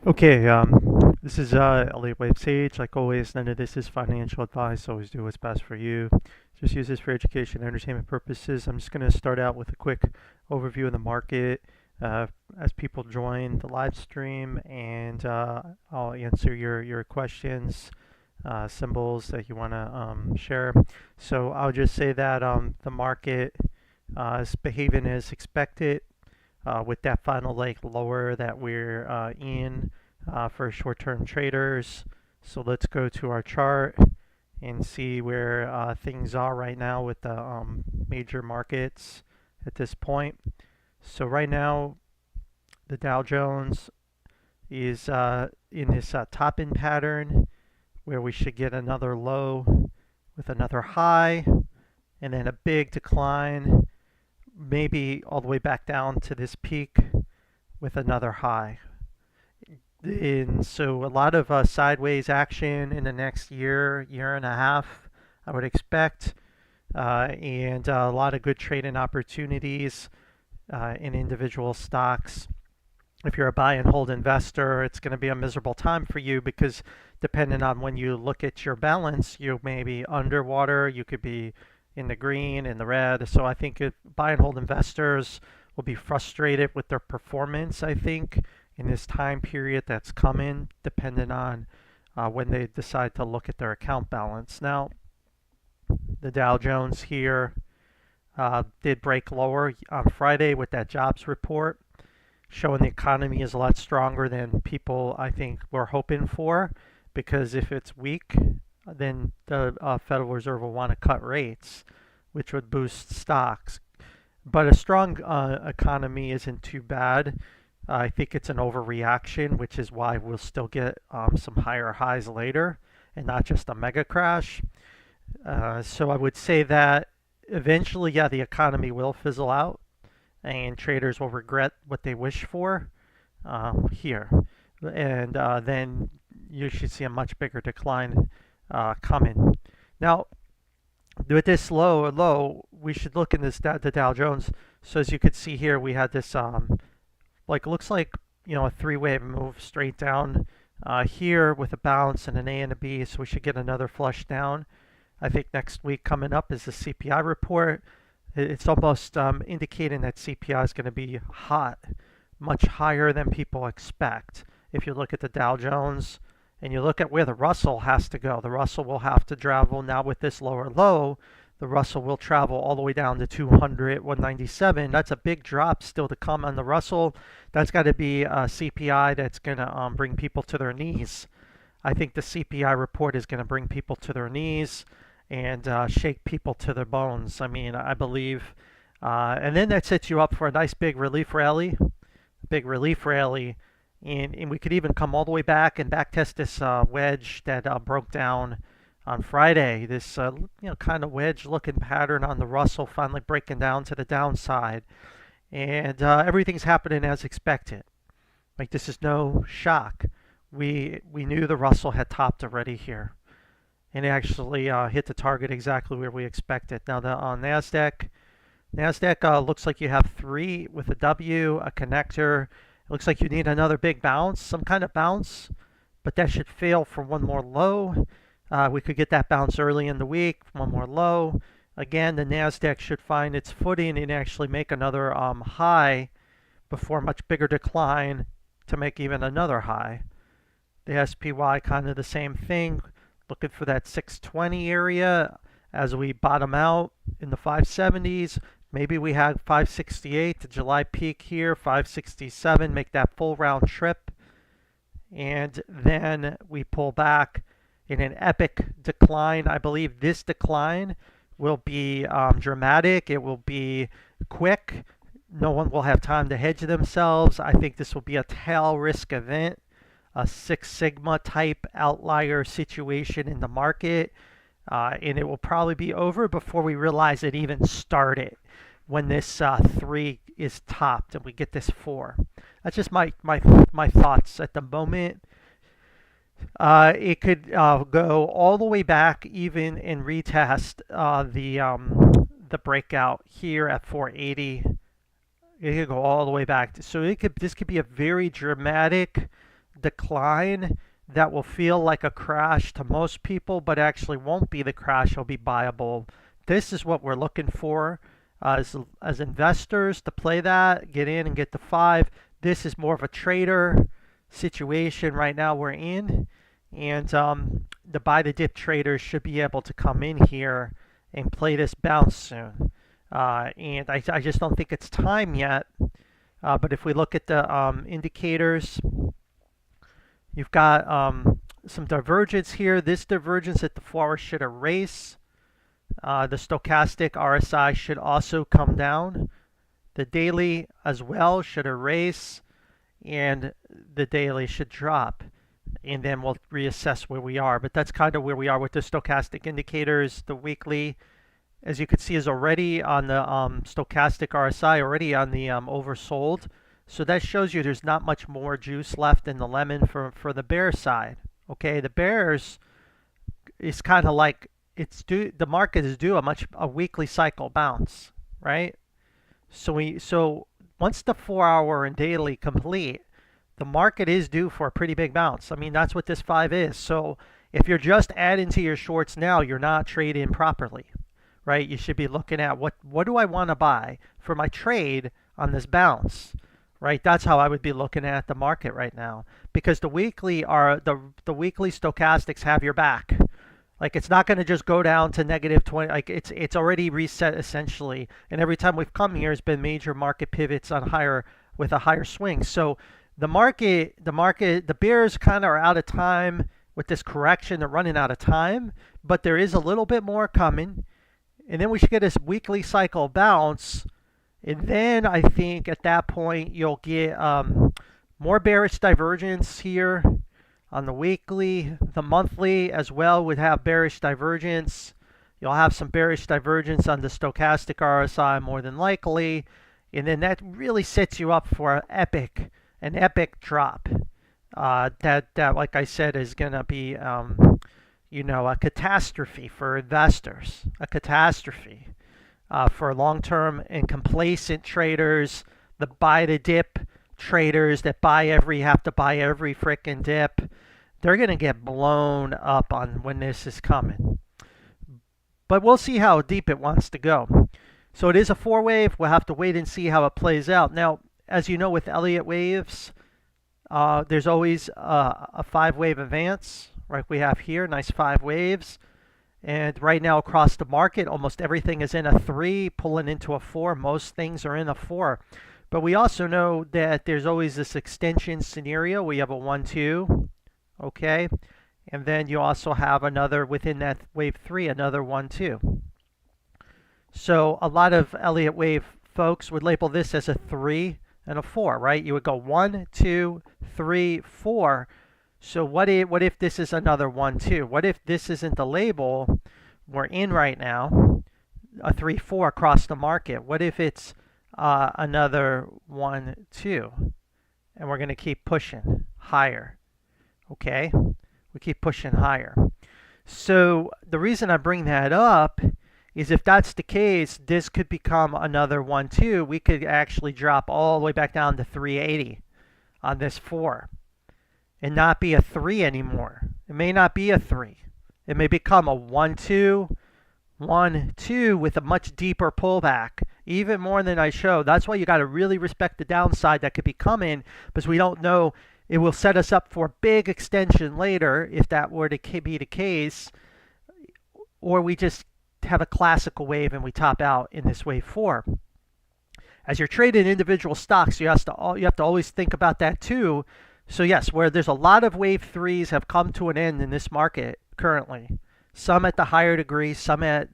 Okay, this is Elliot Wave Sage. Like always, none of this is financial advice. Always do what's best for you. Just use this for education and entertainment purposes. I'm just going to start out with a quick overview of the market as people join the live stream, and I'll answer your questions, symbols that you want to share. So I'll just say that the market is behaving as expected with that final leg lower that we're in for short-term traders. So let's go to our chart and see where things are right now with the major markets at this point. So right now, the Dow Jones is in this top-in pattern where we should get another low with another high and then a big decline, maybe all the way back down to this peak with another high. And so a lot of sideways action in the next year, year and a half, I would expect, and a lot of good trading opportunities in individual stocks. If you're a buy and hold investor, it's going to be a miserable time for you because depending on when you look at your balance, you may be underwater, you could be in the green, in the red. So I think buy and hold investors will be frustrated with their performance, I think, in this time period that's coming, depending on when they decide to look at their account balance. Now, the Dow Jones here did break lower on Friday with that jobs report, showing the economy is a lot stronger than people, I think, were hoping for. Because if it's weak, then the Federal Reserve will want to cut rates, which would boost stocks. But a strong economy isn't too bad. I think it's an overreaction, which is why we'll still get some higher highs later and not just a mega crash. So I would say that eventually, yeah, the economy will fizzle out and traders will regret what they wish for here. And then you should see a much bigger decline coming. Now, with this low, we should look in the Dow Jones. So as you can see here, we had this looks like a three-way move straight down here with a bounce and an A and a B. So we should get another flush down. I think next week coming up is the CPI report. It's almost indicating that CPI is going to be hot, much higher than people expect. If you look at the Dow Jones and you look at where the Russell has to go, the Russell will have to travel now with this lower low. The Russell will travel all the way down to 200, 197. That's a big drop still to come on the Russell. That's got to be a CPI that's going to bring people to their knees. I think the CPI report is going to bring people to their knees and shake people to their bones. I mean, I believe. And then that sets you up for a nice big relief rally. And we could even come all the way back and back test this wedge that broke down on Friday. This kind of wedge looking pattern on the Russell finally breaking down to the downside. And everything's happening as expected. Like, this is no shock. We knew the Russell had topped already here. And it actually hit the target exactly where we expected. Now on NASDAQ looks like you have 3 with a W, a connector. It looks like you need another big bounce, some kind of bounce, but that should fail for one more low. We could get that bounce early in the week, one more low. Again, the NASDAQ should find its footing and actually make another high before a much bigger decline to make even another high. The SPY kind of the same thing. Looking for that 620 area as we bottom out in the 570s. Maybe we have 568, the July peak here, 567, make that full round trip. And then we pull back in an epic decline. I believe this decline will be dramatic. It will be quick. No one will have time to hedge themselves. I think this will be a tail risk event, a Six Sigma type outlier situation in the market. And it will probably be over before we realize it even started when this 3 is topped and we get this 4. That's just my thoughts at the moment. It could go all the way back even and retest the breakout here at 480. It could go all the way back. So this could be a very dramatic decline that will feel like a crash to most people, but actually won't be the crash. It'll be buyable. This is what we're looking for as investors to play that, get in and get the 5. This is more of a trader situation right now we're in. And the buy the dip traders should be able to come in here and play this bounce soon. And I just don't think it's time yet. But if we look at the indicators, you've got some divergence here. This divergence at the floor should erase. The stochastic RSI should also come down. The daily as well should erase, and the daily should drop. And then we'll reassess where we are. But that's kind of where we are with the stochastic indicators. The weekly, as you can see, is already on the stochastic RSI, already on the oversold. So that shows you there's not much more juice left in the lemon for the bear side. Okay, the bears is kind of like the market is due a weekly cycle bounce, right? So once the 4-hour and daily complete, the market is due for a pretty big bounce. I mean, that's what this 5 is. So if you're just adding to your shorts now, you're not trading properly, right? You should be looking at what do I want to buy for my trade on this bounce, right? That's how I would be looking at the market right now, because the weekly stochastics have your back. Like, it's not going to just go down to -20. Like, it's already reset essentially, and every time we've come here has been major market pivots on with a higher swing. So the bears kind of are out of time with this correction. They're running out of time, but there is a little bit more coming, and then we should get this weekly cycle bounce, and then I think at that point you'll get more bearish divergence here on the weekly. The monthly as well would have bearish divergence. You'll have some bearish divergence on the stochastic RSI more than likely, and then that really sets you up for an epic drop. That like I said, is going to be a catastrophe for investors, a catastrophe for long-term and complacent traders, the buy the dip traders that have to buy every frickin' dip. They're going to get blown up on when this is coming. But we'll see how deep it wants to go. So it is a 4-wave. We'll have to wait and see how it plays out. Now, as you know, with Elliot waves, there's always a 5-wave advance, like we have here, nice 5 waves. And right now across the market, almost everything is in a 3, pulling into a 4. Most things are in a 4. But we also know that there's always this extension scenario. We have a 1-2, okay? And then you also have another, within that wave 3, another 1-2. So a lot of Elliott wave folks would label this as a 3 and a 4, right? You would go 1, 2, 3, 4. So what if this is another 1-2? What if this isn't the label we're in right now, a 3-4 across the market? What if it's another 1-2, and we're going to keep pushing higher? Okay, we keep pushing higher. So the reason I bring that up is if that's the case, this could become another 1-2. We could actually drop all the way back down to 380 on this 4 and not be a 3 anymore. It may not be a 3. It may become a 1-2, 1-2 with a much deeper pullback, even more than I showed. That's why you got to really respect the downside that could be coming, because we don't know. It will set us up for a big extension later if that were to be the case, or we just have a classical wave and we top out in this wave 4. As you're trading individual stocks, you have to always think about that too. So yes, where there's a lot of wave 3s have come to an end in this market currently. Some at the higher degree, some at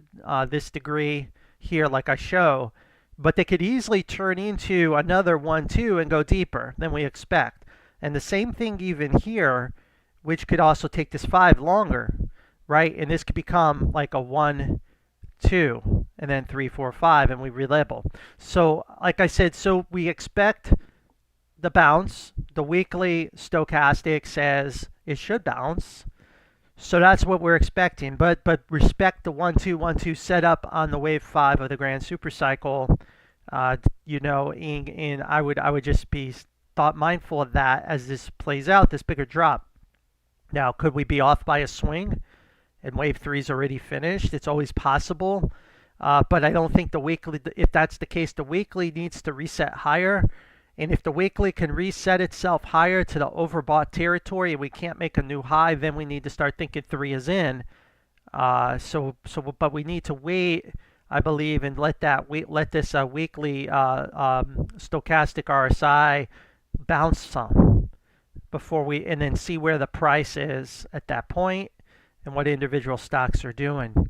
this degree here like I show. But they could easily turn into another 1-2 and go deeper than we expect. And the same thing even here, which could also take this 5 longer, right? And this could become like a 1-2 and then 3, 4, 5, and we relabel. So like I said, so we expect the bounce. The weekly stochastic says it should bounce. So that's what we're expecting. But respect the 1-2, 1-2 setup on the wave 5 of the grand super cycle. And I would just be mindful of that as this plays out, this bigger drop. Now, could we be off by a swing and wave 3 is already finished? It's always possible. But I don't think the weekly, if that's the case, the weekly needs to reset higher. And if the weekly can reset itself higher to the overbought territory and we can't make a new high, then we need to start thinking 3 is in. But we need to wait, I believe, and let this weekly stochastic RSI bounce some and then see where the price is at that point and what individual stocks are doing.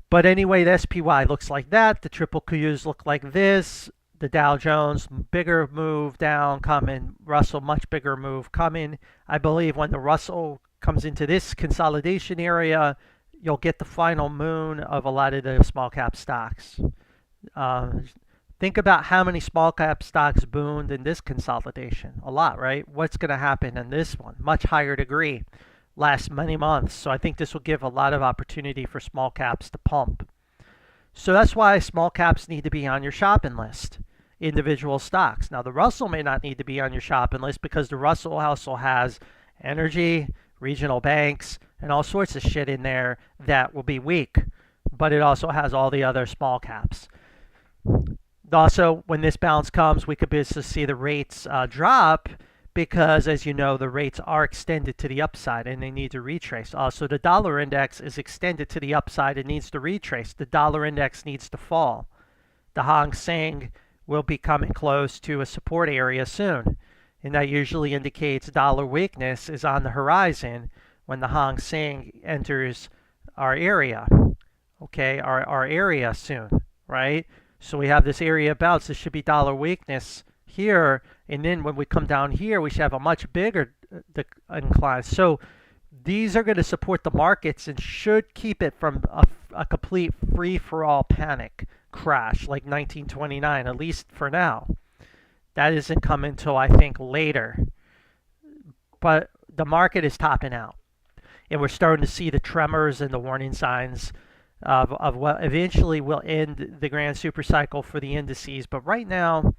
But anyway, the SPY looks like that. The triple Qs look like this. The Dow Jones, bigger move down coming. Russell, much bigger move coming. I believe when the Russell comes into this consolidation area, you'll get the final moon of a lot of the small cap stocks. Think about how many small cap stocks boomed in this consolidation. A lot, right? What's going to happen in this one? Much higher degree. Last many months. So I think this will give a lot of opportunity for small caps to pump. So that's why small caps need to be on your shopping list. Individual stocks. Now the Russell may not need to be on your shopping list because the Russell also has energy, regional banks, and all sorts of shit in there that will be weak. But it also has all the other small caps. Also, when this bounce comes, we could see the rates drop, because, as you know, the rates are extended to the upside and they need to retrace. Also, the dollar index is extended to the upside and needs to retrace. The dollar index needs to fall. The Hang Seng will be coming close to a support area soon. And that usually indicates dollar weakness is on the horizon when the Hang Seng enters our area. Okay, our area soon, right? So we have this area bounce. This should be dollar weakness here, and then when we come down here, we should have a much bigger incline. So these are going to support the markets and should keep it from a complete free-for-all panic crash like 1929, at least for now. That isn't coming until, I think, later. But the market is topping out, and we're starting to see the tremors and the warning signs of what eventually will end the grand super cycle for the indices. But right now,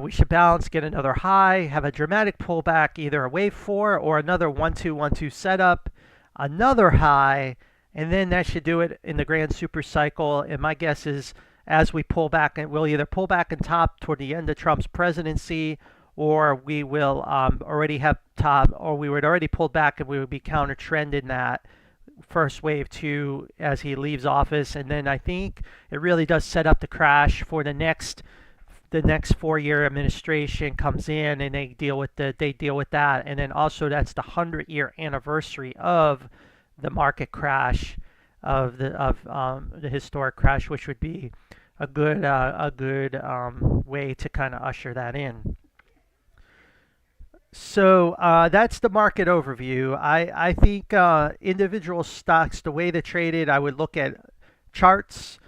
we should bounce, get another high, have a dramatic pullback, either a wave 4 or another 1-2-1-2 setup, another high, and then that should do it in the grand super cycle. And my guess is as we pull back, and we'll either pull back and top toward the end of Trump's presidency, or we will already have top, or we would already pull back and we would be counter trend in that first wave 2 as he leaves office. And then I think it really does set up the crash for the next 4-year administration comes in, and they deal with that. And then also that's the 100-year anniversary of the market crash, of the historic crash, which would be a good way to kind of usher that in. So that's the market overview. I think individual stocks, the way they're traded, I would look at charts.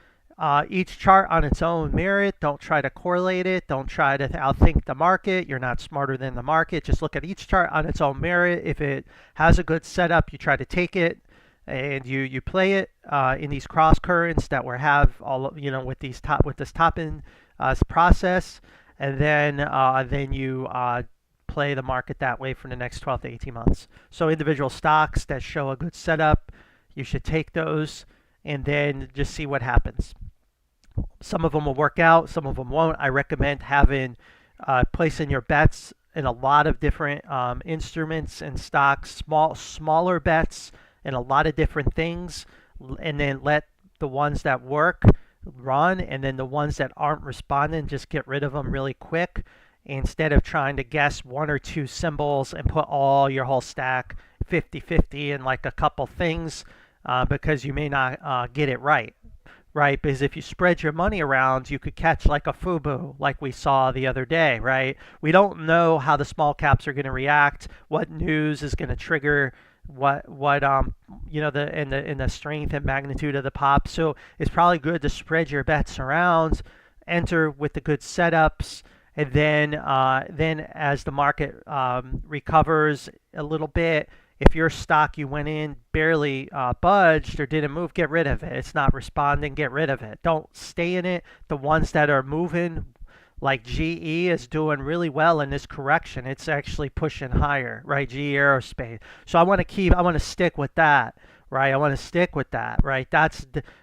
Each chart on its own merit. Don't try to correlate it. Don't try to outthink the market. You're not smarter than the market. Just look at each chart on its own merit. If it has a good setup, you try to take it and you play it in these cross currents that we have all, with this top-in process, and then you play the market that way for the next 12 to 18 months. So individual stocks that show a good setup, you should take those and then just see what happens. Some of them will work out, some of them won't. I recommend placing your bets in a lot of different instruments and stocks, smaller bets in a lot of different things, and then let the ones that work run, and then the ones that aren't responding, just get rid of them really quick, instead of trying to guess 1 or 2 symbols and put all your whole stack 50-50 in like a couple things, because you may not get it right. Because if you spread your money around, you could catch like a FUBU, like we saw the other day, right? We don't know how the small caps are going to react, what news is going to trigger the strength and magnitude of the pop. So it's probably good to spread your bets around, enter with the good setups, and then as the market recovers a little bit, if your stock you went in barely budged or didn't move, get rid of it. It's not responding, get rid of it. Don't stay in it. The ones that are moving, Like GE is doing really well in this correction. It's actually pushing higher, right? GE Aerospace. So I want to stick with that, right? I want to stick with that, right?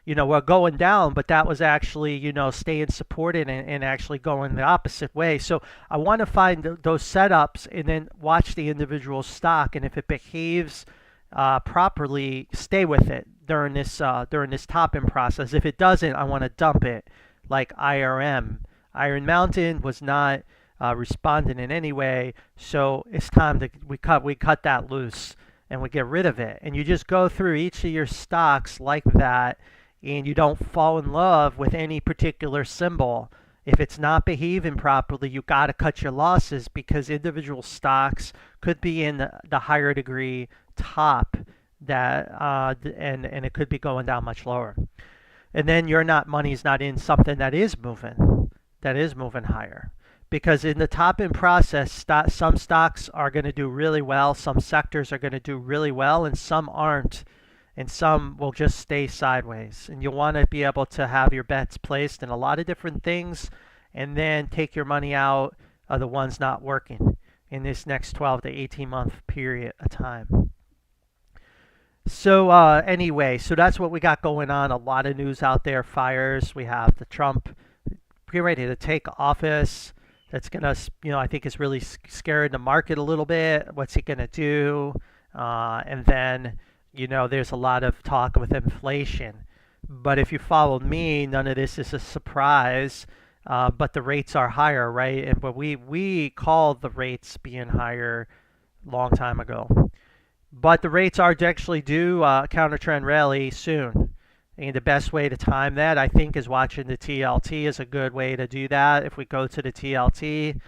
We're going down, but that was actually, staying supported and actually going the opposite way. So I want to find those setups and then watch the individual stock. And if it behaves properly, stay with it during this topping process. If it doesn't, I want to dump it, like IRM. Iron Mountain was not responding in any way, so it's time to we cut that loose and we get rid of it. And you just go through each of your stocks like that, and you don't fall in love with any particular symbol. If it's not behaving properly, you got to cut your losses, because individual stocks could be in the higher degree top that and it could be going down much lower. And then money's not in something that is moving higher. Because in the top-end process, some stocks are going to do really well, some sectors are going to do really well, and some aren't. And some will just stay sideways. And you'll want to be able to have your bets placed in a lot of different things, and then take your money out of the ones not working in this next 12 to 18 month period of time. So anyway, so that's what we got going on. A lot of news out there. Fires. We have the Trump getting ready to take office. That's going to, I think it's really scaring the market a little bit. What's he going to do? And then, there's a lot of talk with inflation. But if you followed me, none of this is a surprise. But the rates are higher, right? But we called the rates being higher a long time ago. But the rates are actually due counter trend rally soon. And the best way to time that, I think, is watching the TLT is a good way to do that. If we go to the TLT,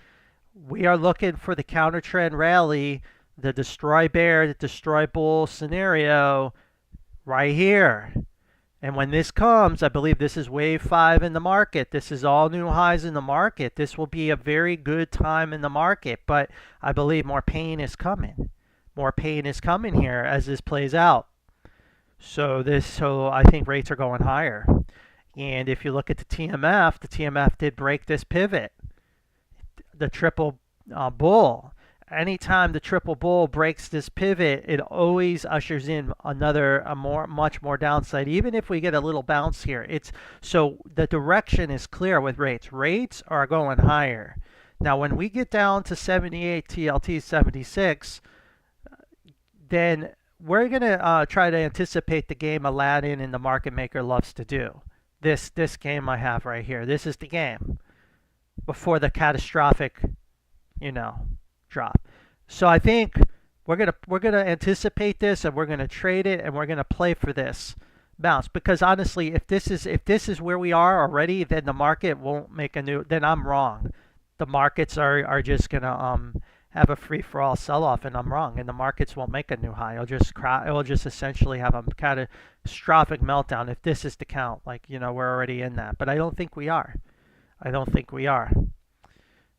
we are looking for the counter trend rally, the destroy bear, the destroy bull scenario right here. And when this comes, I believe this is wave 5 in the market. This is all new highs in the market. This will be a very good time in the market. But I believe more pain is coming. More pain is coming here as this plays out. So I think rates are going higher. And if you look at the TMF did break this pivot. The triple bull. Anytime the triple bull breaks this pivot, it always ushers in much more downside. Even if we get a little bounce here, so the direction is clear with rates. Rates are going higher. Now, when we get down to 78 TLT 76, then we're going to try to anticipate the game Aladdin and the market maker loves to do. This game I have right here. This is the game before the catastrophic, drop. So I think we're gonna anticipate this, and we're gonna trade it, and we're gonna play for this bounce. Because honestly, if this is where we are already, then the market won't make then I'm wrong. The markets are just gonna have a free-for-all sell-off, and I'm wrong, and the markets won't make a new high. It'll just essentially have a catastrophic meltdown if this is the count. We're already in that, but I don't think we are.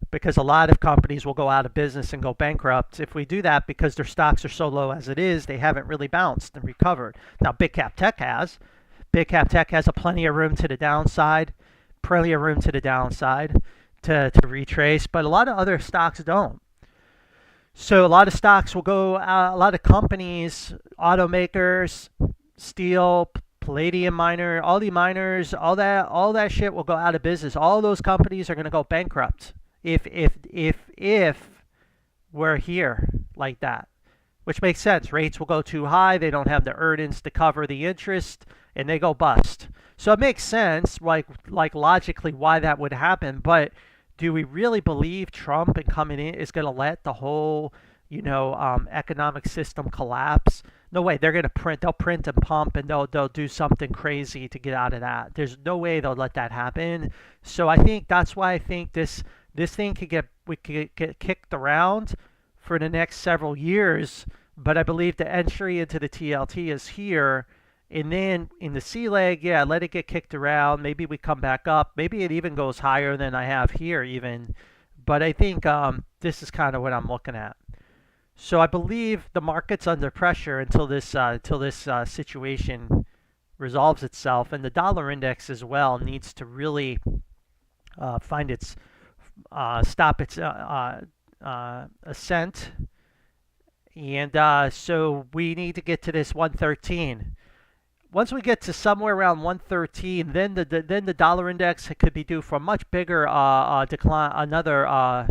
Because a lot of companies will go out of business and go bankrupt if we do that, because their stocks are so low as it is. They haven't really bounced and recovered. Now, Big Cap Tech has a plenty of room to the downside, to retrace, but a lot of other stocks don't. So a lot of stocks will go, a lot of companies, automakers, steel, palladium miner, all the miners, all that shit will go out of business. All those companies are going to go bankrupt if we're here like that, which makes sense. Rates will go too high. They don't have the earnings to cover the interest, and they go bust. So it makes sense, like logically, why that would happen. But do we really believe Trump and coming in is going to let the whole, economic system collapse? No way. They'll print and pump, and they'll do something crazy to get out of that. There's no way they'll let that happen. So I think that's why I think this thing could get kicked around for the next several years. But I believe the entry into the TLT is here. And then in the C leg, let it get kicked around. Maybe we come back up. Maybe it even goes higher than I have here even. But I think this is kind of what I'm looking at. So I believe the market's under pressure until this situation resolves itself. And the dollar index as well needs to really find its stop its ascent. And so we need to get to this 113. Once we get to somewhere around 113, then the dollar index could be due for a much bigger decline, another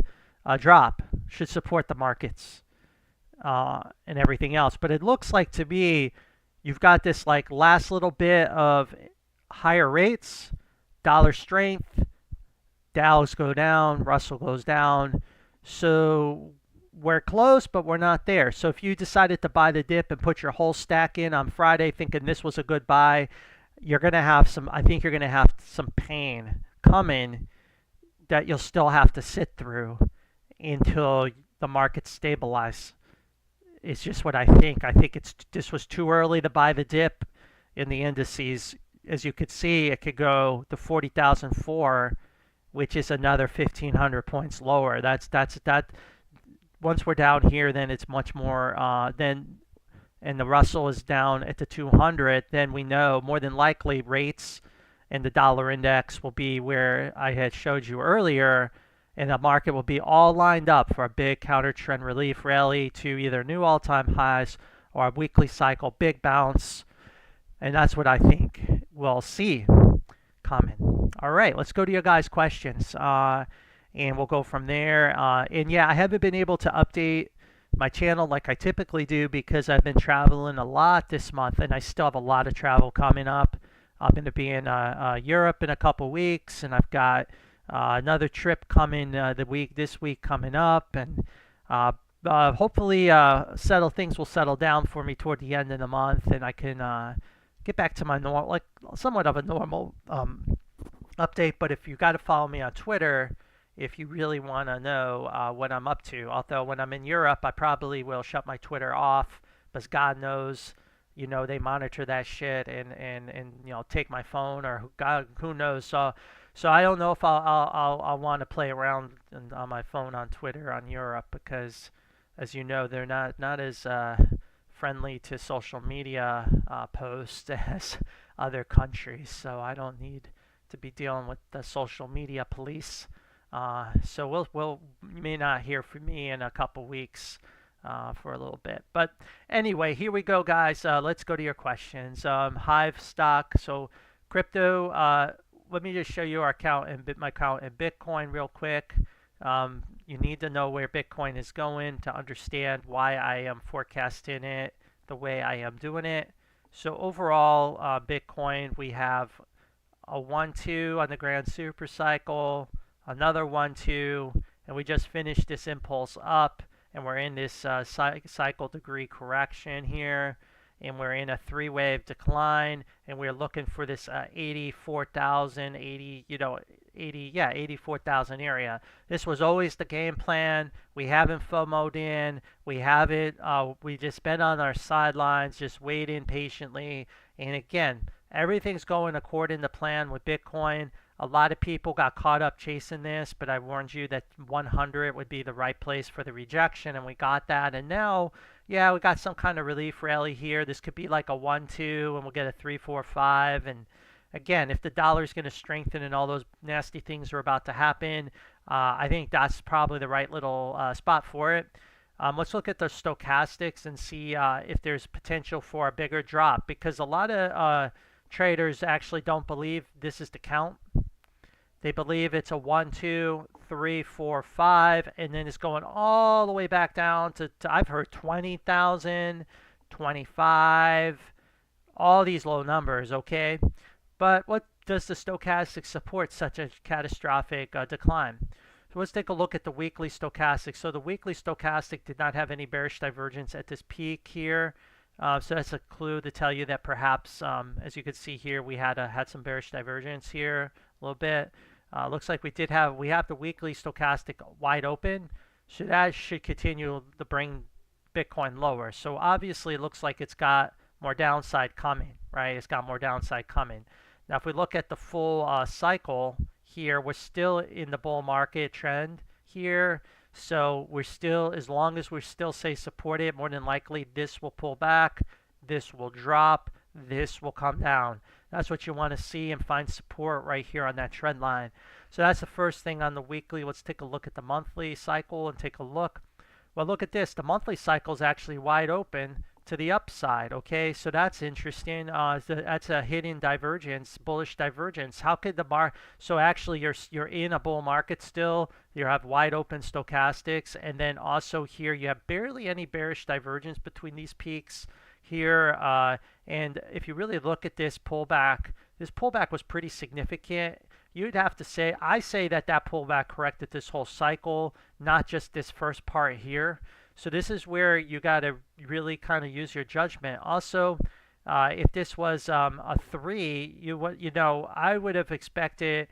drop. Should support the markets and everything else. But it looks like to me, you've got this like last little bit of higher rates, dollar strength, Dows go down, Russell goes down. So we're close, but we're not there. So if you decided to buy the dip and put your whole stack in on Friday thinking this was a good buy, you're going to have some, I think you're going to have some pain coming that you'll still have to sit through until the markets stabilize. It's just what I think. I think this was too early to buy the dip in the indices. As you could see, it could go to 40,004, which is another 1,500 points lower. That. Once we're down here, then it's much more. And the Russell is down at the 200. Then we know more than likely rates and the dollar index will be where I had showed you earlier, and the market will be all lined up for a big counter trend relief rally to either new all-time highs or a weekly cycle big bounce, and that's what I think we'll see coming. All right, let's go to your guys' questions, and we'll go from there. And yeah, I haven't been able to update my channel like I typically do because I've been traveling a lot this month, and I still have a lot of travel coming up. I'm going to be in Europe in a couple weeks, and I've got another trip coming this week coming up, and hopefully things will settle down for me toward the end of the month, and I can get back to my normal, like somewhat of a normal update. But if you got to follow me on Twitter, if you really want to know what I'm up to. Although when I'm in Europe, I probably will shut my Twitter off, because God knows, you know, they monitor that shit and you know, take my phone, or God, who knows. So I don't know if I'll want to play around on my phone on Twitter on Europe, because as you know, they're not as friendly to social media posts as other countries. So I don't need to be dealing with the social media police. So you may not hear from me in a couple weeks for a little bit. But anyway, here we go, guys. Let's go to your questions. Hive stock. So crypto. Let me just show you our account and my account in Bitcoin real quick. You need to know where Bitcoin is going to understand why I am forecasting it the way I am doing it. So overall, Bitcoin, we have a 1-2 on the grand super cycle, another 1-2, and we just finished this impulse up, and we're in this cycle degree correction here, and we're in a three-wave decline, and we're looking for this 84,000, 84,000 area. This was always the game plan. We haven't FOMO'd in. We haven't. We just been on our sidelines, just waiting patiently. And again, everything's going according to plan with Bitcoin. A lot of people got caught up chasing this, but I warned you that 100 would be the right place for the rejection, and we got that. And now, yeah, we got some kind of relief rally here. This could be like a 1-2, and we'll get a 3-4-5. And again, if the dollar is going to strengthen and all those nasty things are about to happen, I think that's probably the right little spot for it. Let's look at the stochastics and see if there's potential for a bigger drop, because a lot of traders actually don't believe this is the count. They believe it's a 1, 2, 3, 4, 5, and then it's going all the way back down to I've heard 20,000, 25, all these low numbers, okay? But what does the stochastic support such a catastrophic decline? So let's take a look at the weekly stochastic. So the weekly stochastic did not have any bearish divergence at this peak here. So that's a clue to tell you that perhaps, as you can see here, we had some bearish divergence here a little bit. Looks like we have the weekly stochastic wide open, so that should continue to bring Bitcoin lower. So obviously it looks like it's got more downside coming, right? It's got more downside coming. Now if we look at the full cycle here, we're still in the bull market trend here. So we're still, as long as we still say support it, more than likely this will pull back, this will drop, this will come down. That's what you want to see and find support right here on that trend line. So that's the first thing on the weekly. Let's take a look at the monthly cycle and take a look. Well, look at this. The monthly cycle is actually wide open to the upside. Okay, so that's interesting. That's a hidden divergence, bullish divergence. How could the bar? So actually, you're in a bull market still. You have wide open stochastics, and then also here you have barely any bearish divergence between these peaks here. And if you really look at this pullback was pretty significant. You'd have to say, I say that pullback corrected this whole cycle, not just this first part here. So this is where you got to really kind of use your judgment. Also, if this was a 3, I would have expected,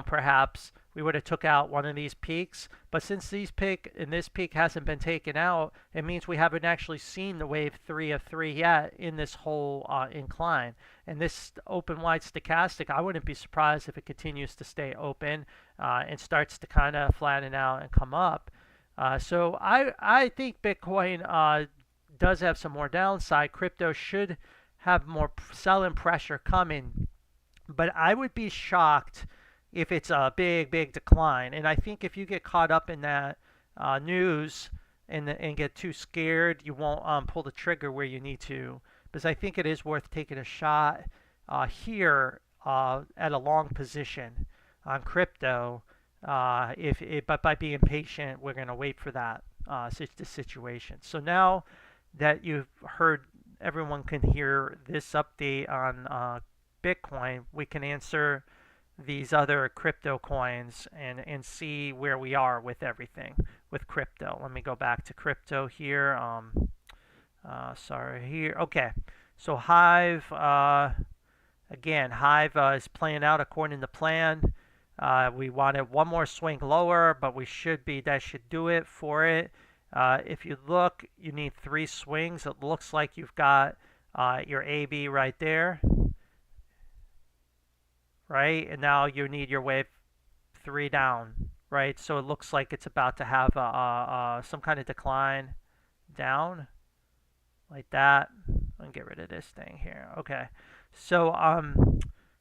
perhaps we would have took out one of these peaks. But since this peak hasn't been taken out, it means we haven't actually seen the wave 3 of 3 yet in this whole incline. And this open wide stochastic, I wouldn't be surprised if it continues to stay open and starts to kind of flatten out and come up. So I think Bitcoin does have some more downside. Crypto should have more selling pressure coming, but I would be shocked if it's a big decline. And I think if you get caught up in that news and get too scared, you won't pull the trigger where you need to. Because I think it is worth taking a shot here at a long position on crypto. But by being patient, we're going to wait for that situation. So now that you've heard, everyone can hear this update on Bitcoin, we can answer these other crypto coins and see where we are with everything with crypto. Let me go back to crypto here. Sorry, here. Okay, so Hive, again, Hive is playing out according to plan. We wanted one more swing lower, but that should do it for it. If you look, you need 3 swings. It looks like you've got your AB right there, right? And now you need your wave 3 down, right? So it looks like it's about to have some kind of decline down like that. Let me get rid of this thing here. Okay, so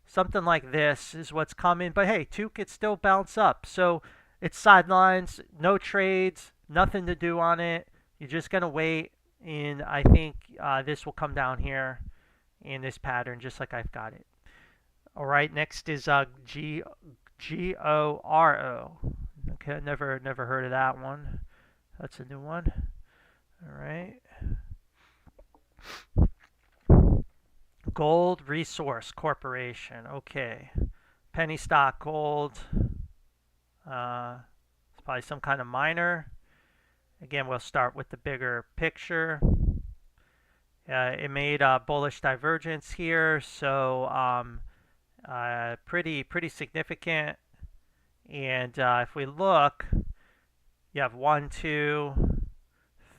something like this is what's coming, but hey, 2 could still bounce up. So it's sidelines, no trades, nothing to do on it. You're just gonna wait, and I think this will come down here in this pattern, just like I've got it. All right, next is GORO. Okay, never heard of that one. That's a new one. All right. Gold Resource Corporation. Okay. Penny stock gold. It's probably some kind of miner. Again, we'll start with the bigger picture. It made a bullish divergence here, so pretty significant. And if we look, you have 1, 2,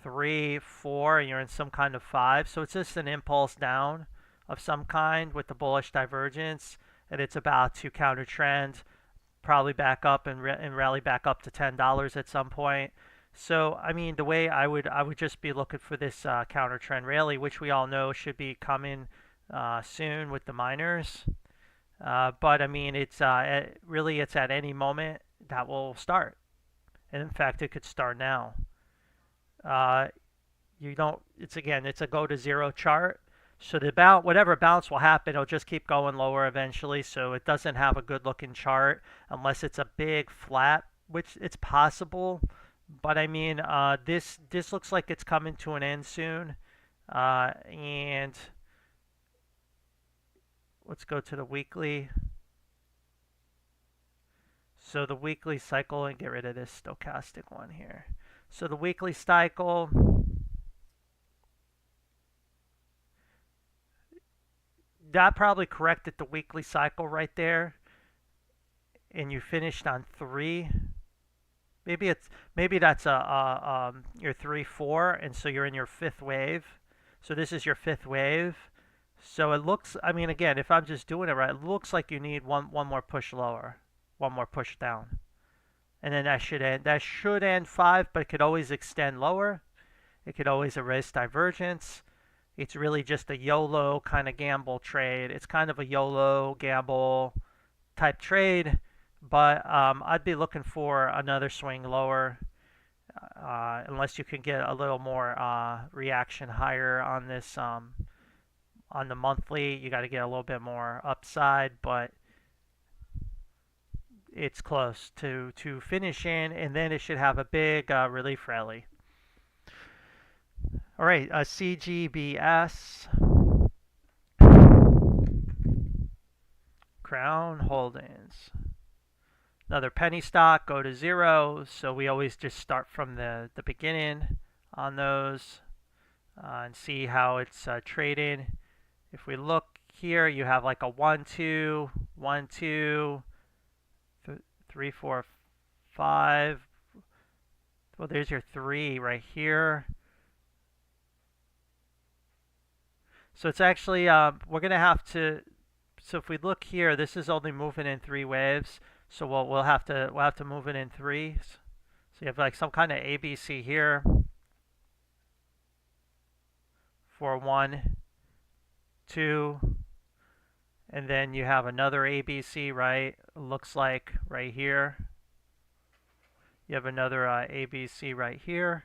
3, 4, and you're in some kind of 5. So it's just an impulse down of some kind with the bullish divergence, and it's about to counter trend, probably back up and rally back up to $10 at some point. So I mean, the way I would just be looking for this counter trend rally, which we all know should be coming soon with the miners. But I mean, it's really it's at any moment that will start, and in fact, it could start now. It's a go to zero chart. So whatever bounce will happen, it'll just keep going lower eventually. So it doesn't have a good looking chart unless it's a big flat, which it's possible. But I mean, this looks like it's coming to an end soon. And let's go to the weekly. So the weekly cycle, and get rid of this stochastic one here. So the weekly cycle, that probably corrected the weekly cycle right there, and you finished on 3. Maybe that's your 3, 4, and so you're in your 5th wave. So this is your 5th wave. So it looks, I mean, again, if I'm just doing it right, it looks like you need one more push lower, one more push down, and then that should end 5, but it could always extend lower. It could always erase divergence. it's really just a YOLO kind of gamble trade. It's kind of a YOLO gamble type trade, but I'd be looking for another swing lower unless you can get a little more reaction higher on this on the monthly. You got to get a little bit more upside, but it's close to finish in, and then it should have a big relief rally. All right, CGBS, Crown Holdings. Another penny stock, go to zero, so we always just start from the beginning on those and see how it's trading. If we look here, you have like a 1, 2, 1, 2, 3, 4, 5. Well, there's your 3 right here. So it's actually, we're going to have to, so if we look here, this is only moving in 3 waves. So we'll have to move it in 3. So you have like some kind of ABC here for 1, 2, and then you have another ABC, right? Looks like right here. You have another ABC right here,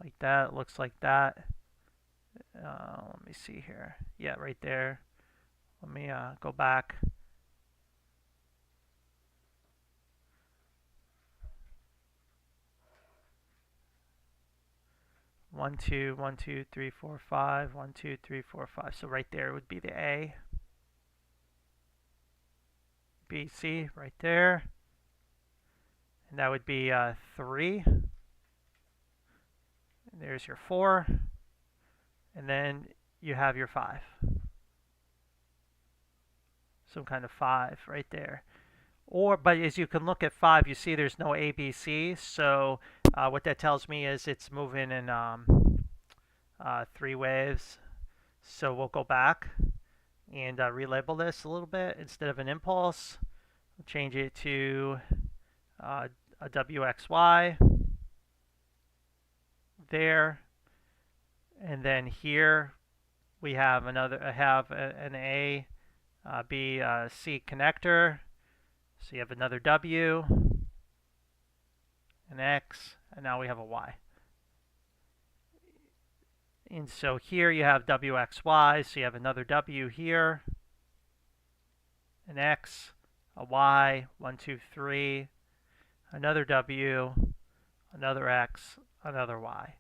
like that. Looks like that. Let me see here. Yeah, right there. Let me go back. One, two, 1, 2, 3, 4, 5. 1, 2, 3, 4, 5. So right there would be the A. B, C, right there. And that would be 3. And there's your 4. And then you have your 5. Some kind of 5 right there. But as you can look at 5, you see there's no ABC. So what that tells me is it's moving in 3 waves. So we'll go back and relabel this a little bit. Instead of an impulse, we'll change it to a WXY there. And then here we have an A, B, C connector. So you have another W, an X, and now we have a Y. And so here you have WXY, so you have another W here, an X, a Y, 1, 2, 3, another W, another X, another Y.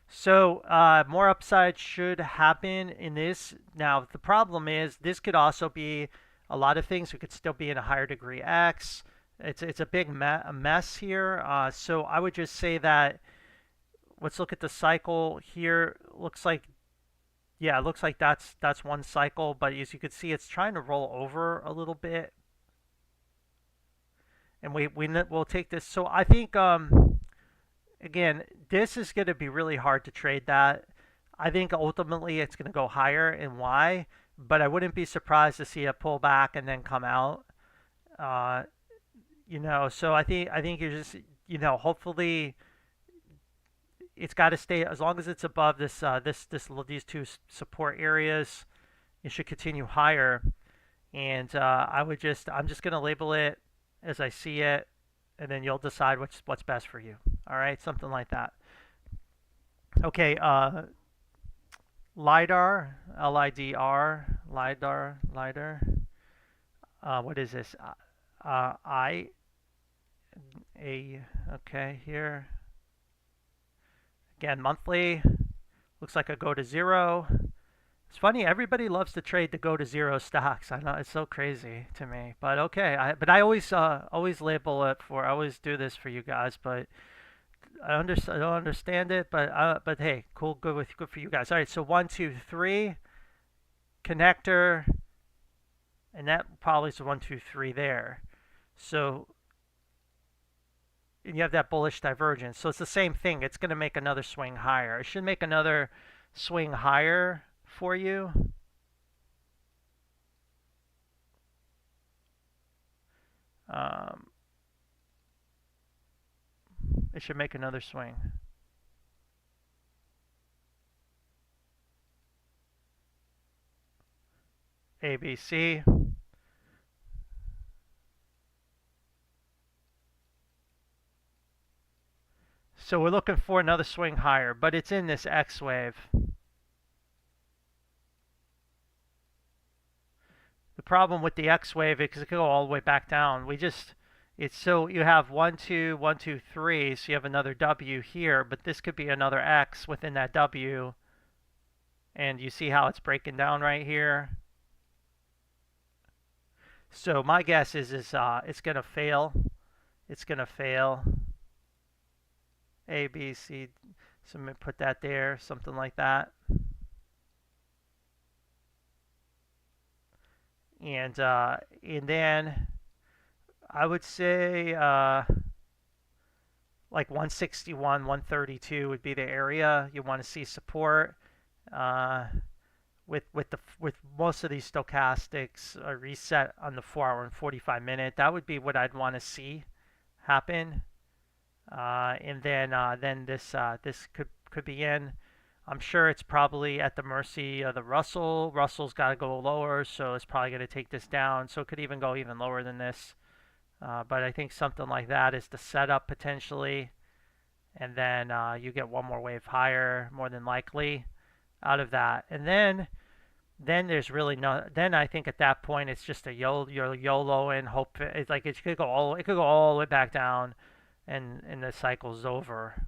So more upside should happen in this. Now the problem is this could also be a lot of things. We could still be in a higher degree X. It's a big mess here. So I would just say that let's look at the cycle here. Looks like, yeah, it looks like that's one cycle. But as you can see, it's trying to roll over a little bit. And we'll take this. So I think again, this is going to be really hard to trade that. I think ultimately it's going to go higher, and why? But I wouldn't be surprised to see it pull back and then come out. You know, so I think you're just, you know, hopefully it's got to stay as long as it's above this these 2 support areas. It should continue higher, and I'm just going to label it as I see it, and then you'll decide what's best for you. All right, something like that. Okay, LIDAR, LIDR, LIDAR. What is this? Okay, here. Again, monthly. Looks like a go to zero. It's funny, everybody loves to trade the go to zero stocks. I know, it's so crazy to me. But okay, I always label it for, I always do this for you guys, but I don't understand it, but hey, cool, good for you guys. All right, so 1, 2, 3 connector, and that probably is 1, 2, 3 there. So and you have that bullish divergence. So it's the same thing. It's going to make another swing higher. It should make another swing higher for you. It should make another swing. ABC. So we're looking for another swing higher, but it's in this X wave. The problem with the X wave is it can go all the way back down. It's so you have 1, 2, 1, 2, 3, so you have another W here, but this could be another X within that W. And you see how it's breaking down right here. So my guess is it's gonna fail. It's gonna fail. A, B, C. So I'm gonna put that there, something like that. And then I would say like 161, 132 would be the area you want to see support. With most of these stochastics reset on the 4-hour and 45-minute, that would be what I'd want to see happen. And then this could be in. I'm sure it's probably at the mercy of the Russell. Russell's got to go lower, so it's probably going to take this down. So it could even go even lower than this. But I think something like that is the setup potentially. And then you get one more wave higher, more than likely, out of that. And then there's really no. Then I think at that point it's just you're YOLOing. Hope it's like it could go all the way back down, and the cycle's over.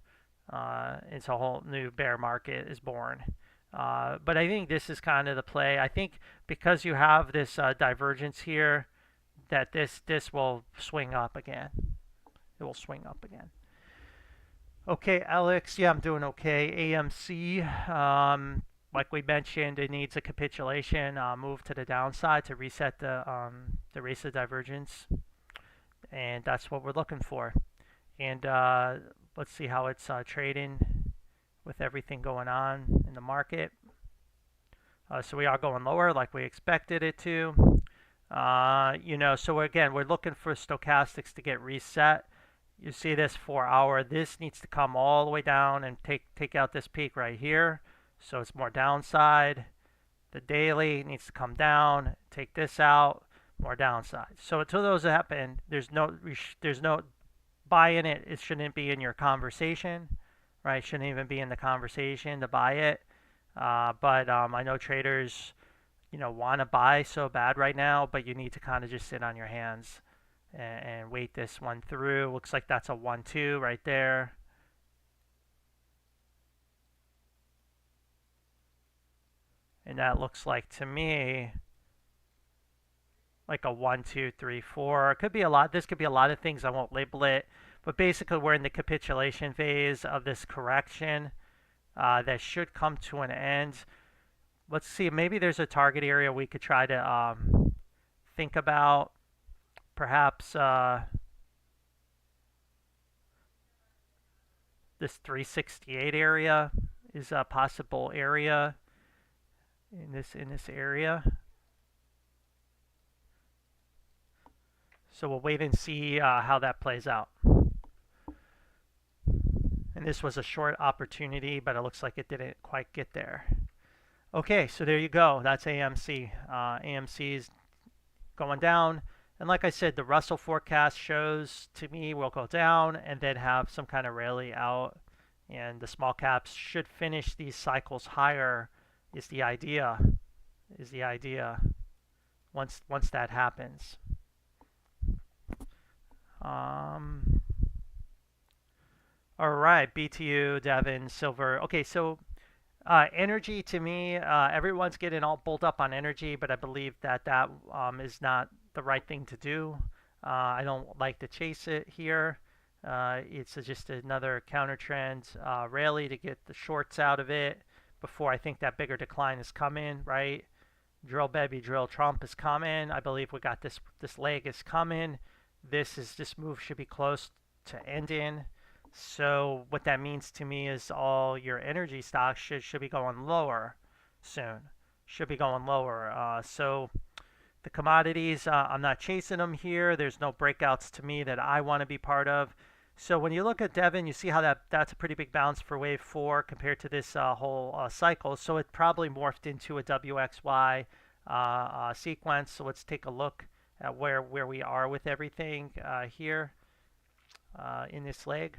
It's a whole new bear market is born. But I think this is kind of the play. I think because you have this divergence here, that this will swing up again. It will swing up again. Okay, Alex. Yeah, I'm doing okay. AMC. Like we mentioned, it needs a capitulation move to the downside to reset the race of divergence, and that's what we're looking for. And let's see how it's trading with everything going on in the market. So we are going lower like we expected it to. So we're looking for stochastics to get reset. You see this 4-hour. This needs to come all the way down and take out this peak right here. So it's more downside. The daily needs to come down, take this out, more downside. So until those happen, there's no buying it. It shouldn't be in your conversation, right? Shouldn't even be in the conversation to buy it. But I know traders, want to buy so bad right now, but you need to kind of just sit on your hands and wait this one through. Looks like that's a 1-2 right there. And that looks like to me like a 1, 2, 3, 4. It could be a lot. This could be a lot of things. I won't label it. But basically, we're in the capitulation phase of this correction that should come to an end. Let's see. Maybe there's a target area we could try to think about. Perhaps this 368 area is a possible area in this area. So we'll wait and see how that plays out. And this was a short opportunity, but it looks like it didn't quite get there. Okay, so there you go. That's AMC. AMC is going down. And like I said, the Russell forecast shows to me will go down and then have some kind of rally out. And the small caps should finish these cycles higher is the idea. Once that happens. All right, BTU, Devin, silver. Okay, so energy to me, everyone's getting all bulled up on energy, but I believe that is not the right thing to do. I don't like to chase it here. It's just another counter trend rally to get the shorts out of it before I think that bigger decline is coming, right? Drill, baby, drill. Trump is coming. I believe we got this leg is coming. This move should be close to ending. So what that means to me is all your energy stocks should be going lower soon. Should be going lower. So the commodities, I'm not chasing them here. There's no breakouts to me that I want to be part of. So when you look at Devin, you see how that's a pretty big bounce for wave 4 compared to this whole cycle. So it probably morphed into a WXY sequence. So let's take a look at where we are with everything here in this leg.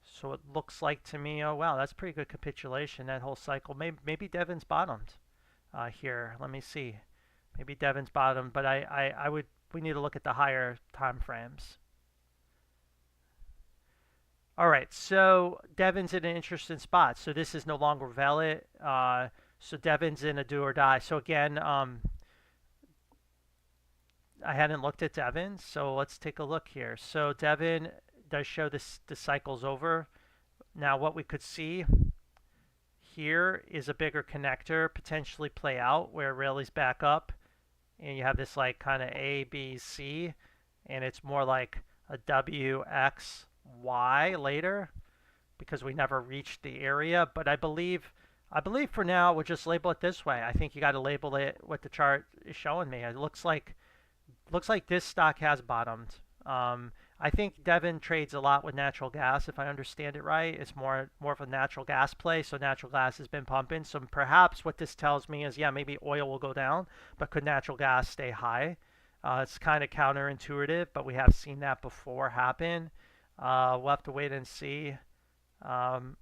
So it looks like to me, oh wow, that's pretty good capitulation, that whole cycle. Maybe Devon's bottomed here. Let me see. Maybe Devon's bottomed, but we need to look at the higher time frames. All right, so Devon's in an interesting spot. So this is no longer valid. So Devon's in a do or die. So again, I hadn't looked at Devon, so let's take a look here. So Devon does show the cycle's over. Now what we could see here is a bigger connector potentially play out where it rallies back up, and you have this like kind of A, B, C, and it's more like a W, X, Y later because we never reached the area. But I believe for now we'll just label it this way. I think you got to label it what the chart is showing me. It looks like this stock has bottomed. I think Devon trades a lot with natural gas, if I understand it right. It's more of a natural gas play, so natural gas has been pumping. So perhaps what this tells me is, yeah, maybe oil will go down, but could natural gas stay high? It's kind of counterintuitive, but we have seen that before happen. We'll have to wait and see. And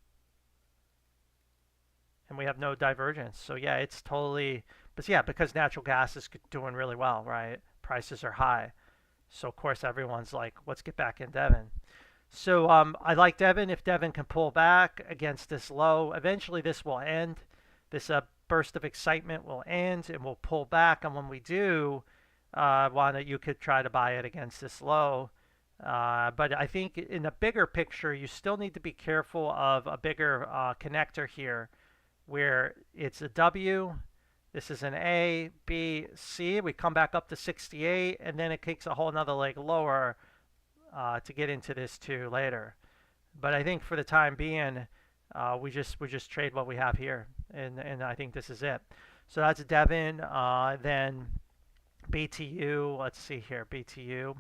we have no divergence. So yeah, it's totally, but yeah, because natural gas is doing really well, right? Prices are high. So of course everyone's like, let's get back in Devon. So I like Devon if Devon can pull back against this low. Eventually this will end. This burst of excitement will end and we'll pull back. And when we do, you could try to buy it against this low. But I think in the bigger picture, you still need to be careful of a bigger connector here where it's a W. This is an A, B, C. We come back up to 68, and then it takes a whole nother leg lower to get into this too later. But I think for the time being, we just trade what we have here, and I think this is it. So that's Devon. Then BTU. Let's see here, BTU.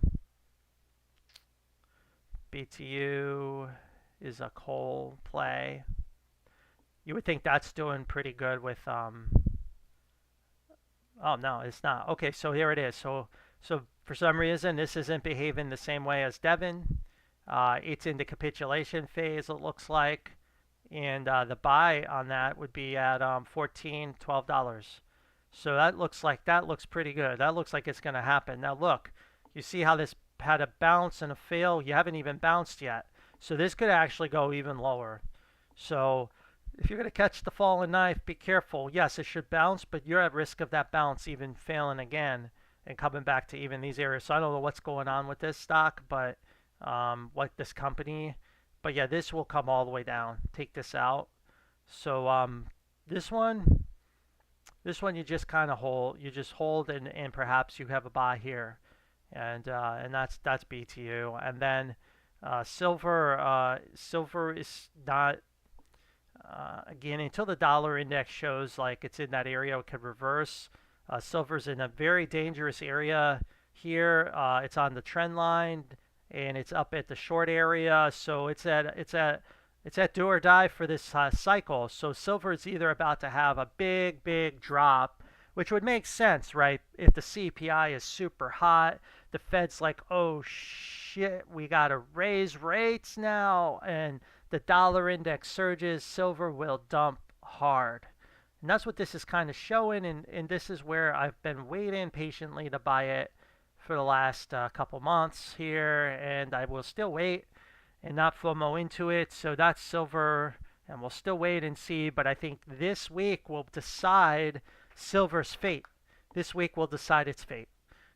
BTU is a coal play. You would think that's doing pretty good with oh no, it's not. Okay, so here it is. So for some reason this isn't behaving the same way as Devon. It's in the capitulation phase, it looks like, and the buy on that would be at $14, $12. So that looks pretty good. That looks like it's going to happen. Now look, you see how this had a bounce and a fail. You haven't even bounced yet, so this could actually go even lower. So if you're going to catch the falling knife, be careful. Yes, it should bounce, but you're at risk of that bounce even failing again and coming back to even these areas. So I don't know what's going on with this stock, but what this company. But yeah, this will come all the way down. Take this out. So this one you just kind of hold. You just hold, and perhaps you have a buy here, and that's BTU. And then silver is not. Again, until the dollar index shows like it's in that area, it could reverse. Silver's in a very dangerous area here. It's on the trend line, and it's up at the short area. So it's at do or die for this cycle. So silver is either about to have a big drop, which would make sense, right? If the CPI is super hot, the Fed's like, oh shit, we gotta raise rates now, and the dollar index surges, silver will dump hard. And that's what this is kind of showing, and this is where I've been waiting patiently to buy it for the last couple months here, and I will still wait and not FOMO into it. So that's silver, and we'll still wait and see, but I think this week will decide silver's fate. This week will decide its fate.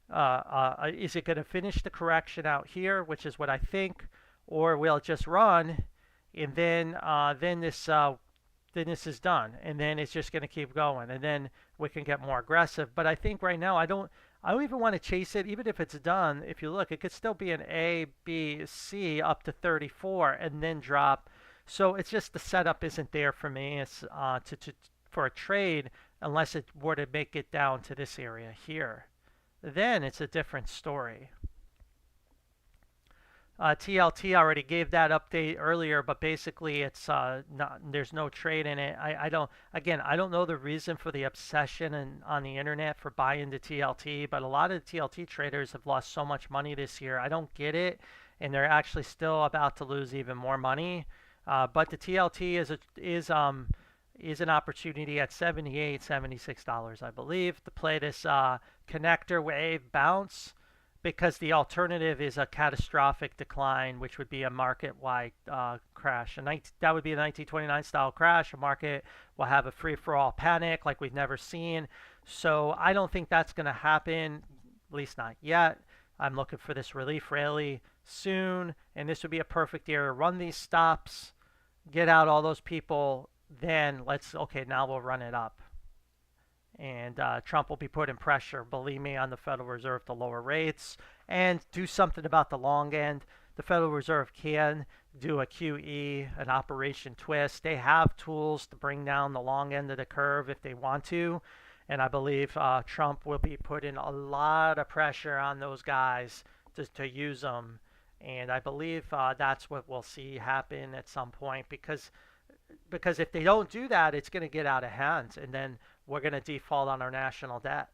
Is it going to finish the correction out here, which is what I think, or will it just run? And then this is done, and then it's just going to keep going, and then we can get more aggressive. But I think right now I don't even want to chase it. Even if it's done, if you look, it could still be an A, B, C up to 34, and then drop. So it's just the setup isn't there for me. It's for a trade unless it were to make it down to this area here. Then it's a different story. TLT already gave that update earlier, but basically it's not, there's no trade in it. I don't, again, I don't know the reason for the obsession on the internet for buying the TLT, but a lot of the TLT traders have lost so much money this year. I don't get it, and they're actually still about to lose even more money. But the TLT is an opportunity at $76, I believe, to play this connector wave bounce, because the alternative is a catastrophic decline, which would be a market-wide crash. That would be a 1929 style crash. A market will have a free-for-all panic like we've never seen. So I don't think that's going to happen, at least not yet. I'm looking for this relief rally soon, and this would be a perfect year to run these stops, get out all those people, then okay, now we'll run it up. And Trump will be putting pressure, believe me, on the Federal Reserve to lower rates and do something about the long end. The Federal Reserve can do a QE, an operation twist. They have tools to bring down the long end of the curve if they want to. And I believe Trump will be putting a lot of pressure on those guys to use them. And I believe that's what we'll see happen at some point, because if they don't do that, it's going to get out of hand, and then we're going to default on our national debt,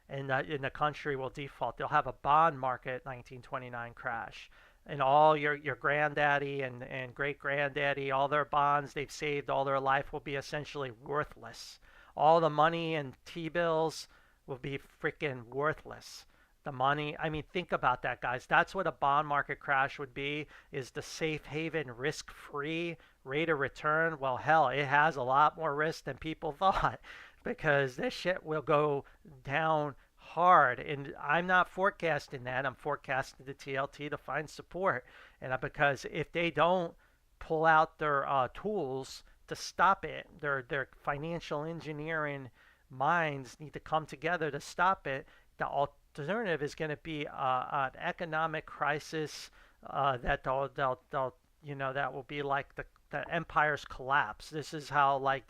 and the country will default. They'll have a bond market 1929 crash, and all your granddaddy and great granddaddy, all their bonds they've saved all their life will be essentially worthless. All the money and T-bills will be freaking worthless. The money, I mean, think about that, guys. That's what a bond market crash would be, is the safe haven, risk-free rate of return. Well, hell, it has a lot more risk than people thought, because this shit will go down hard. And I'm not forecasting that. I'm forecasting the TLT to find support. And because if they don't pull out their tools to stop it, their financial engineering minds need to come together to stop it. The alternative is going to be an economic crisis that that will be like the empire's collapse. This is how, like,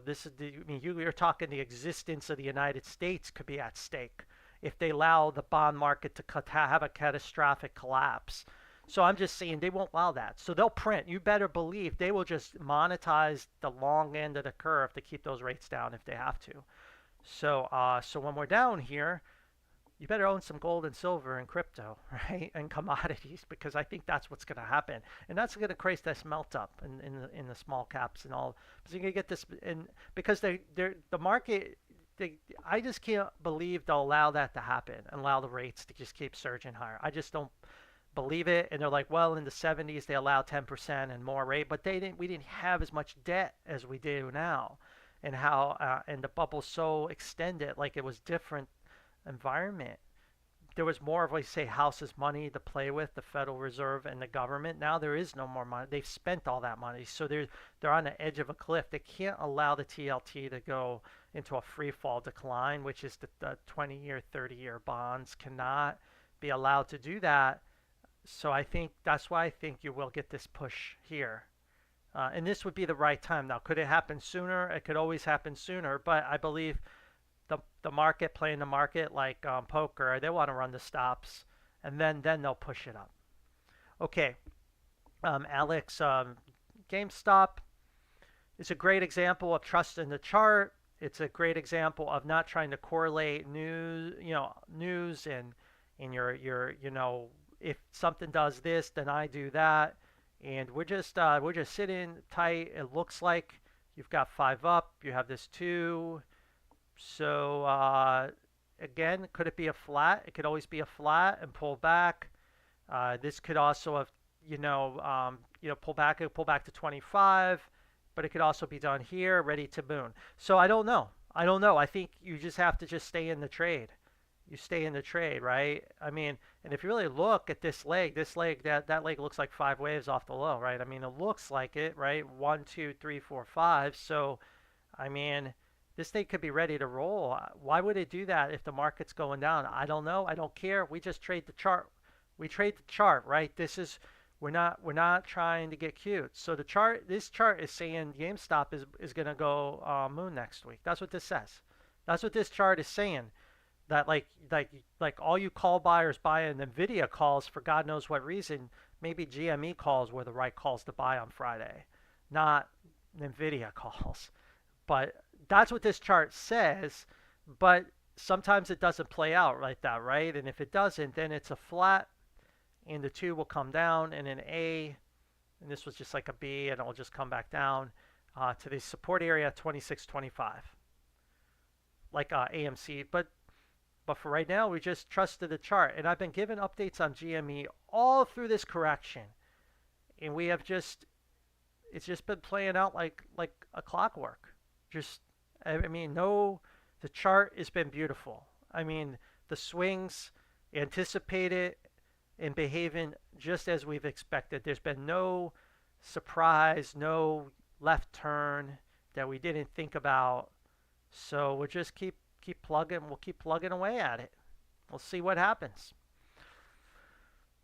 this is I mean, you're talking the existence of the United States could be at stake if they allow the bond market to have a catastrophic collapse. So I'm just saying they won't allow that. So they'll print. You better believe they will just monetize the long end of the curve to keep those rates down if they have to. So when we're down here, you better own some gold and silver and crypto, right, and commodities, because I think that's what's going to happen, and that's going to create this melt up in the small caps and all. So you're going to get this, and because the market, I just can't believe they'll allow that to happen and allow the rates to just keep surging higher. I just don't believe it. And they're like, well, in the 70s they allowed 10% and more rate, but we didn't have as much debt as we do now, and and the bubble's so extended, like it was different environment. There was more of, like, say, house's money to play with, the Federal Reserve and the government. Now there is no more money. They've spent all that money, so they're on the edge of a cliff. They can't allow the TLT to go into a free fall decline, which is the 20-year, 30-year bonds cannot be allowed to do that. So I think that's why I think you will get this push here. And this would be the right time. Now, could it happen sooner? It could always happen sooner, but I believe the market, playing the market like poker, they want to run the stops, and then they'll push it up. Okay, Alex, GameStop is a great example of trust in the chart. It's a great example of not trying to correlate news and your if something does this, then I do that, and we're just sitting tight. It looks like you've got 5 up. You have this 2. So again, could it be a flat? It could always be a flat and pull back. This could also have, pull back to 25, but it could also be done here, ready to moon. So I don't know. I think you just have to just stay in the trade. You stay in the trade, right? I mean, and if you really look at this leg, that leg looks like 5 waves off the low, right? I mean, it looks like it, right? 1, 2, 3, 4, 5. So, I mean, this thing could be ready to roll. Why would it do that if the market's going down? I don't know. I don't care. We just trade the chart. We trade the chart, right? We're not trying to get cute. So this chart is saying GameStop is going to go moon next week. That's what this says. That's what this chart is saying. that like all you call buyers buy and Nvidia calls for God knows what reason. Maybe GME calls were the right calls to buy on Friday, not Nvidia calls. But that's what this chart says. But sometimes it doesn't play out like that, right? And if it doesn't, then it's a flat, and the 2 will come down, and an A, and this was just like a B, and it will just come back down to the support area 26.25, like AMC. But for right now, we just trusted the chart, and I've been given updates on GME all through this correction, and we have it's just been playing out like a clockwork. Just, I mean, no, the chart has been beautiful. I mean, the swings anticipated and behaving just as we've expected. There's been no surprise, no left turn that we didn't think about. So we'll just keep plugging. We'll keep plugging away at it. We'll see what happens.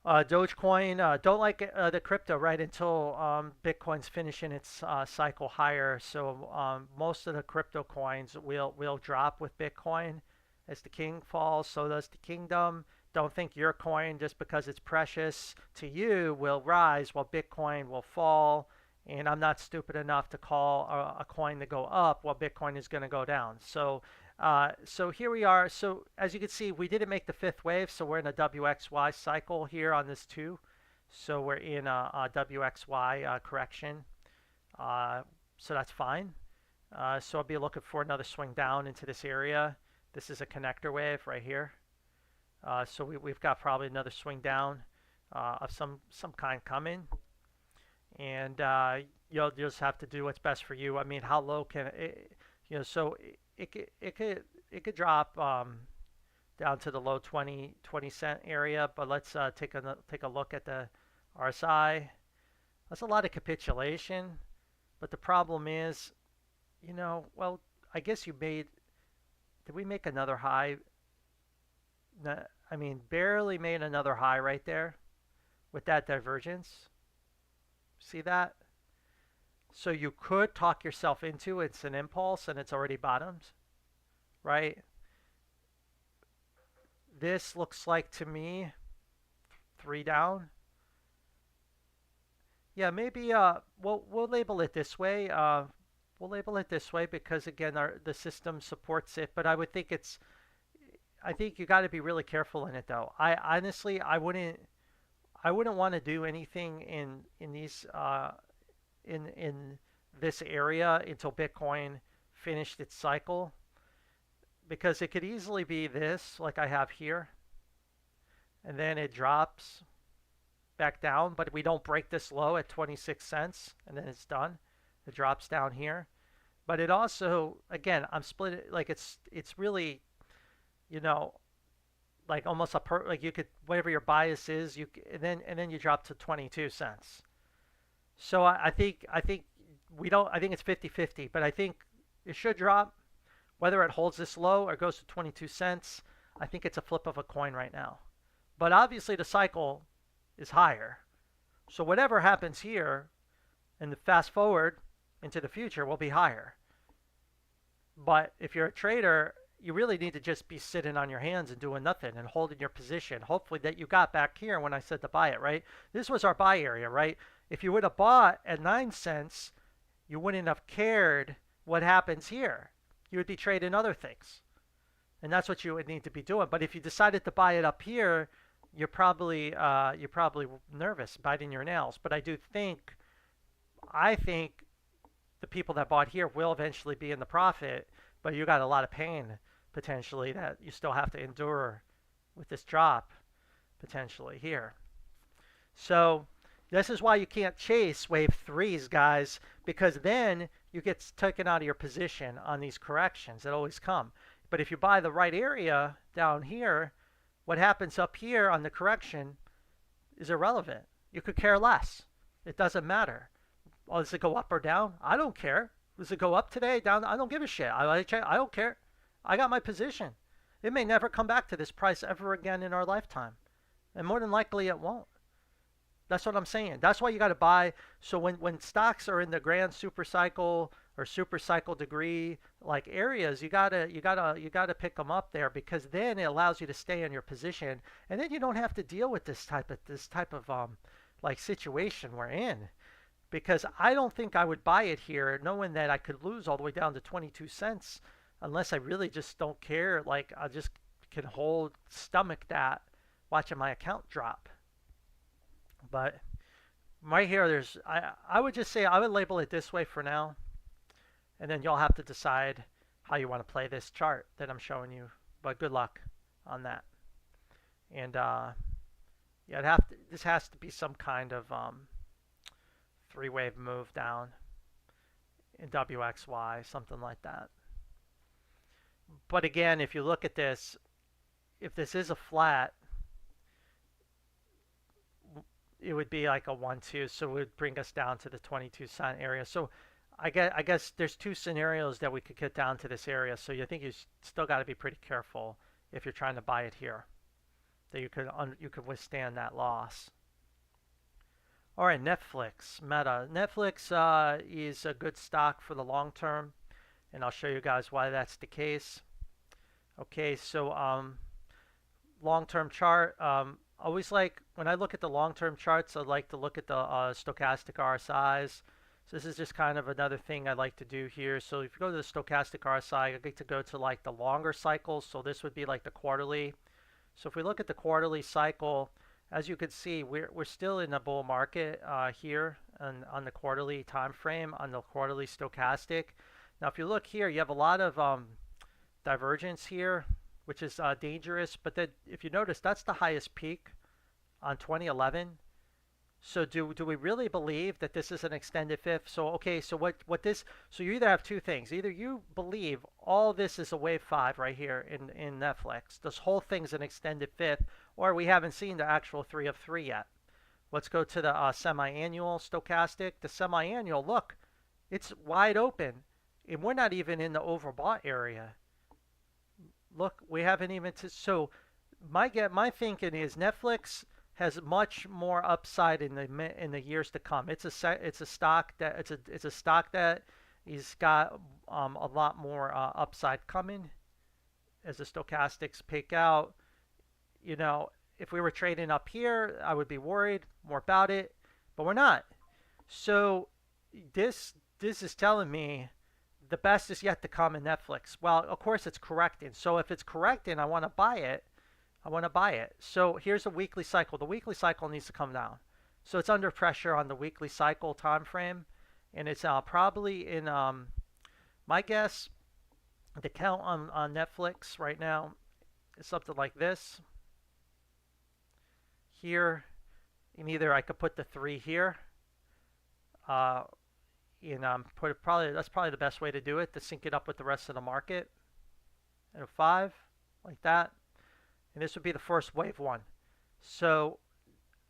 Dogecoin, don't like the crypto right until Bitcoin's finishing its cycle higher. So most of the crypto coins will drop with Bitcoin. As the king falls, so does the kingdom. Don't think your coin, just because it's precious to you, will rise while Bitcoin will fall. And I'm not stupid enough to call a coin to go up while Bitcoin is going to go down. So here we are. So as you can see, we didn't make the 5th wave, so we're in a WXY cycle here on this 2. So we're in a WXY correction. So that's fine. So I'll be looking for another swing down into this area. This is a connector wave right here. So we've got probably another swing down of some kind coming. And you'll just have to do what's best for you. I mean, how low can it, so it could drop down to the low 20 cent area, but let's take a look at the RSI. That's a lot of capitulation, but the problem is, well, I guess did we make another high? I mean, barely made another high right there with that divergence. See that? So you could talk yourself into it's an impulse and it's already bottomed, right? This looks like to me 3 down. Yeah, maybe we'll label it this way. We'll label it this way because again the system supports it, but I would think I think you got to be really careful in it though. I honestly I wouldn't want to do anything in these in this area until Bitcoin finished its cycle, because it could easily be this like I have here, and then it drops back down, but we don't break this low at 26 cents and then it's done. It drops down here, but it also, again, I'm split, like it's really, like almost like you could, whatever your bias is, and then you drop to 22 cents. So I think we don't, I think it's 50-50, but I think it should drop. Whether it holds this low or goes to 22 cents, I think it's a flip of a coin right now. But obviously the cycle is higher. So whatever happens here and the fast forward into the future will be higher. But if you're a trader, you really need to just be sitting on your hands and doing nothing and holding your position. Hopefully that you got back here when I said to buy it, right? This was our buy area, right? If you would have bought at 9 cents, you wouldn't have cared what happens here. You would be trading other things. And that's what you would need to be doing. But if you decided to buy it up here, you're probably nervous, biting your nails. But I think the people that bought here will eventually be in the profit, but you got a lot of pain potentially that you still have to endure with this drop potentially here. So this is why you can't chase wave 3s, guys, because then you get taken out of your position on these corrections that always come. But if you buy the right area down here, what happens up here on the correction is irrelevant. You could care less. It doesn't matter. Oh, does it go up or down? I don't care. Does it go up today, down? I don't give a shit. I don't care. I got my position. It may never come back to this price ever again in our lifetime. And more than likely it won't. That's what I'm saying. That's why you got to buy. So when stocks are in the grand super cycle, or super cycle degree like areas, you gotta pick them up there, because then it allows you to stay in your position, and then you don't have to deal with this type of like situation we're in. Because I don't think I would buy it here, knowing that I could lose all the way down to 22 cents, unless I really just don't care. Like I just can stomach that, watching my account drop. But right here, I would just say I would label it this way for now, and then you'll have to decide how you want to play this chart that I'm showing you. But good luck on that. And yeah, this has to be some kind of three-wave move down in WXY, something like that. But again, if you look at this, if this is a flat, it would be like a 1-2, so it would bring us down to the 22 cent area. So I guess there's two scenarios that we could get down to this area. So you think you still got to be pretty careful if you're trying to buy it here, that you could withstand that loss. All right, Netflix, Meta. Netflix is a good stock for the long term, and I'll show you guys why that's the case. Okay, so long-term chart. Always like, when I look at the long-term charts, I like to look at the stochastic RSIs. So this is just kind of another thing I like to do here. So if you go to the stochastic RSI, I like to go to like the longer cycles. So this would be like the quarterly. So if we look at the quarterly cycle, as you can see, we're still in a bull market here on the quarterly time frame, on the quarterly stochastic. Now, if you look here, you have a lot of divergence here, which is dangerous. But then, if you notice, that's the highest peak on 2011. So do we really believe that this is an extended fifth? So okay, so so you either have two things. Either you believe all this is a wave 5 right here in Netflix, this whole thing's an extended fifth, or we haven't seen the actual 3 of 3 yet. Let's go to the semi-annual stochastic. The semi-annual, look, it's wide open, and we're not even in the overbought area. Look, we haven't even so my thinking is Netflix has much more upside in the years to come. It's a stock that has got a lot more upside coming as the stochastics peak out. You know, if we were trading up here, I would be worried more about it, but we're not. So this is telling me the best is yet to come in Netflix. Well, of course it's correcting. So if it's correcting, I want to buy it. So here's a weekly cycle. The weekly cycle needs to come down. So it's under pressure on the weekly cycle time frame, and it's probably in my guess, the count on Netflix right now is something like this. Here, and either I could put the 3 here, that's probably the best way to do it, to sync it up with the rest of the market, and a 5 like that. And this would be the first wave 1. So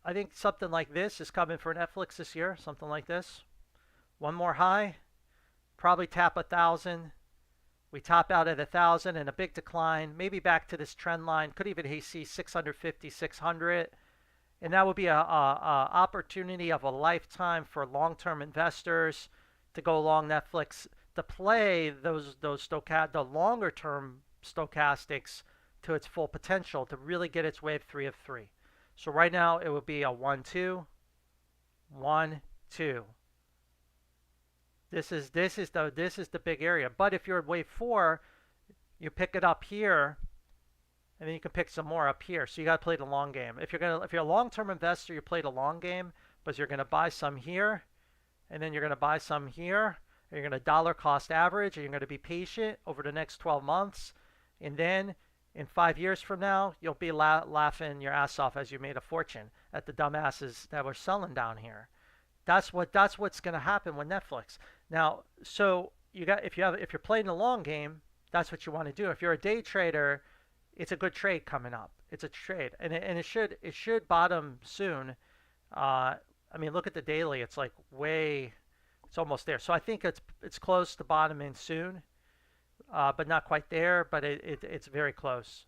I think something like this is coming for Netflix this year, something like this. One more high, probably tap 1,000. We top out at 1,000 and a big decline, maybe back to this trend line. Could even see 650, 600. And that would be a opportunity of a lifetime for long-term investors to go along Netflix, to play the longer-term stochastics to its full potential, to really get its wave 3 of 3. So right now it would be a 1-2, 1-2. This is the big area. But if you're at wave 4, you pick it up here, and then you can pick some more up here. So you got to play the long game. If you're a long-term investor, you play the long game, but you're going to buy some here, and then you're going to buy some here. You're going to dollar cost average, and you're going to be patient over the next 12 months, and then in 5 years from now, you'll be laughing your ass off as you made a fortune at the dumbasses that were selling down here. That's what's going to happen with Netflix. Now, so if you're playing the long game, that's what you want to do. If you're a day trader, it's a good trade coming up. It's a trade, and it should bottom soon. I mean, look at the daily. It's like it's almost there. So I think it's close to bottoming soon. But not quite there, but it's very close.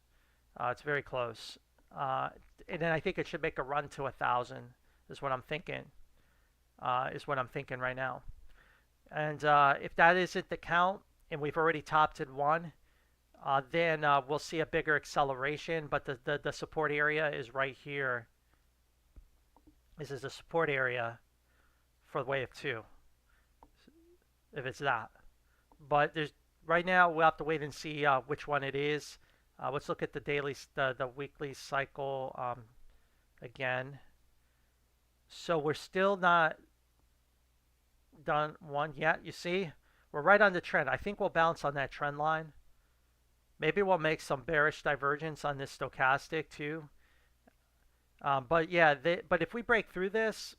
It's very close. And then I think it should make a run to 1,000 is what I'm thinking. Is what I'm thinking right now. And if that isn't the count, and we've already topped at 1, then we'll see a bigger acceleration. But the support area is right here. This is the support area for wave 2, if it's that. But there's right now we'll have to wait and see which one it is. Let's look at the daily, the weekly cycle again. So we're still not done one yet. You see, we're right on the trend. I think we'll bounce on that trend line. Maybe we'll make some bearish divergence on this stochastic too. But yeah, but if we break through this,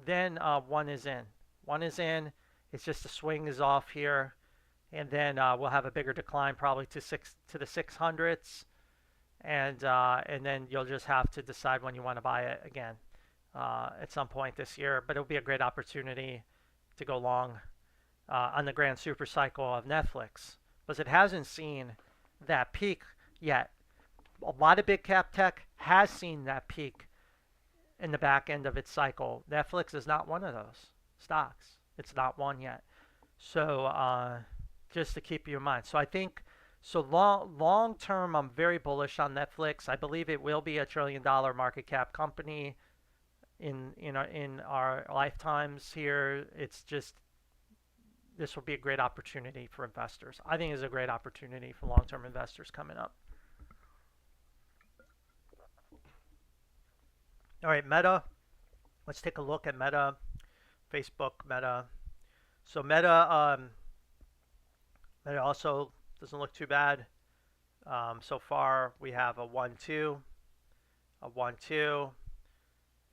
then 1 is in. 1 is in. It's just the swing is off here, and then we'll have a bigger decline probably to the 600s, and then you'll just have to decide when you want to buy it again at some point this year. But it'll be a great opportunity to go long on the grand super cycle of Netflix, because it hasn't seen that peak yet. A lot of big cap tech has seen that peak in the back end of its cycle. Netflix is not one of those stocks. It's not one yet. So just to keep you in mind. So I think, so long term, I'm very bullish on Netflix. I believe it will be $1 trillion market cap company in our lifetimes here. It's just, this will be a great opportunity for investors. I think it's a great opportunity for long-term investors coming up. All right, Meta. Let's take a look at Meta, Facebook Meta. So Meta, Meta also doesn't look too bad. So far, we have a 1-2, a 1-2,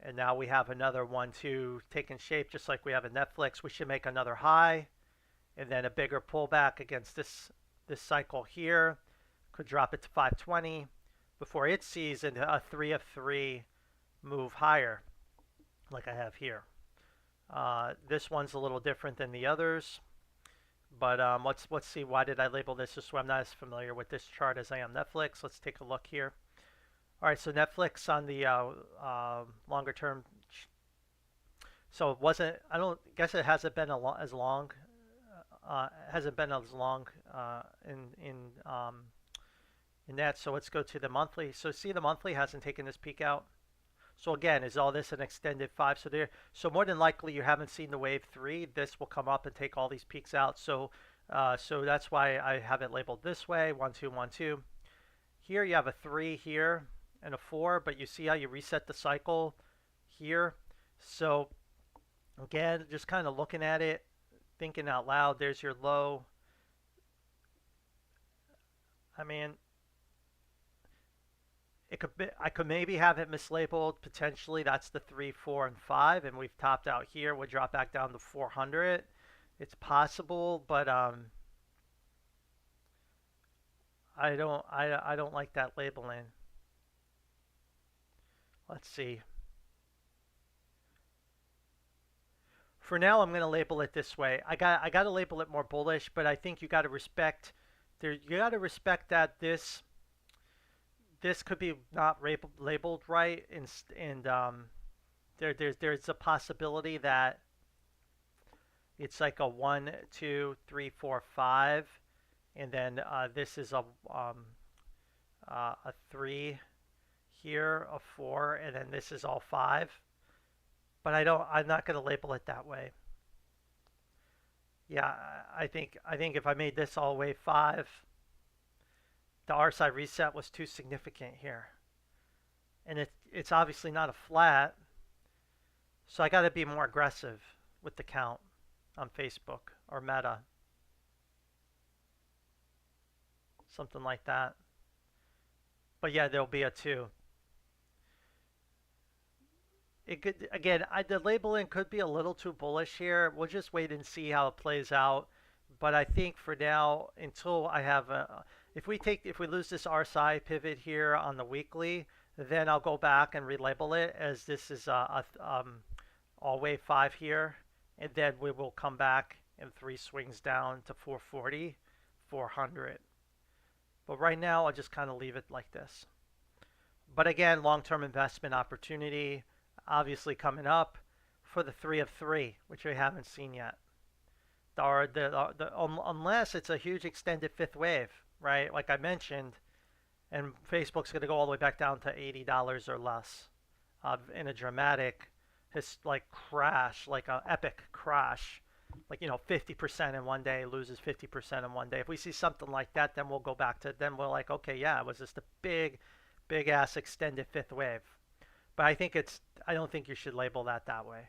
and now we have another 1-2 taking shape, just like we have in Netflix. We should make another high, and then a bigger pullback against this cycle here. Could drop it to 520 before it sees a 3 of 3 move higher, like I have here. This one's a little different than the others, but let's see, why did I label this this way? I'm not as familiar with this chart as I am Netflix. Let's take a look here. All right, so Netflix on the longer term. So it wasn't, I don't guess it hasn't been as long. Hasn't been as long in that. So let's go to the monthly. So see, the monthly hasn't taken this peak out. So again, is all this an extended 5? So more than likely you haven't seen the wave 3. This will come up and take all these peaks out. So so that's why I have it labeled this way: 1-2, 1-2. Here you have a 3 here and a 4, but you see how you reset the cycle here. So again, just kind of looking at it, thinking out loud. There's your low. I mean, it could be, I could maybe have it mislabeled potentially. That's the 3, 4, and 5, and we've topped out here. We'll drop back down to 400. It's possible, but I don't like that labeling. Let's see. For now, I'm going to label it this way. I got to label it more bullish, but I think you got to respect there. You got to respect that this could be not labeled right, and there's a possibility that it's like a 1, 2, 3, 4, 5, and then this is a 3 here, a 4, and then this is all 5. But I'm not going to label it that way. Yeah, I think if I made this all the way 5, the RSI reset was too significant here. And it's obviously not a flat. So I got to be more aggressive with the count on Facebook or Meta. Something like that. But yeah, there'll be a 2. It could, again, the labeling could be a little too bullish here. We'll just wait and see how it plays out. But I think for now, until I have if we lose this RSI pivot here on the weekly, then I'll go back and relabel it as this is all wave 5 here, and then we will come back and 3 swings down to 440, 400. But right now, I'll just kind of leave it like this. But again, long-term investment opportunity obviously coming up for the 3 of 3, which we haven't seen yet. unless it's a huge extended fifth wave, right? Like I mentioned, and Facebook's going to go all the way back down to $80 or less in a dramatic, like crash, like an epic crash, like 50% in one day, loses 50% in one day. If we see something like that, then we'll go back to then we're like, okay, yeah, it was just a big ass extended fifth wave. But I don't think you should label that way.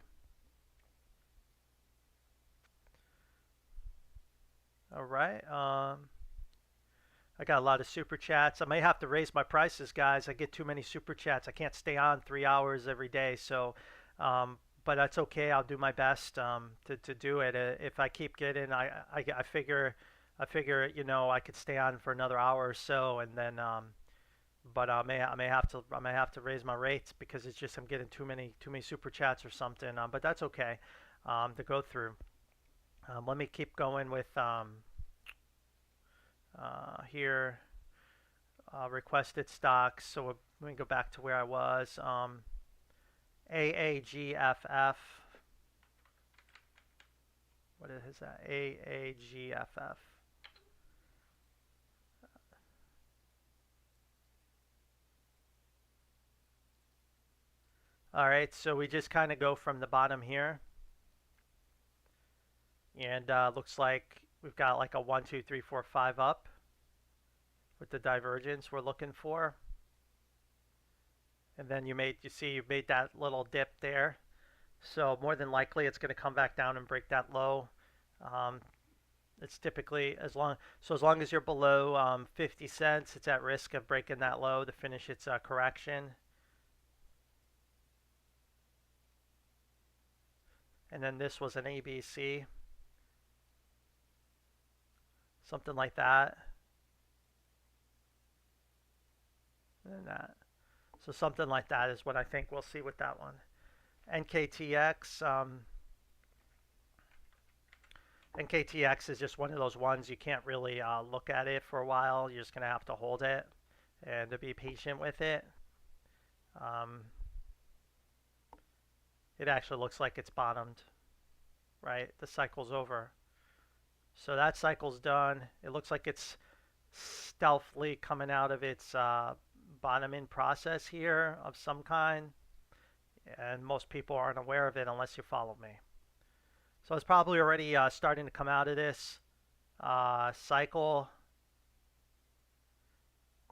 All right. I got a lot of super chats. I may have to raise my prices, guys. I get too many super chats. I can't stay on 3 hours every day. So, but that's okay. I'll do my best to do it. If I keep getting, I figure, I could stay on for another hour or so, and then, but I may have to raise my rates because it's just I'm getting too many super chats or something. But that's okay to go through. Let me keep going with here, requested stocks. So let me go back to where I was. AAGFF. What is that? AAGFF. All right, so we just kind of go from the bottom here. And looks like we've got like a 1, 2, 3, 4, 5 up with the divergence we're looking for. And then you made that little dip there. So more than likely it's going to come back down and break that low. It's typically as long as you're below 50 cents, it's at risk of breaking that low to finish its correction. And then this was an ABC. Something like that. And that. So something like that is what I think we'll see with that one. NKTX. NKTX is just one of those ones you can't really look at it for a while. You're just going to have to hold it and to be patient with it. It actually looks like it's bottomed, right? The cycle's over. So that cycle's done. It looks like it's stealthily coming out of its bottoming process here of some kind. And most people aren't aware of it unless you follow me. So it's probably already starting to come out of this cycle.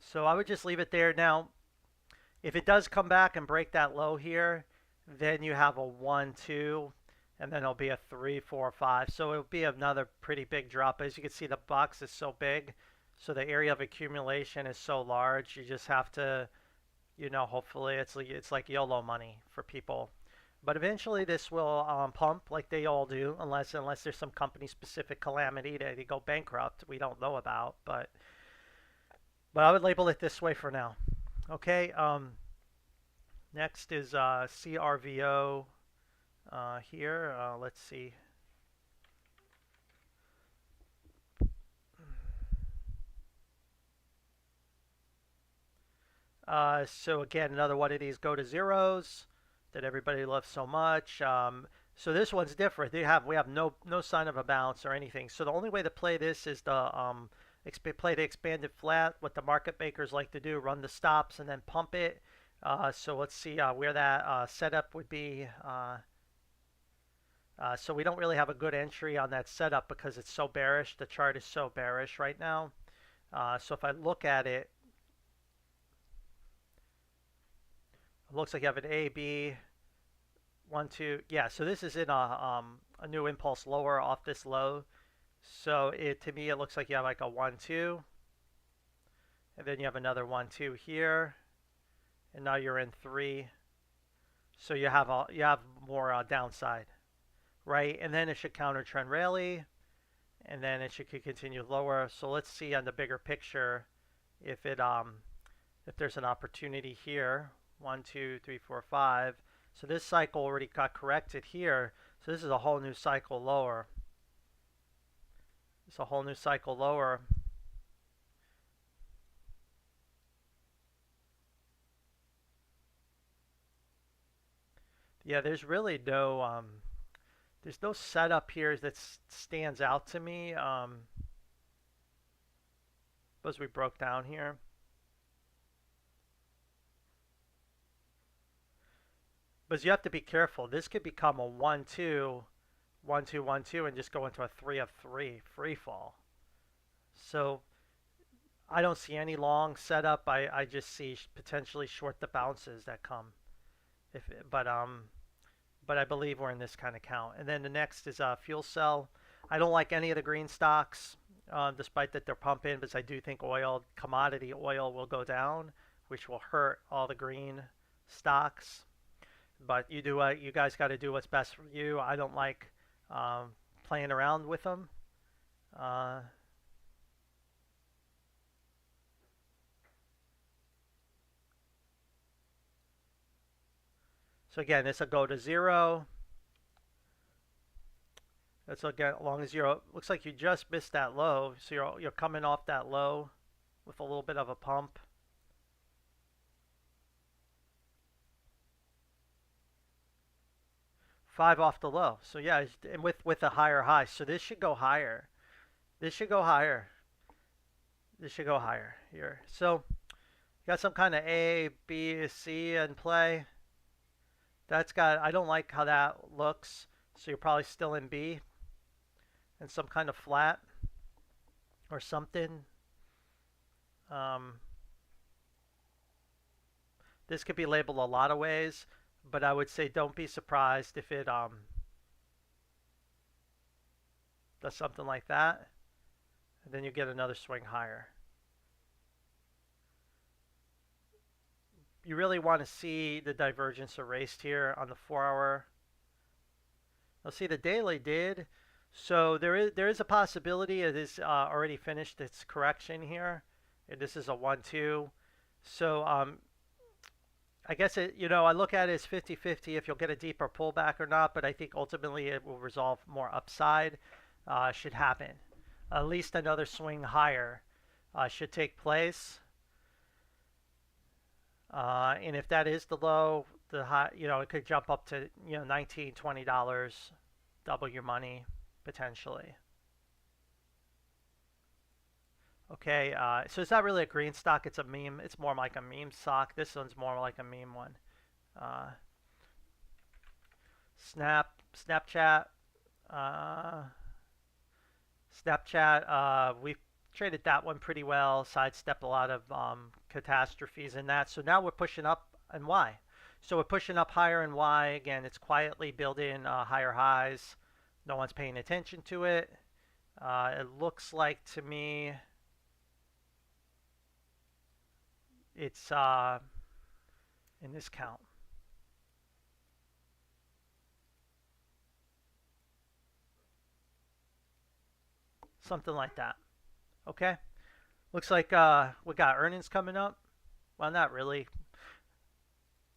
So I would just leave it there. Now, if it does come back and break that low here, then you have a 1, 2, and then it'll be a 3, 4, 5. So it'll be another pretty big drop. As you can see, the box is so big, so the area of accumulation is so large. You just have to, hopefully it's like YOLO money for people. But eventually this will pump like they all do, unless there's some company-specific calamity that they go bankrupt we don't know about. But I would label it this way for now. Okay. Next is CRVO here. Let's see. So again, another one of these go to zeros that everybody loves so much. So this one's different. We have no sign of a bounce or anything. So the only way to play this is to play the expanded flat. What the market makers like to do: run the stops and then pump it. So let's see where that setup would be. So we don't really have a good entry on that setup because it's so bearish. The chart is so bearish right now. So if I look at it, it looks like you have an A, B, 1, 2. Yeah, so this is in a new impulse lower off this low. So to me, it looks like you have like a 1, 2. And then you have another 1, 2 here. And now you're in 3. So you have more downside, right? And then it should counter trend rally. And then it should continue lower. So let's see on the bigger picture if there's an opportunity here. 1, 2, 3, 4, 5. So this cycle already got corrected here. So this is a whole new cycle lower. It's a whole new cycle lower. Yeah, there's really no There's no setup here that stands out to me. Suppose we broke down here. But you have to be careful. This could become a 1-2, 1-2, 1-2, and just go into a 3 of 3 free fall. So I don't see any long setup. I just see potentially short the bounces that come. But I believe we're in this kind of count. And then the next is fuel cell. I don't like any of the green stocks, despite that they're pumping, because I do think commodity oil will go down, which will hurt all the green stocks. But you guys got to do what's best for you. I don't like playing around with them. Uh, so again, this will go to 0. That's again, as long as looks like you just missed that low. So you're coming off that low with a little bit of a pump. 5 off the low. So yeah, and with a higher high. So this should go higher. This should go higher. This should go higher here. So you got some kind of A, B, C in play. I don't like how that looks. So you're probably still in B and some kind of flat or something. This could be labeled a lot of ways, but I would say don't be surprised if it does something like that, and then you get another swing higher. You really want to see the divergence erased here on the 4-hour. Now see, the daily did. So there is a possibility it is already finished its correction here. And this is a 1-2. So I guess I look at it as 50-50 if you'll get a deeper pullback or not, but I think ultimately it will resolve more upside. Should happen. At least another swing higher should take place. And if that is the low, the high, it could jump up to $19, $20, double your money potentially. Okay, so it's not really a green stock, it's a meme. It's more like a meme stock. This one's more like a meme one. Snapchat. We've traded that one pretty well, sidestepped a lot of catastrophes in that. So now we're pushing up in Y. So we're pushing up higher in Y. Again, it's quietly building higher highs. No one's paying attention to it. It looks like to me it's in this count. Something like that. Okay. Looks like we got earnings coming up. Well, not really.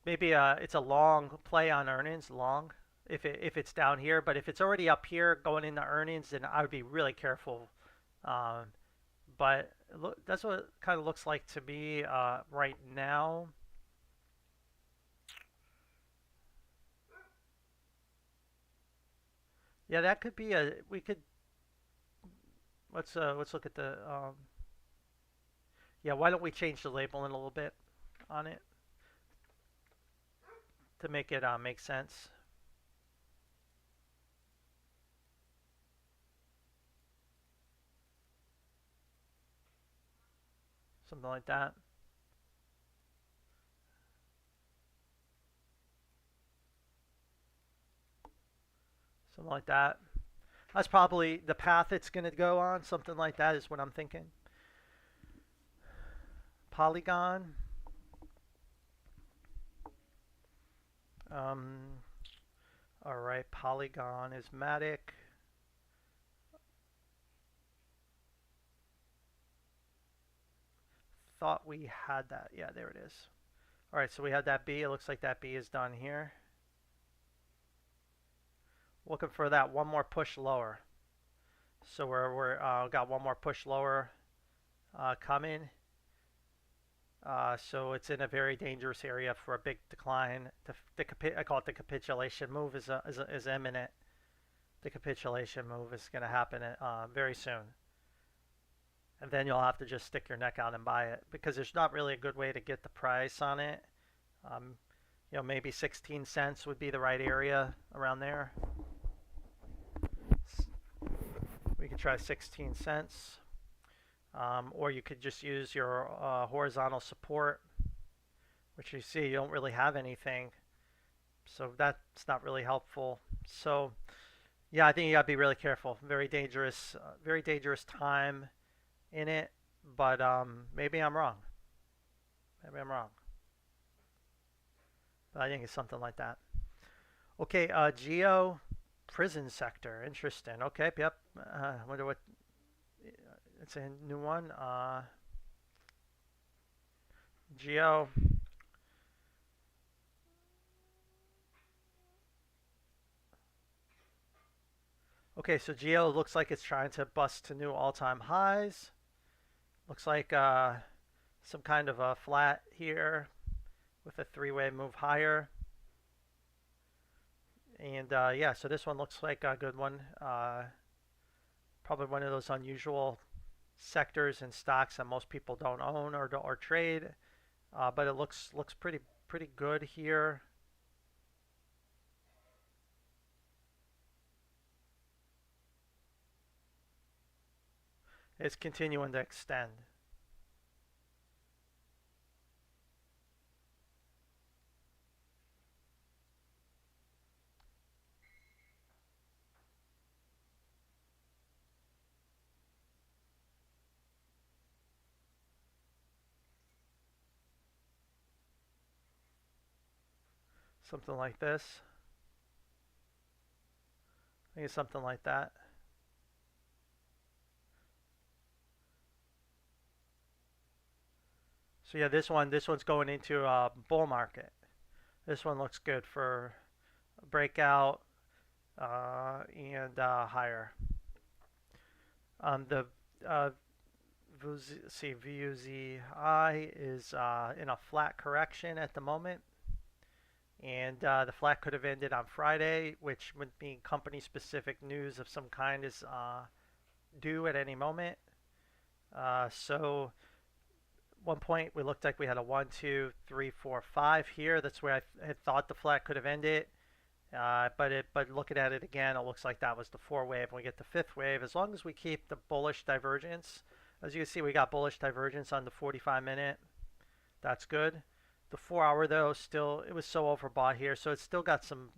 Maybe it's a long play on earnings, long, if it's down here. But if it's already up here going into earnings, then I would be really careful. But that's what it kind of looks like to me right now. Yeah, that could be we could. Let's look at the. Yeah, why don't we change the labeling a little bit on it to make it make sense. Something like that. Something like that. That's probably the path it's going to go on. Something like that is what I'm thinking. Polygon. All right, Polygon is Matic. Thought we had that. Yeah, there it is. All right, so we had that B. It looks like that B is done here. Looking for that one more push lower. So we're got one more push lower coming. So it's in a very dangerous area for a big decline. I call it the capitulation move is imminent. the capitulation move is going to happen very soon. And then you'll have to just stick your neck out and buy it because there's not really a good way to get the price on it. Um, maybe 16 cents would be the right area around there. We could try 16 cents. Or you could just use your horizontal support, which you see you don't really have anything. So that's not really helpful. So yeah, I think you gotta be really careful. Very dangerous time in it. But maybe I'm wrong. Maybe I'm wrong. But I think it's something like that. Okay, geo prison sector. Interesting. Okay, yep. Wonder what. It's a new one. Geo. Okay, so Geo looks like it's trying to bust to new all-time highs. Looks like some kind of a flat here with a three-way move higher. And yeah, so this one looks like a good one. Probably one of those unusual sectors and stocks that most people don't own or trade. But it looks pretty good here. It's continuing to extend. Something like this. I think it's something like that. So yeah, this one's going into a bull market. This one looks good for a breakout and higher. The VUZI is in a flat correction at the moment. And the flat could have ended on Friday, which would mean company-specific news of some kind is due at any moment. So one point we looked like we had a 1, 2, 3, 4, 5 here. That's where I had thought the flat could have ended. But looking at it again, it looks like that was the 4 wave. When we get the 5th wave, as long as we keep the bullish divergence, as you can see, we got bullish divergence on the 45-minute. That's good. The 4-hour though, still it was so overbought here, so it's still got some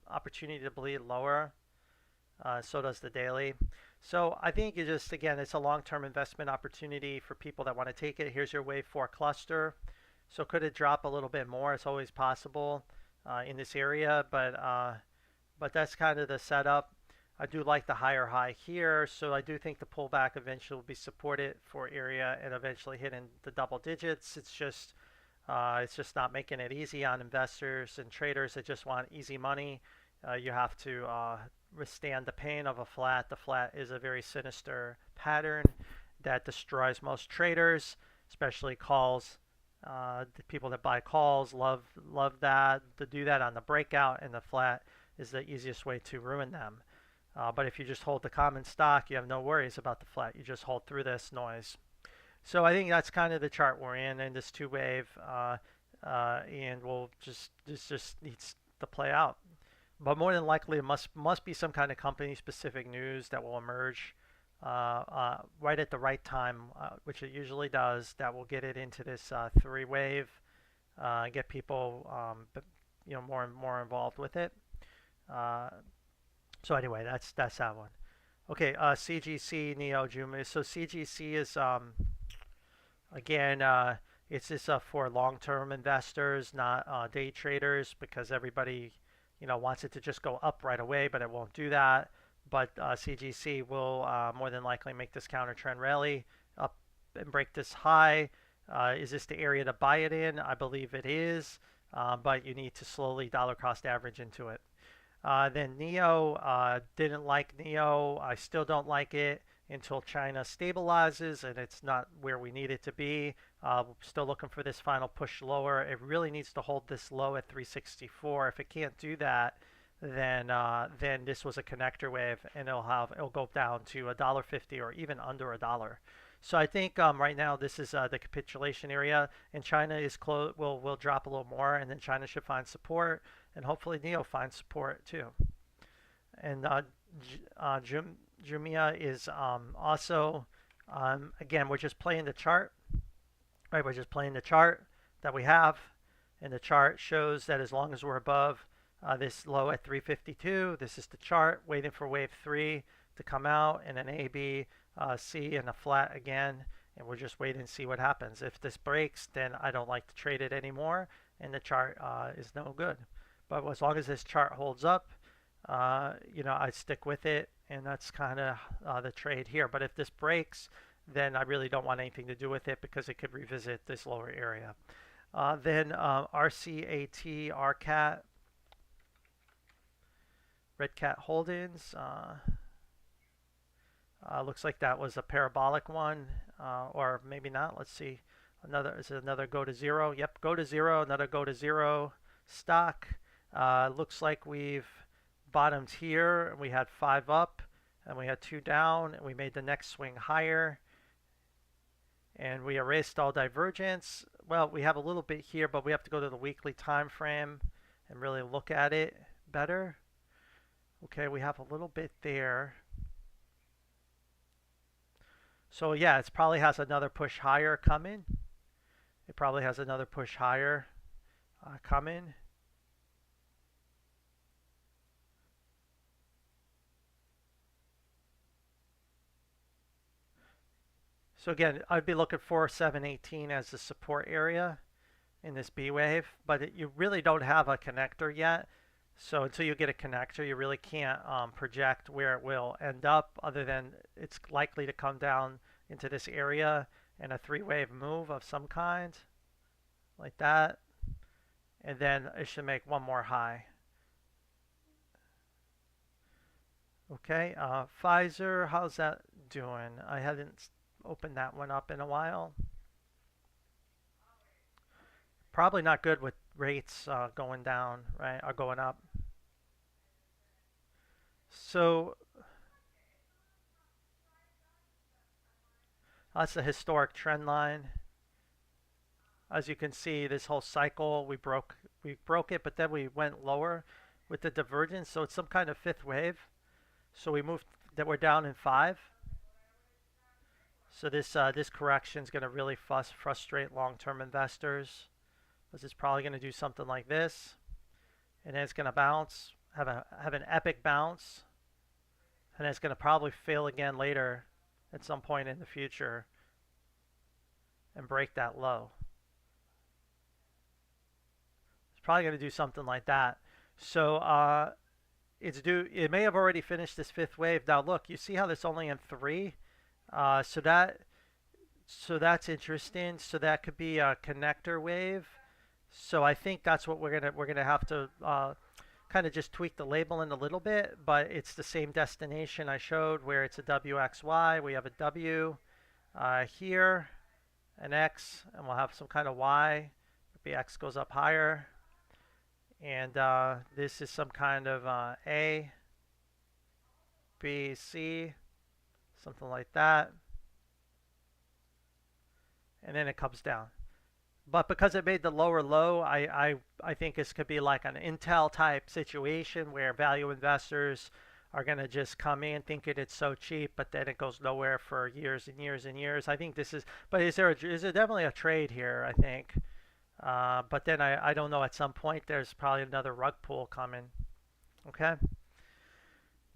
opportunity to bleed lower. So does the daily. So I think you just, again, it's a long-term investment opportunity for people that want to take it. Here's your wave 4 cluster. So could it drop a little bit more? It's always possible in this area, but that's kind of the setup. I do like the higher high here, so I do think the pullback eventually will be supported for area and eventually hitting the double digits. It's just not making it easy on investors and traders that just want easy money. You have to withstand the pain of a flat. The flat is a very sinister pattern that destroys most traders, especially calls. The people that buy calls love that to do that on the breakout, and the flat is the easiest way to ruin them. But if you just hold the common stock, you have no worries about the flat. You just hold through this noise. So I think that's kind of the chart we're in this 2-wave, and we'll this just needs to play out. But more than likely, it must be some kind of company-specific news that will emerge right at the right time, which it usually does. That will get it into this 3-wave, get people more and more involved with it. So anyway, that's that one. Okay, CGC, Neo, Juma. So CGC is again, it's just for long-term investors, not day traders, because everybody wants it to just go up right away, but it won't do that. But CGC will more than likely make this counter trend rally up and break this high. Is this the area to buy it in? I believe it is, but you need to slowly dollar cost average into it. Then Neo, didn't like Neo. I still don't like it until China stabilizes, and it's not where we need it to be. Still looking for this final push lower. It really needs to hold this low at 364. If it can't do that, then this was a connector wave, and it'll go down to $1.50 or even under $1. So I think right now this is the capitulation area, and China is close. Will drop a little more, and then China should find support, and hopefully NEO finds support too. And Jumia is also again, we're just playing the chart, right? We're just playing the chart that we have, and the chart shows that as long as we're above this low at 352, this is the chart waiting for wave 3 to come out, and an A, B, C, and a flat again, and we're just waiting to see what happens. If this breaks, then I don't like to trade it anymore, and the chart is no good. But as long as this chart holds up, I stick with it, and that's kind of the trade here. But if this breaks, then I really don't want anything to do with it because it could revisit this lower area. Then RCAT, RCAT, Red Cat Holdings. Looks like that was a parabolic one, or maybe not. Let's see. Is it another go to zero? Yep, go to zero. Another go to zero stock. Looks like we've bottomed here. We had 5 up, and we had 2 down, and we made the next swing higher. And we erased all divergence. Well, we have a little bit here, but we have to go to the weekly time frame and really look at it better. Okay, we have a little bit there. So yeah, it probably has another push higher coming. It probably has another push higher coming. So again, I'd be looking for 718 as the support area in this B wave, but you really don't have a connector yet. So until you get a connector, you really can't project where it will end up, other than it's likely to come down into this area in a 3-wave move of some kind, like that. And then it should make one more high. Okay, Pfizer, how's that doing? I hadn't opened that one up in a while. Probably not good with rates going down, right, or going up. So that's the historic trend line. As you can see, this whole cycle we broke it, but then we went lower with the divergence. So it's some kind of 5th wave. So we moved that we're down in 5. So this correction is going to really frustrate long-term investors. This is probably going to do something like this, and then it's going to bounce, have an epic bounce, and it's going to probably fail again later at some point in the future and break that low. It's probably going to do something like that. So it may have already finished this 5th wave. Now look, you see how this only in 3. So that's interesting. So that could be a connector wave. So I think that's what we're gonna have to kind of just tweak the labeling a little bit, but it's the same destination I showed where it's a WXY. We have a W here, an X, and we'll have some kind of Y. Maybe X goes up higher, and this is some kind of A, B, C, something like that, and then it comes down. But because it made the lower low, I think this could be like an Intel type situation where value investors are going to just come in thinking it's so cheap, but then it goes nowhere for years and years and years. I think this is, but is there definitely a trade here, I think. But then I don't know, at some point there's probably another rug pull coming. Okay.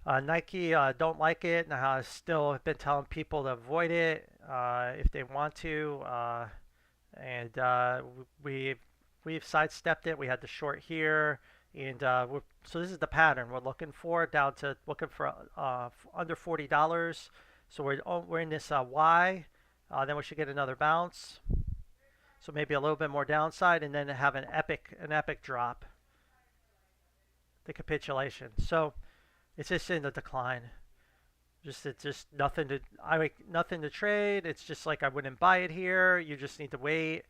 Nike, don't like it. Now, I've still been telling people to avoid it if they want to. And we've sidestepped it. We had the short here, and so this is the pattern we're looking for, down to looking for under $40. So we're in this Y. Then we should get another bounce. So maybe a little bit more downside, and then have an epic drop. The capitulation. So it's just in the decline. It's just nothing to trade. It's just like I wouldn't buy it here. You just need to wait.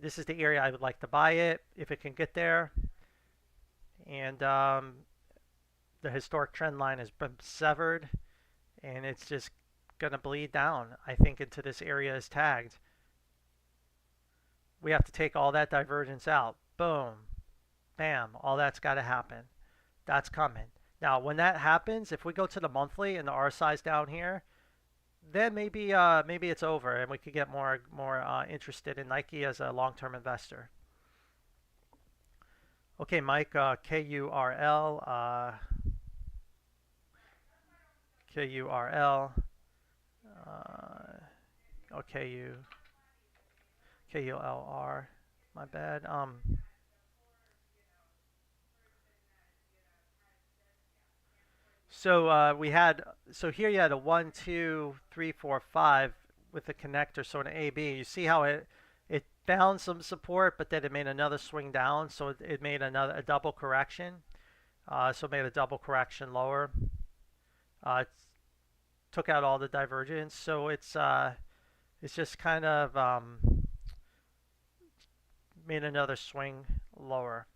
This is the area I would like to buy it if it can get there. And the historic trend line has been severed, and it's just gonna bleed down, I think, into this area is tagged. We have to take all that divergence out. Boom, bam, all that's got to happen. That's coming. Now, when that happens, if we go to the monthly and the RSI's down here, then maybe it's over and we could get more interested in Nike as a long-term investor. Okay, Mike, KURL, KURL, KULR, my bad. So here you had a 1, 2, 3, 4, 5 with the connector, so an AB. You see how it found some support, but then it made another swing down, so it made a double correction. So it made a double correction lower. It took out all the divergence, so it's just kind of made another swing lower.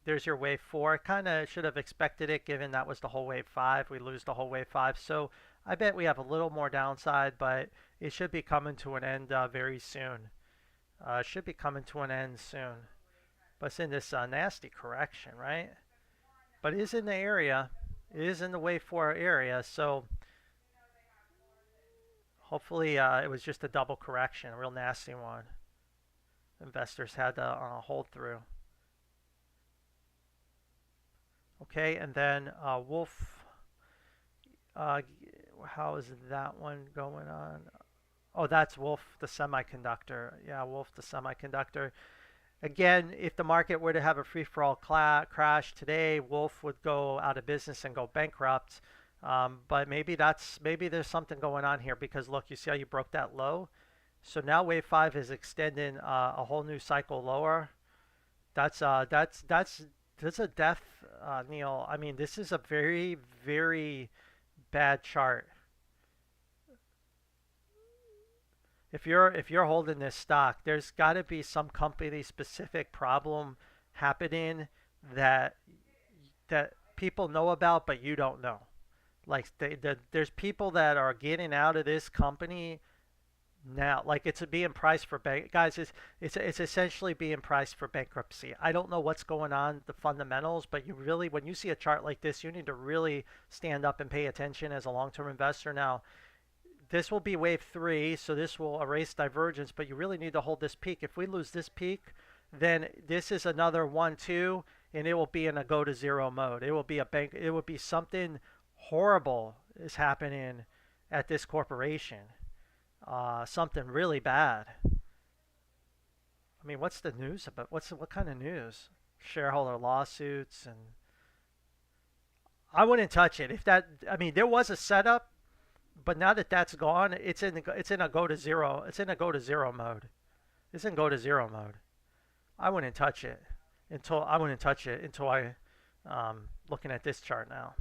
There's your wave 4. Kind of should have expected it given that was the whole wave 5. We lose the whole wave 5. So I bet we have a little more downside, but it should be coming to an end very soon. Should be coming to an end soon. But it's in this nasty correction, right? But it is in the area. It is in the wave 4 area. So hopefully it was just a double correction, a real nasty one. Investors had to hold through. Okay, and then Wolf, how is that one going on? Oh, that's Wolf, the semiconductor. Yeah, Wolf, the semiconductor. Again, if the market were to have a free-for-all crash today, Wolf would go out of business and go bankrupt. But maybe there's something going on here because look, you see how you broke that low? So now wave 5 is extending a whole new cycle lower. That's a death, Neil. I mean, this is a very, very bad chart. If you're holding this stock, there's got to be some company specific problem happening that people know about, but you don't know. Like there's people that are getting out of this company now, like it's being priced for guys. It's essentially being priced for bankruptcy. I don't know what's going on, the fundamentals, but you really, when you see a chart like this, you need to really stand up and pay attention as a long-term investor. Now, this will be wave 3, so this will erase divergence, but you really need to hold this peak. If we lose this peak, then this is another 1, 2, and it will be in a go to zero mode. It will be it will be something horrible is happening at this corporation. Something really bad. I mean, what's the news about? What kind of news? Shareholder lawsuits, and I wouldn't touch it. If that, I mean, there was a setup, but now that that's gone, it's in a go to zero. It's in a go to zero mode. It's in go to zero mode. I wouldn't touch it until I looking at this chart now.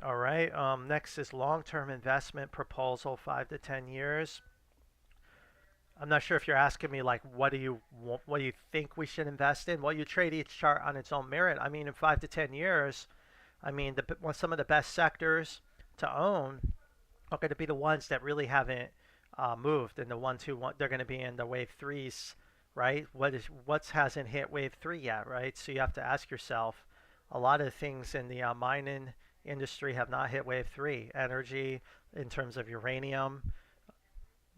All right. Next is long-term investment proposal, 5 to 10 years. I'm not sure if you're asking me like what do you think we should invest in? Well, you trade each chart on its own merit. I mean, in 5 to 10 years, I mean, some of the best sectors to own are going to be the ones that really haven't moved, and the ones who they're going to be in the wave 3s, right? What hasn't hit wave 3 yet, right? So you have to ask yourself. A lot of things in the mining industry have not hit wave 3. Energy, in terms of uranium,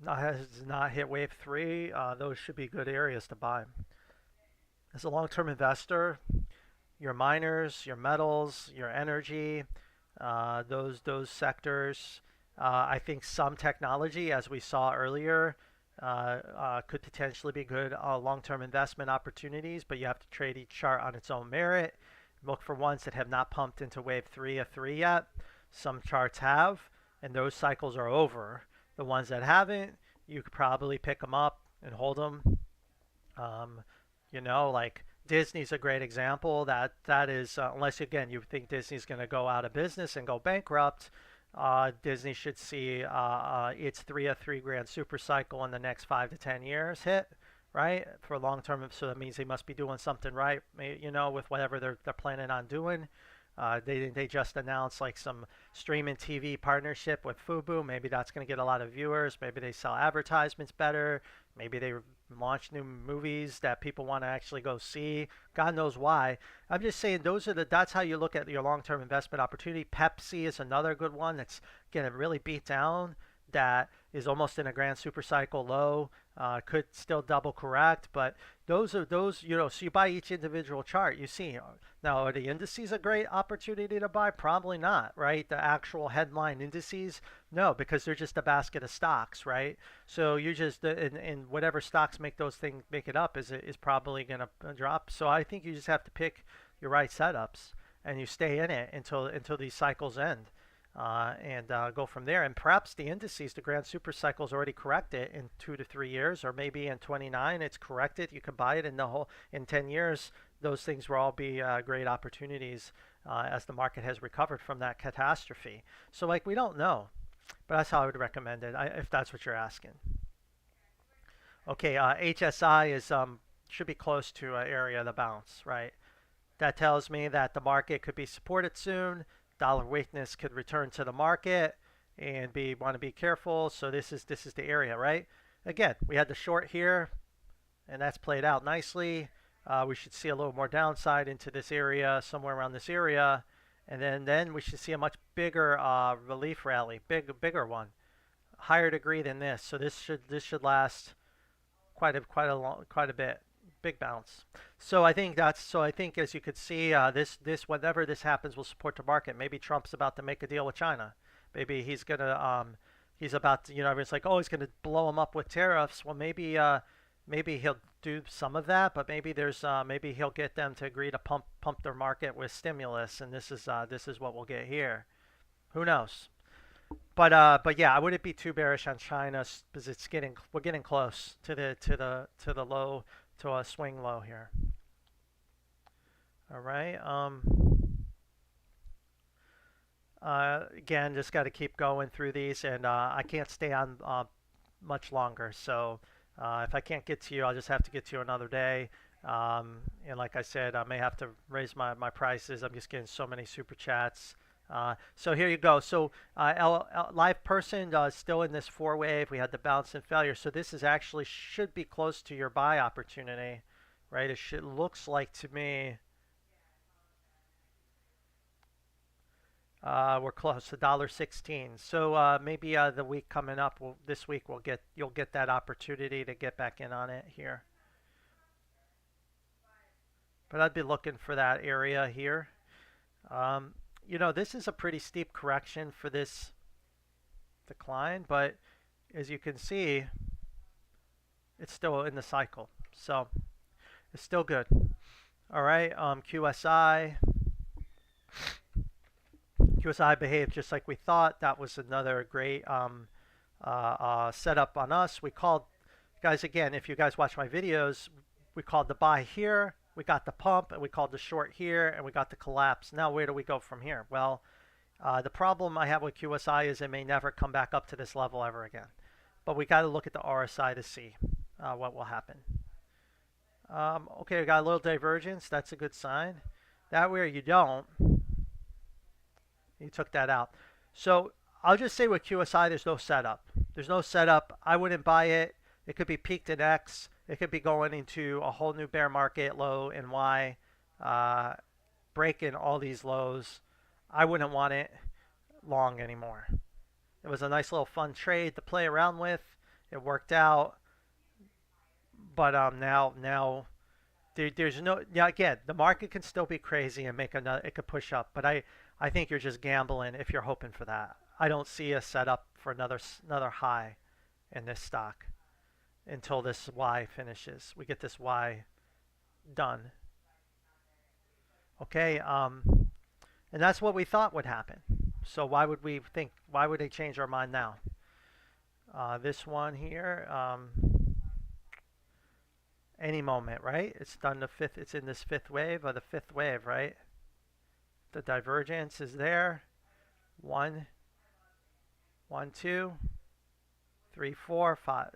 has not hit wave 3. Those should be good areas to buy. As a long-term investor, your miners, your metals, your energy, those sectors. I think some technology, as we saw earlier, could potentially be good long-term investment opportunities, but you have to trade each chart on its own merit. Look for ones that have not pumped into wave 3 of 3 yet. Some charts have, and those cycles are over. The ones that haven't, you could probably pick them up and hold them. You know, like Disney's a great example. That is, unless again you think Disney's going to go out of business and go bankrupt, Disney should see its 3 of 3 grand super cycle in the next 5 to 10 years hit. right? For long term, so that means they must be doing something right, you know, with whatever they're planning on doing. They just announced like some streaming TV partnership with Fubo. Maybe that's going to get a lot of viewers. Maybe they sell advertisements better. Maybe they launch new movies that people want to actually go see. God knows why. I'm just saying that's how you look at your long-term investment opportunity. Pepsi is another good one that's getting really beat down. That is almost in a grand super cycle low. Could still double correct, but those are those, you know, so you buy each individual chart. You see, now are the indices a great opportunity to buy? Probably not, right? The actual headline indices, no, because they're just a basket of stocks, right? So you just and whatever stocks make those things make it up is probably going to drop. So I think you just have to pick your right setups and you stay in it until these cycles end. And go from there. And perhaps the indices, the grand super cycles already corrected in 2 to 3 years, or maybe in 29 it's corrected. You could buy it in 10 years. Those things will all be great opportunities as the market has recovered from that catastrophe. So like we don't know, but that's how I would recommend it if that's what you're asking. Okay, HSI is should be close to an area of the bounce, right? That tells me that the market could be supported soon. Dollar weakness could return to the market and want to be careful. So this is the area, right? Again, we had the short here, and that's played out nicely. We should see a little more downside into this area, somewhere around this area, and then we should see a much bigger relief rally, bigger one, higher degree than this. So this should last quite a bit. Big bounce. So I think as you could see, whenever this happens will support the market. Maybe Trump's about to make a deal with China. Maybe he's about to, you know, it's like, oh, he's gonna blow them up with tariffs. Well, maybe he'll do some of that, but maybe he'll get them to agree to pump their market with stimulus, and this is what we'll get here. Who knows? But yeah, I wouldn't be too bearish on China because we're getting close to the low, to a swing low here. All right. Again, just got to keep going through these, and I can't stay on much longer. So if I can't get to you, I'll just have to get to you another day. And like I said, I may have to raise my prices. I'm just getting so many super chats. So here you go. So live person still in this 4 wave. We had the bounce and failure. So this is actually should be close to your buy opportunity, right? It looks like to me we're close to $1.16. So maybe the week coming up, this week you'll get that opportunity to get back in on it here. But I'd be looking for that area here. You know, this is a pretty steep correction for this decline, but as you can see, it's still in the cycle. So it's still good. All right, QSI. QSI behaved just like we thought. That was another great setup on us. We called, guys, again, if you guys watch my videos, we called the buy here. We got the pump, and we called the short here, and we got the collapse. Now, where do we go from here? Well, the problem I have with QSI is it may never come back up to this level ever again. But we got to look at the RSI to see what will happen. Okay, we got a little divergence. That's a good sign. That where you don't, you took that out. So I'll just say with QSI, there's no setup. There's no setup. I wouldn't buy it. It could be peaked at X. It could be going into a whole new bear market low in Y, breaking all these lows. I wouldn't want it long anymore. It was a nice little fun trade to play around with. It worked out. But now there's no, yeah, again, the market can still be crazy and make another, it could push up. But I think you're just gambling if you're hoping for that. I don't see a setup for another high in this stock until this Y finishes. We get this Y done. Okay, and that's what we thought would happen. So why would they change our mind now? This one here, any moment, right? It's done it's in this fifth wave, or the fifth wave, right? The divergence is there. 1, 2, 3, 4, 5.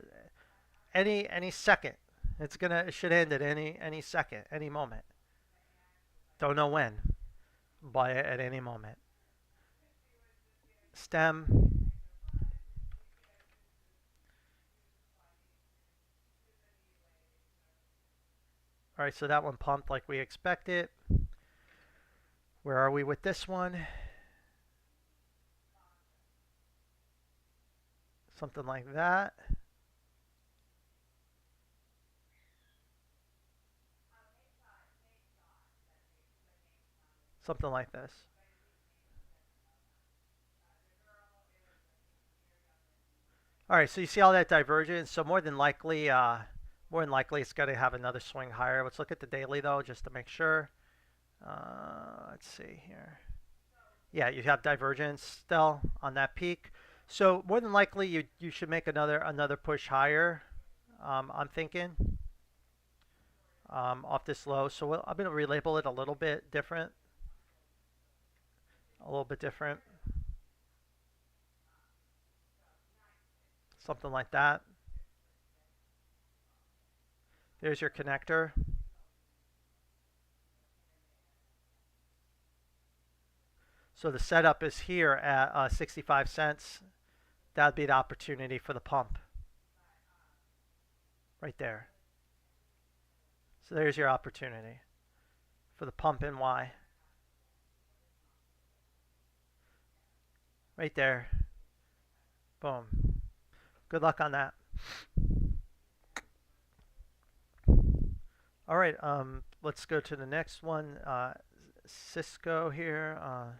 Any second, It should end at any second, any moment. Don't know when, but at any moment. Stem. All right, so that one pumped like we expected. Where are we with this one? Something like that. Something like this. All right, so you see all that divergence. So more than likely it's going to have another swing higher. Let's look at the daily though, just to make sure. Let's see here. Yeah, you have divergence still on that peak. So more than likely you should make another push higher. I'm thinking off this low. So I'm going to relabel it a little bit different. A little bit different. Something like that. There's your connector. So the setup is here at 65 cents. That'd be the opportunity for the pump. Right there. So there's your opportunity for the pump in Y. Right there. Boom. Good luck on that. All right, let's go to the next one. Cisco here. All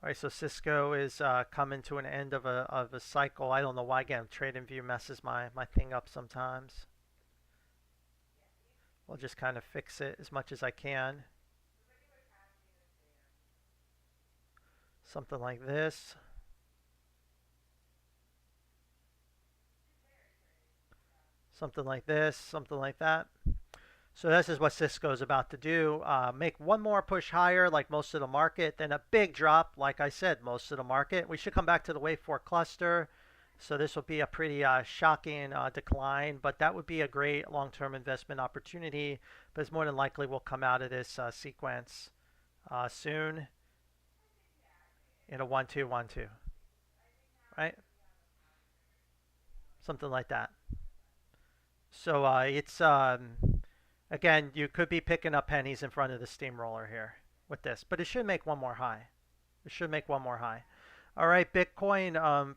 right, so Cisco is coming to an end of a cycle. I don't know why. Again, TradingView messes my thing up sometimes. We'll just kind of fix it as much as I can. Something like this. Something like this. Something like that. So this is what Cisco is about to do. Make one more push higher like most of the market, then a big drop like I said, most of the market. We should come back to the wave 4 cluster. So this will be a pretty shocking decline, but that would be a great long-term investment opportunity. But it's more than likely we'll come out of this sequence soon in a 1-2, 1-2, right? Something like that. So it's again, you could be picking up pennies in front of the steamroller here with this, but it should make one more high. It should make one more high. All right, Bitcoin.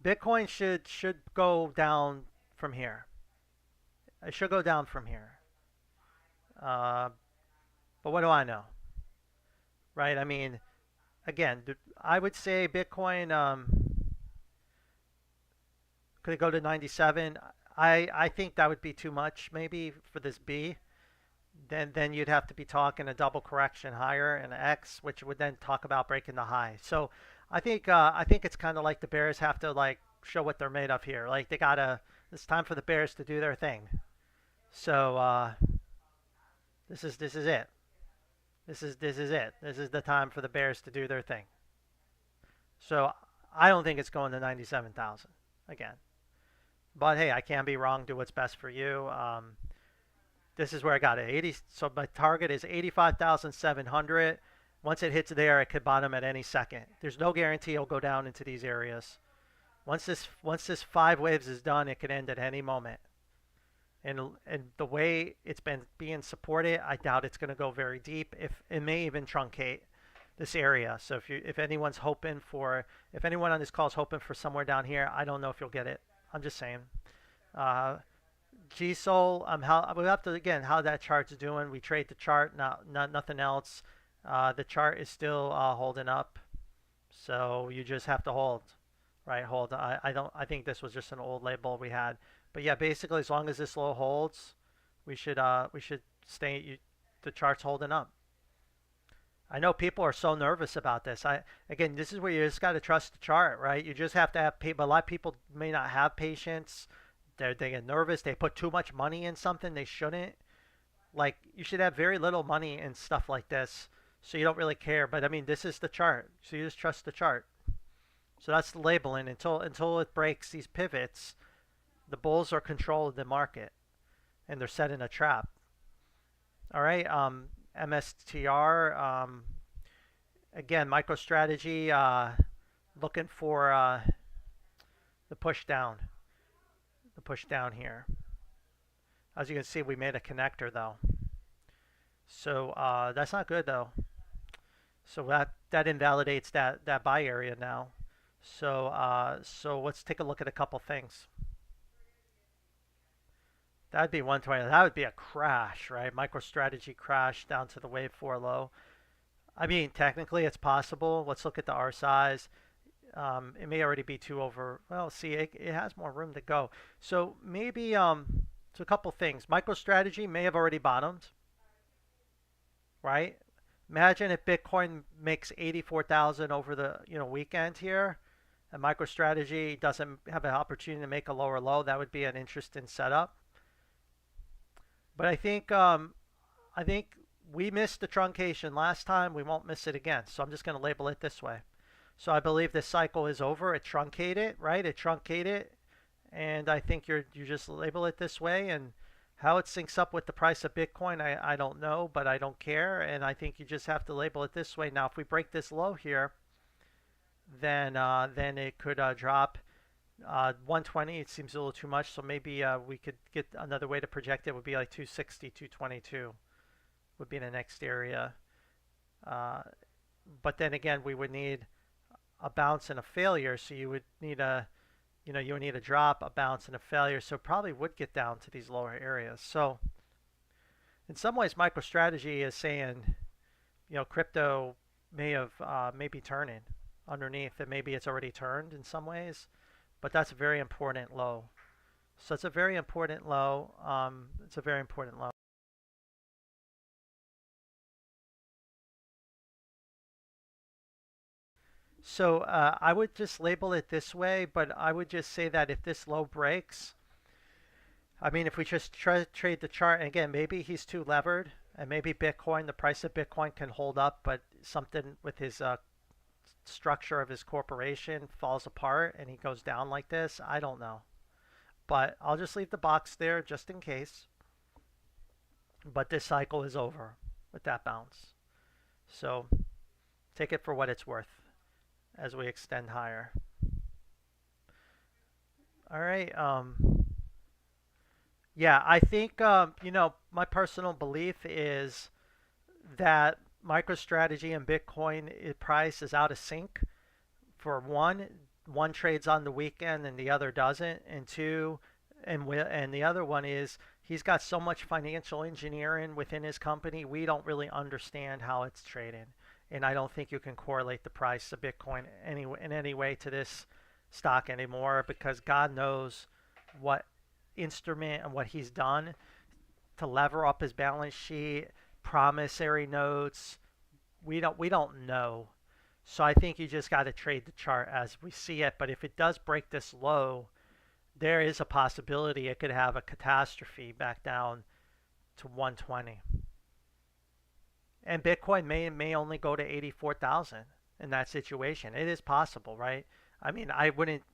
Bitcoin should go down from here. It should go down from here. Uh, but what do I know, right? I mean, again, I would say Bitcoin could it go to 97. I think that would be too much maybe for this B. Then you'd have to be talking a double correction higher and X, which would then talk about breaking the high. So I think it's kind of like the bears have to like show what they're made of here. Like they gotta. It's time for the bears to do their thing. So this is it. This is it. This is the time for the bears to do their thing. So I don't think it's going to 97,000 again. But hey, I can be wrong. Do what's best for you. This is where I got it. 80. So my target is 85,700. Once it hits there, it could bottom at any second. There's no guarantee it'll go down into these areas. Once this 5 waves is done, it could end at any moment. And the way it's been being supported, I doubt it's going to go very deep. If it may even truncate this area. So if anyone's hoping for, if anyone on this call is hoping for somewhere down here, I don't know if you'll get it. I'm just saying. GSOL, we have to again how that chart's doing. We trade the chart, not nothing else. The chart is still holding up, so you just have to hold, right? Hold. I think this was just an old label we had, but yeah, basically as long as this low holds, we should stay. The chart's holding up. I know people are so nervous about this. Again, this is where you just got to trust the chart, right? You just have to have people. A lot of people may not have patience. They get nervous. They put too much money in something they shouldn't. Like you should have very little money in stuff like this. So you don't really care. But I mean, this is the chart. So you just trust the chart. So that's the labeling. Until it breaks these pivots, the bulls are controlling the market, and they're setting a trap. All right. MSTR. Again, MicroStrategy. Looking for the push down. The push down here. As you can see, we made a connector though. So that's not good though. So that invalidates that buy area now. So let's take a look at a couple things. That'd be 120. That would be a crash, right? MicroStrategy crash down to the wave 4 low. I mean, technically it's possible. Let's look at the R size. It may already be too over. Well, see, it has more room to go. So maybe so a couple things. MicroStrategy may have already bottomed, right? Imagine if Bitcoin makes 84,000 over the weekend here, and MicroStrategy doesn't have an opportunity to make a lower low. That would be an interesting setup. But I think we missed the truncation last time. We won't miss it again. So I'm just going to label it this way. So I believe this cycle is over. It truncated, right? It truncated, and I think you just label it this way. And how it syncs up with the price of Bitcoin, I don't know, but I don't care. And I think you just have to label it this way. Now, if we break this low here, then it could drop 120. It seems a little too much, so maybe we could get another way to project it. Would be like 260, 222 would be the next area. But then again, we would need a bounce and a failure, so you would need a you would need a drop, a bounce, and a failure. So probably would get down to these lower areas. So in some ways, MicroStrategy is saying, crypto may be turning underneath, and maybe it's already turned in some ways. But that's a very important low. So it's a very important low. It's a very important low. So I would just label it this way, but I would just say that if this low breaks, I mean, if we just trade the chart, and again, maybe he's too levered, and maybe Bitcoin, the price of Bitcoin can hold up, but something with his structure of his corporation falls apart and he goes down like this. I don't know. But I'll just leave the box there just in case. But this cycle is over with that bounce. So take it for what it's worth as we extend higher. All right. Yeah, I think, my personal belief is that MicroStrategy and Bitcoin price is out of sync. For one trades on the weekend and the other doesn't, and two, and the other one is he's got so much financial engineering within his company, we don't really understand how it's trading, and I don't think you can correlate the price of Bitcoin in any way to this stock anymore, because God knows what instrument and what he's done to lever up his balance sheet, promissory notes. We don't know. So I think you just got to trade the chart as we see it. But if it does break this low, there is a possibility it could have a catastrophe back down to 120. And Bitcoin may only go to 84,000 in that situation. It is possible, right? I mean,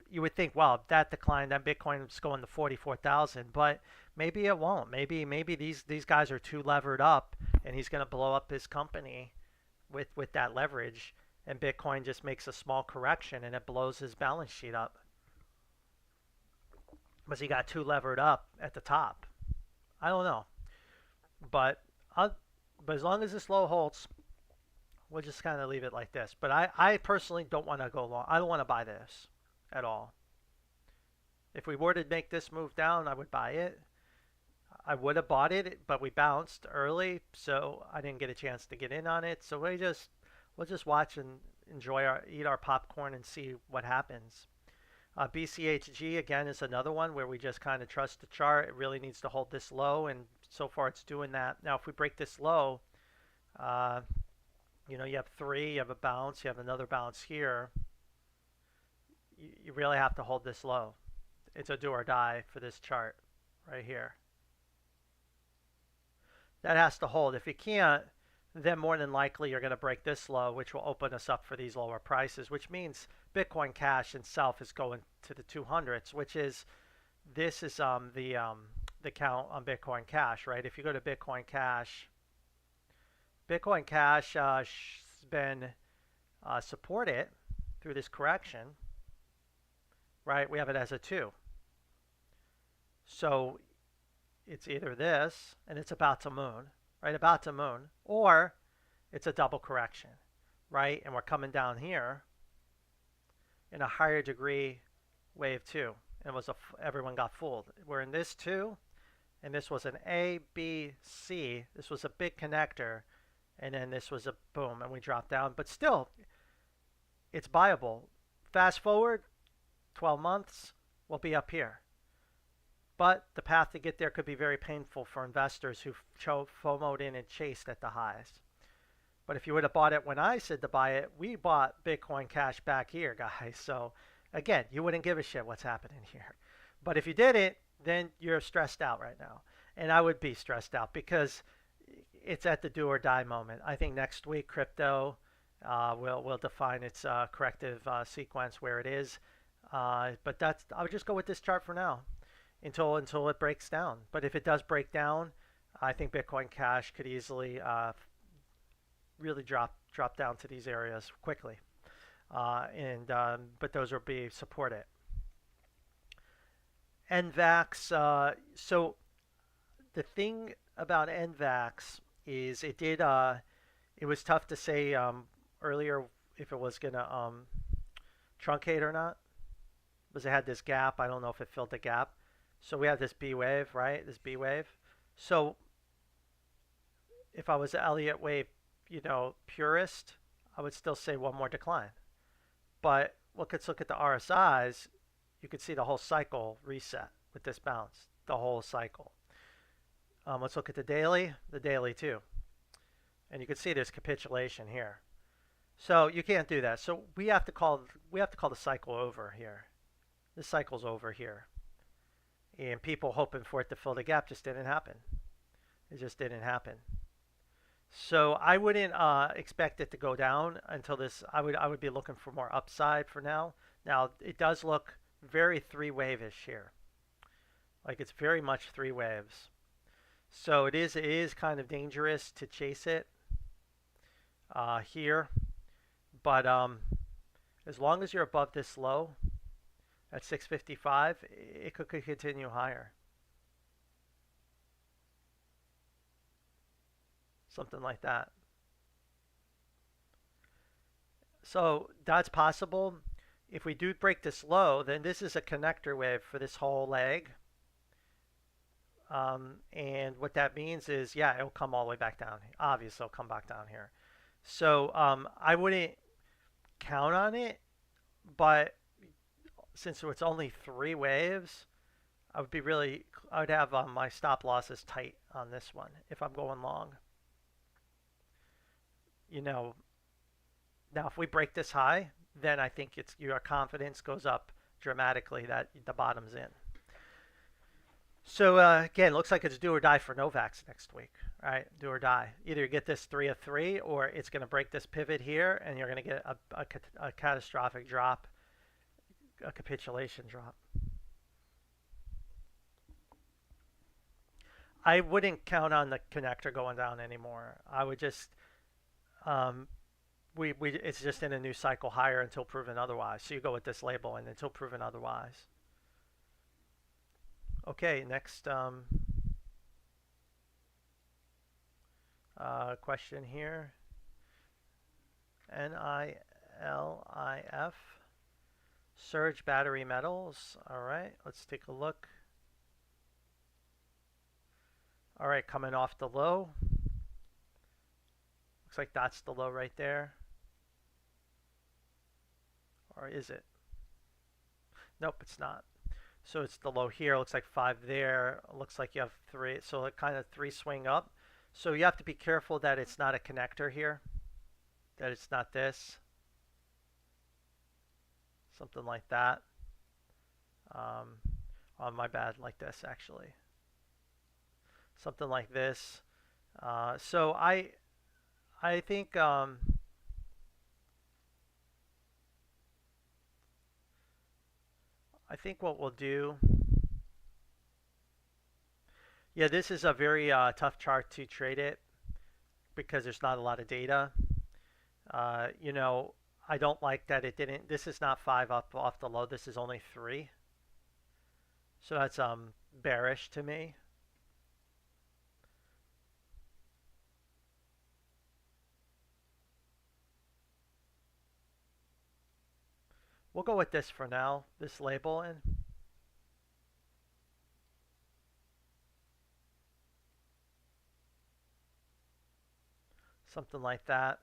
you would think, well, if that declined, then Bitcoin is going to 44,000, but maybe it won't. Maybe these guys are too levered up, and he's going to blow up his company with that leverage, and Bitcoin just makes a small correction and it blows his balance sheet up because he got too levered up at the top. I don't know, but as long as this low holds, we'll just kind of leave it like this. But I personally don't want to go long. I don't want to buy this at all. If we were to make this move down, I would buy it. I would have bought it, but we bounced early, so I didn't get a chance to get in on it. So we'll just watch and eat our popcorn and see what happens. BCHG again is another one where we just kind of trust the chart. It really needs to hold this low, and so far it's doing that. Now, if we break this low, you have three, you have a bounce, you have another bounce here. You really have to hold this low. It's a do or die for this chart right here. That has to hold. If you can't, then more than likely you're going to break this low, which will open us up for these lower prices, which means Bitcoin Cash itself is going to the 200s, which is this is the count on Bitcoin Cash, right? If you go to Bitcoin Cash, Bitcoin Cash has been supported through this correction, right? We have it as a 2. So it's either this, and it's about to moon, right? About to moon, or it's a double correction, right? And we're coming down here in a higher degree wave 2. And everyone got fooled. We're in this 2, and this was an A, B, C. This was a big connector, and then this was a boom, and we dropped down. But still, it's buyable. Fast forward 12 months, we'll be up here. But the path to get there could be very painful for investors who FOMO'd in and chased at the highs. But if you would have bought it when I said to buy it, we bought Bitcoin Cash back here, guys. So again, you wouldn't give a shit what's happening here. But if you did it, then you're stressed out right now. And I would be stressed out because it's at the do or die moment. I think next week crypto will define its corrective sequence where it is. But I would just go with this chart for now until it breaks down. But if it does break down, I think Bitcoin Cash could easily really drop down to these areas quickly. But those will be supported. NVAX. So the thing about NVAX is it was tough to say earlier if it was gonna truncate or not, because it had this gap. I don't know if it filled the gap. So we have this B wave, right? This B wave. So if I was an Elliott wave, purist, I would still say one more decline. But let's look at the RSIs. You could see the whole cycle reset with this bounce, the whole cycle. Let's look at the daily too. And you can see there's capitulation here. So you can't do that. So we have to call the cycle over here. This cycle's over here. And people hoping for it to fill the gap just didn't happen. It just didn't happen. So I wouldn't expect it to go down until this. I would be looking for more upside for now. Now it does look very 3-wave-ish here. Like it's very much 3 waves. So it is kind of dangerous to chase it here. But as long as you're above this low at 655, it could continue higher. Something like that. So that's possible. If we do break this low, then this is a connector wave for this whole leg. And what that means is, yeah, it'll come all the way back down. Obviously, it'll come back down here. So I wouldn't count on it, but since it's only 3 waves, I would have my stop losses tight on this one if I'm going long. Now if we break this high, then I think your confidence goes up dramatically that the bottom's in. So again, looks like it's do or die for Novax next week, right? Do or die. Either you get this 3 of 3, or it's going to break this pivot here, and you're going to get a catastrophic drop, a capitulation drop. I wouldn't count on the connector going down anymore. I would just it's just in a new cycle higher until proven otherwise. So you go with this label and until proven otherwise. Okay, next question here. NILIF. Surge battery metals. All right, let's take a look. All right, coming off the low. Looks like that's the low right there. Or is it? Nope, it's not. So it's the low here. Looks like 5 there. Looks like you have 3. So it kind of 3 swing up. So you have to be careful that it's not a connector here. That it's not this. Something like that. Oh, my bad. Like this, actually. Something like this. So I I think what we'll do. Yeah, this is a very tough chart to trade it because there's not a lot of data. You know, I don't like that it didn't. This is not 5 up off the low. This is only 3. So that's bearish to me. We'll go with this for now. This label and something like that.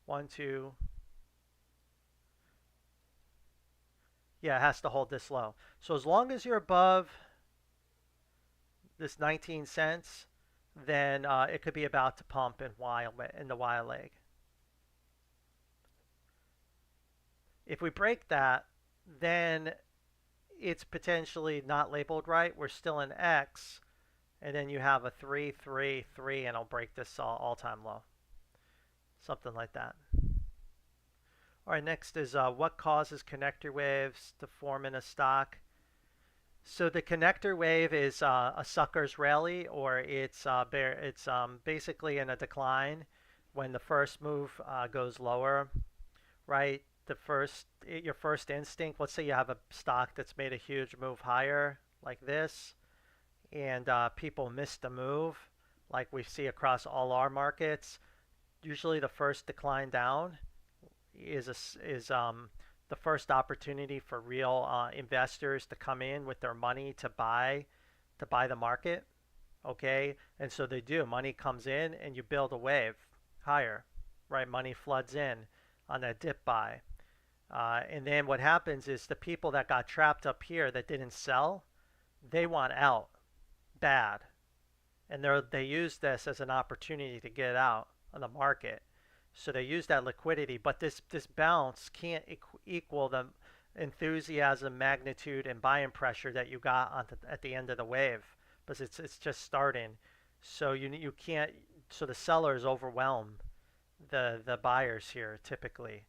1, 2. Yeah, it has to hold this low. So as long as you're above this 19 cents, then it could be about to pump in the Y leg. If we break that, then it's potentially not labeled right. We're still in X, and then you have a 3, 3, 3, and I'll break this all-time low. Something like that. All right, next is what causes connector waves to form in a stock? So the connector wave is a sucker's rally, or it's basically in a decline when the first move goes lower, right? Your first instinct. Let's say you have a stock that's made a huge move higher, like this, and people miss the move, like we see across all our markets. Usually, the first decline down is the first opportunity for real investors to come in with their money to buy the market. Okay, and so they do. Money comes in, and you build a wave higher, right? Money floods in on that dip buy, and then what happens is the people that got trapped up here that didn't sell, they want out bad, and they use this as an opportunity to get out on the market. So they use that liquidity, but this bounce can't equal the enthusiasm, magnitude, and buying pressure that you got at the end of the wave, because it's just starting. So you can't. So the sellers overwhelm the buyers here typically,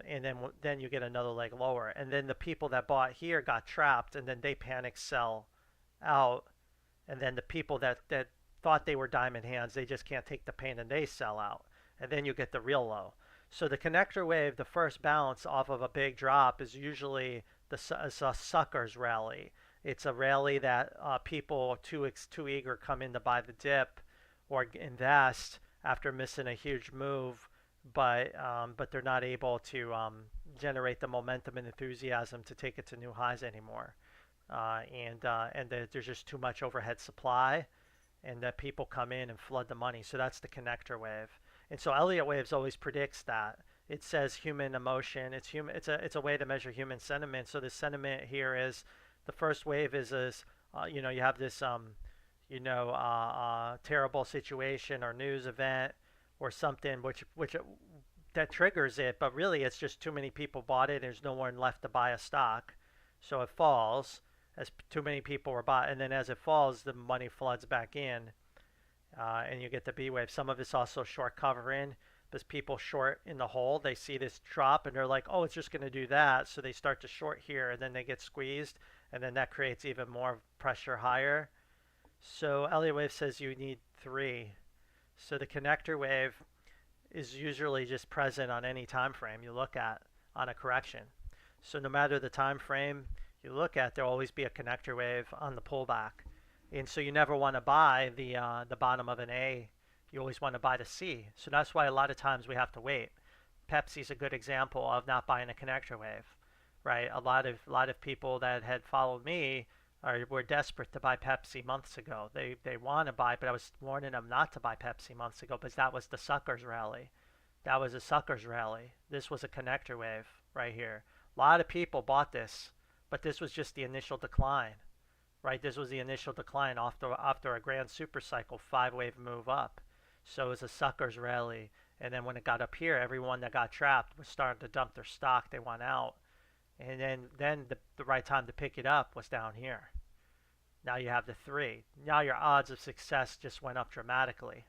and then you get another leg lower, and then the people that bought here got trapped, and then they panic sell out, and then the people that thought they were diamond hands, they just can't take the pain and they sell out, and then you get the real low. So the connector wave, the first bounce off of a big drop, is usually a sucker's rally. It's a rally that people too eager come in to buy the dip or invest after missing a huge move, but they're not able to generate the momentum and enthusiasm to take it to new highs anymore. And there's just too much overhead supply, and that people come in and flood the money. So that's the connector wave. And so Elliott waves always predicts that. It says human emotion. It's a way to measure human sentiment. So the sentiment here is the first wave is you know, you have this terrible situation or news event or something which that triggers it, but really it's just too many people bought it. There's no one left to buy a stock, so it falls as too many people were bought, and then as it falls, the money floods back in, and you get the B wave. Some of it's also short covering, because people short in the hole. They see this drop and they're like, oh, it's just going to do that, so they start to short here, and then they get squeezed, and then that creates even more pressure higher. So Elliott wave says you need 3. So the connector wave is usually just present on any time frame you look at on a correction. So no matter the time frame you look at, there'll always be a connector wave on the pullback. And so you never want to buy the bottom of an A. You always want to buy the C. So that's why a lot of times we have to wait. Pepsi's a good example of not buying a connector wave, right? A lot of people that had followed me were desperate to buy Pepsi months ago. They want to buy, but I was warning them not to buy Pepsi months ago because that was the suckers rally. That was a suckers rally. This was a connector wave right here. A lot of people bought this, but this was just the initial decline, right? This was the initial decline after a grand super cycle 5-wave move up. So it was a suckers rally. And then when it got up here, everyone that got trapped was starting to dump their stock. They want out. And then the right time to pick it up was down here. Now you have the 3. Now your odds of success just went up dramatically.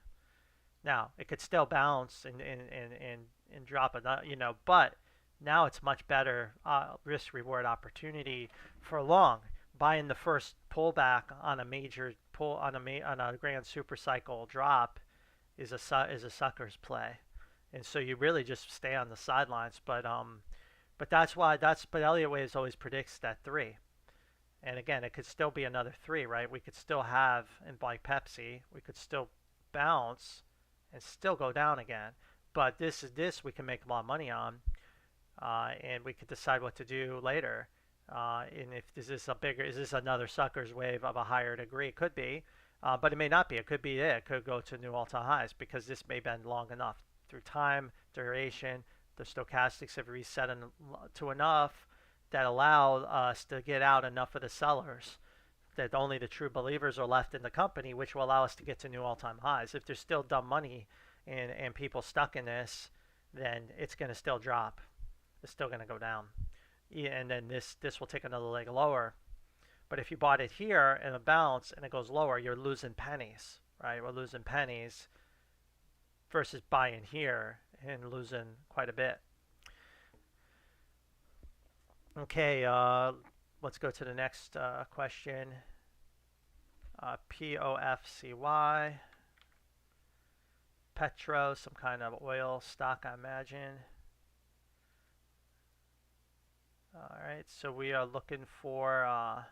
Now it could still bounce and drop another, but now it's much better risk reward opportunity for long. Buying the first pullback on a major pull on a grand super cycle drop is a sucker's play, and so you really just stay on the sidelines. But but Elliott Waves always predicts that 3. And again, it could still be another 3, right? We could still have, in like Pepsi, we could still bounce and still go down again. But this we can make a lot of money on, and we could decide what to do later. And if is this another sucker's wave of a higher degree? It could be, but it may not be. It could be it. It could go to new all-time highs because this may bend long enough through time, duration. The stochastics have reset to enough that allow us to get out enough of the sellers that only the true believers are left in the company, which will allow us to get to new all-time highs. If there's still dumb money and people stuck in this, then it's going to still drop. It's still going to go down. Yeah, and then this will take another leg lower. But if you bought it here and a bounce and it goes lower, you're losing pennies, right? We're losing pennies versus buying here and losing quite a bit. Okay, let's go to the next question. POFCY. Petro, some kind of oil stock, I imagine. All right, so we are looking for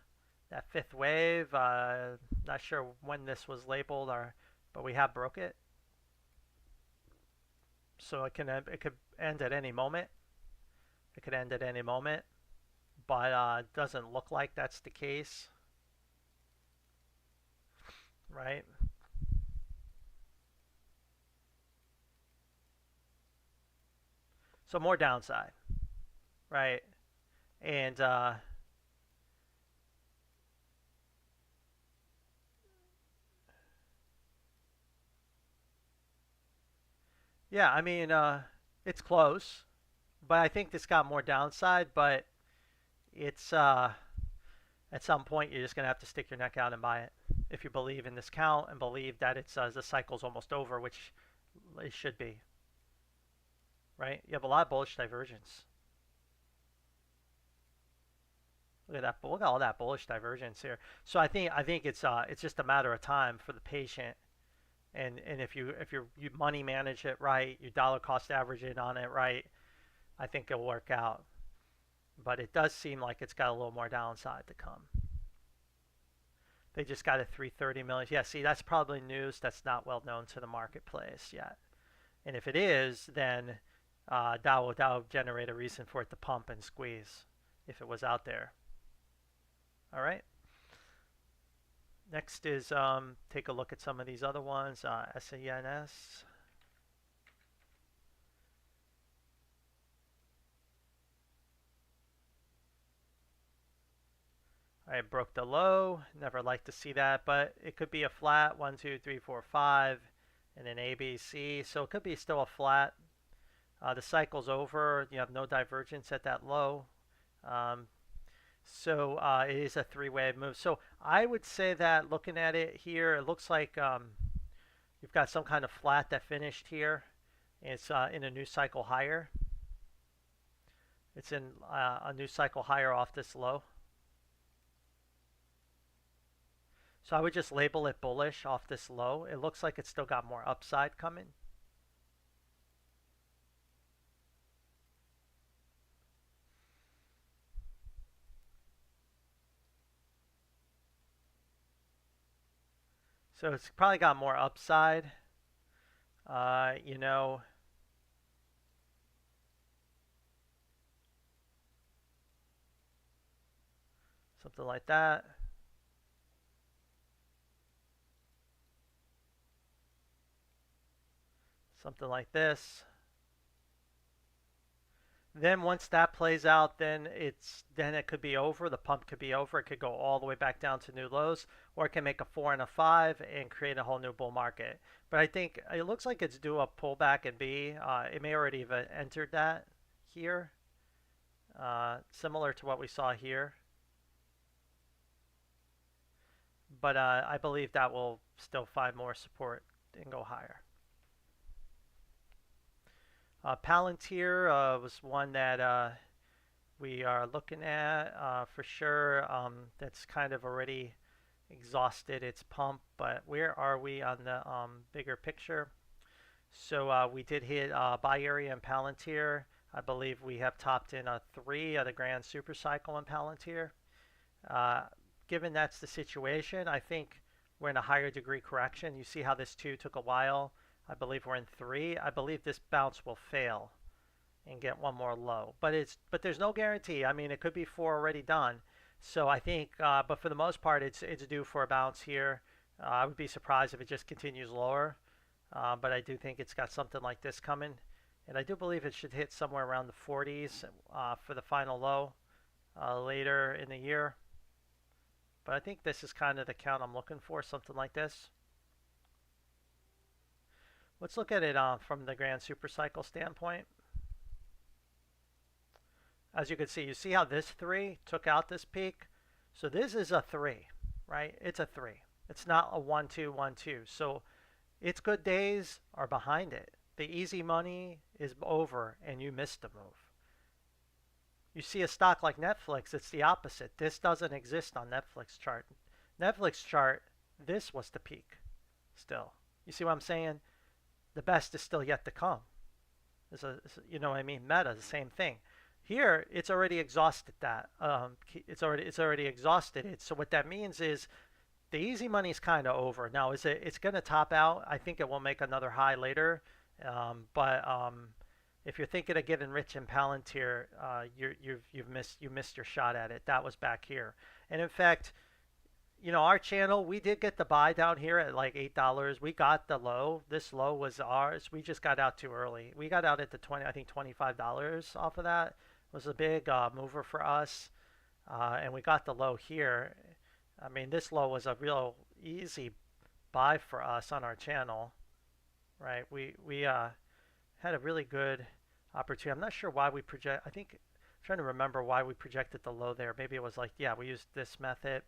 that 5th wave. Not sure when this was labeled, but we have broke it. So it could end at any moment. It could end at any moment, but it doesn't look like that's the case, right? So more downside, right? And yeah, I mean, it's close, but I think this got more downside. But it's at some point you're just gonna have to stick your neck out and buy it if you believe in this count and believe that it's the cycle's almost over, which it should be, right? You have a lot of bullish divergence. Look at that! Look at all that bullish divergence here. So I think it's just a matter of time for the patient. And if you money manage it right, you dollar cost average it on it right, I think it'll work out. But it does seem like it's got a little more downside to come. They just got a 330 million. Yeah, see, that's probably news that's not well known to the marketplace yet. And if it is, then Dow will generate a reason for it to pump and squeeze if it was out there. All right. Next is take a look at some of these other ones. SENS. All right, broke the low. Never like to see that, but it could be a flat 1, 2, 3, 4, 5, and then ABC. So it could be still a flat. The cycle's over. You have no divergence at that low. So it is a 3-wave move. So I would say that looking at it here, it looks like you've got some kind of flat that finished here. It's in a new cycle higher. It's in a new cycle higher off this low. So I would just label it bullish off this low. It looks like it's still got more upside coming. So it's probably got more upside. You know, something like that. Something like this. Then once that plays out, then it could be over. The pump could be over. It could go all the way back down to new lows, or it can make a 4 and a 5 and create a whole new bull market. But I think it looks like it's due a pullback in B. It may already have entered that here, similar to what we saw here. but I believe that will still find more support and go higher. Palantir was one that we are looking at for sure. That's kind of already exhausted its pump, but where are we on the bigger picture? So we did hit buy area in Palantir. I believe we have topped in a 3 of the grand super cycle in Palantir. Given that's the situation, I think we're in a higher degree correction. You see how this 2 took a while. I believe we're in 3. I believe this bounce will fail and get one more low. But there's no guarantee. I mean, it could be 4 already done. So I think, but for the most part, it's due for a bounce here. I would be surprised if it just continues lower. But I do think it's got something like this coming. And I do believe it should hit somewhere around the 40s for the final low later in the year. But I think this is kind of the count I'm looking for, something like this. Let's look at it from the grand supercycle standpoint. As you can see, you see how this 3 took out this peak? So this is a 3, right? It's a 3. It's not a 1, 2, 1, 2. So its good days are behind it. The easy money is over and you missed the move. You see a stock like Netflix, it's the opposite. This doesn't exist on Netflix chart. Netflix chart, this was the peak still. You see what I'm saying? The best is still yet to come. You know what I mean? Meta, the same thing. Here, it's already exhausted that. It's already exhausted it. So what that means is the easy money is kind of over. Now, it's going to top out. I think it will make another high later. But if you're thinking of getting rich in Palantir, you missed your shot at it. That was back here. And in fact, you know, our channel, we did get the buy down here at like $8. We got the low. This low was ours. We just got out too early. We got out at the $25 off of that. It was a big mover for us. And we got the low here. I mean, this low was a real easy buy for us on our channel, right? We had a really good opportunity. I'm not sure why we project. I'm trying to remember why we projected the low there. Maybe it was like, yeah, we used this method.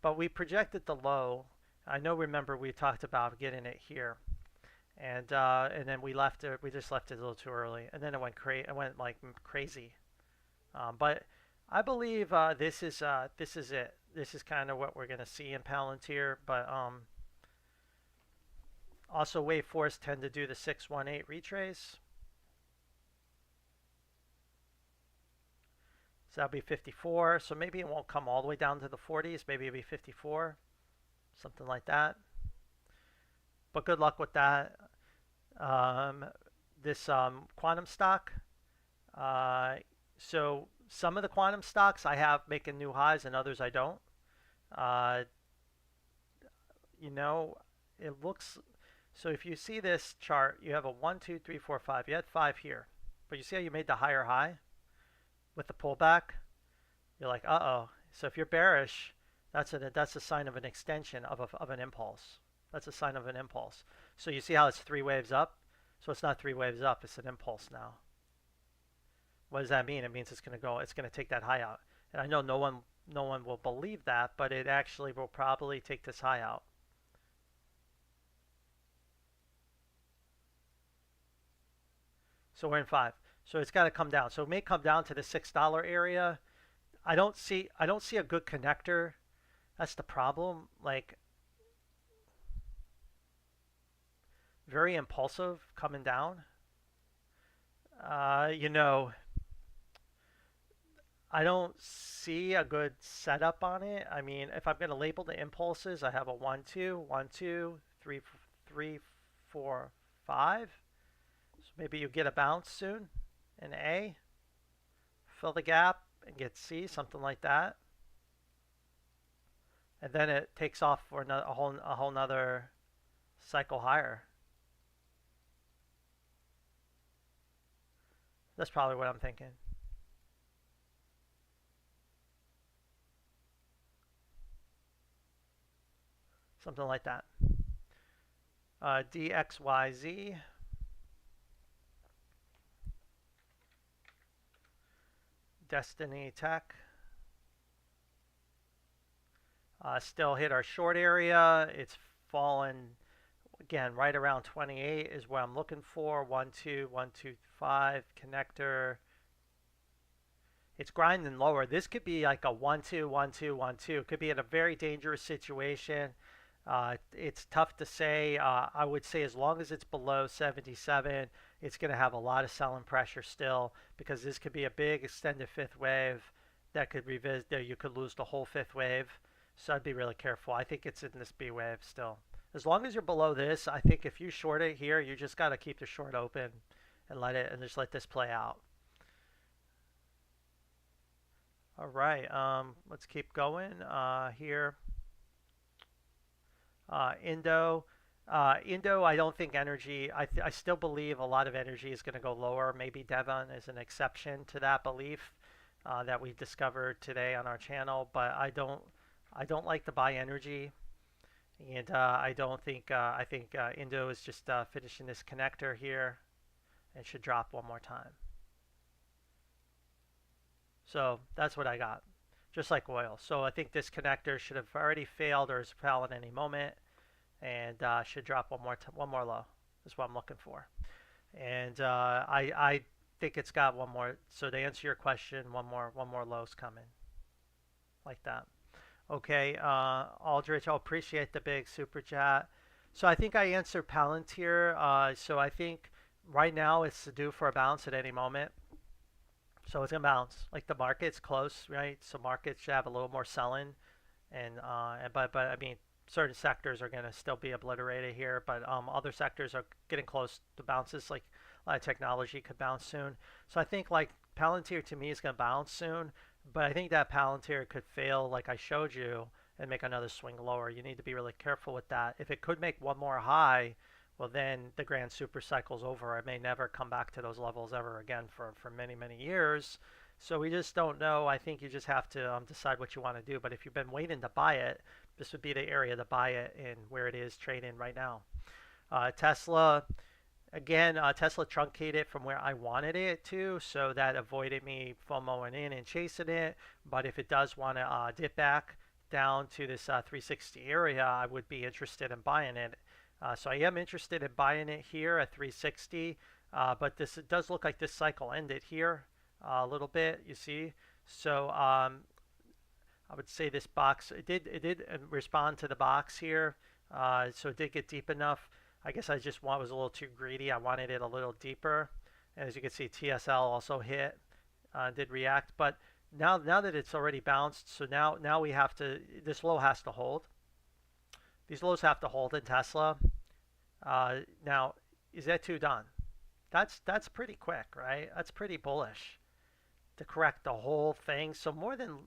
But we projected the low. Remember we talked about getting it here, and then we left it. We just left it a little too early, and then it went like crazy. But I believe this is it. This is kind of what we're gonna see in Palantir. But also wave 4s tend to do the 618 retrace. So that'll be 54. So maybe it won't come all the way down to the 40s. Maybe it'll be 54, something like that. But good luck with that. This quantum stock. So some of the quantum stocks I have making new highs and others I don't. You know, it looks. So if you see this chart, you have a 1, 2, 3, 4, 5. You had 5 here. But you see how you made the higher high? With the pullback, you're like, uh-oh. So if you're bearish, that's a sign of an extension of an impulse. That's a sign of an impulse. So you see how it's 3 waves up? So it's not 3 waves up, it's an impulse now. What does that mean? It means it's going to take that high out. And I know no one will believe that, but it actually will probably take this high out. So we're in 5. So it's got to come down. So it may come down to the $6 area. I don't see a good connector. That's the problem. Like very impulsive coming down. You know, I don't see a good setup on it. I mean, if I'm going to label the impulses, I have a 1, 2, 1, 2, 3, 3, 4, 5. So maybe you get a bounce soon. An A, fill the gap and get C, something like that, and then it takes off for a whole nother cycle higher. That's probably what I'm thinking. Something like that. DXYZ. Destiny Tech. Still hit our short area. It's fallen again right around 28 is what I'm looking for. 1 2 1 2 5 connector. It's grinding lower. This could be like a 1 2 1 2 1 2. Could be in a very dangerous situation. It's tough to say. I would say as long as it's below 77, it's going to have a lot of selling pressure still because this could be a big extended fifth wave that could revisit. You could lose the whole fifth wave. So I'd be really careful. I think it's in this B wave still. As long as you're below this, I think if you short it here, you just got to keep the short open and just let this play out. All right, let's keep going here. Indo. Indo, I don't think energy, I still believe a lot of energy is going to go lower. Maybe Devon is an exception to that belief that we discovered today on our channel, but I don't like to buy energy. And I think Indo is just finishing this connector here and should drop one more time. So that's what I got, just like oil. So I think this connector should have already failed or is falling any moment, and should drop one more low. Is what I'm looking for. And I think it's got one more. So to answer your question, one more low's coming, like that. Okay, Aldrich, I'll appreciate the big super chat. So I think I answered Palantir. So I think right now it's due for a bounce at any moment. So it's gonna bounce. Like the market's close, right? So markets should have a little more selling, but I mean certain sectors are gonna still be obliterated here, but other sectors are getting close to bounces. Like a lot of technology could bounce soon. So I think like Palantir to me is gonna bounce soon, but I think that Palantir could fail, like I showed you, and make another swing lower. You need to be really careful with that. If it could make one more high, well, then the grand super cycle's over. It may never come back to those levels ever again for many, many years. So we just don't know. I think you just have to decide what you want to do. But if you've been waiting to buy it, this would be the area to buy it in where it is trading right now. Tesla, again, Tesla truncated from where I wanted it to, so that avoided me FOMOing in and chasing it. But if it does want to dip back down to this 360 area, I would be interested in buying it. So I am interested in buying it here at 360, but it does look like this cycle ended here a little bit, you see. So I would say this box, it did respond to the box here, so it did get deep enough. I guess I just was a little too greedy. I wanted it a little deeper. And as you can see, TSL also hit, did react. But now that it's already bounced, so now we have to, this low has to hold. These lows have to hold in Tesla. Now, is that two done? That's pretty quick, right? That's pretty bullish to correct the whole thing. So more than,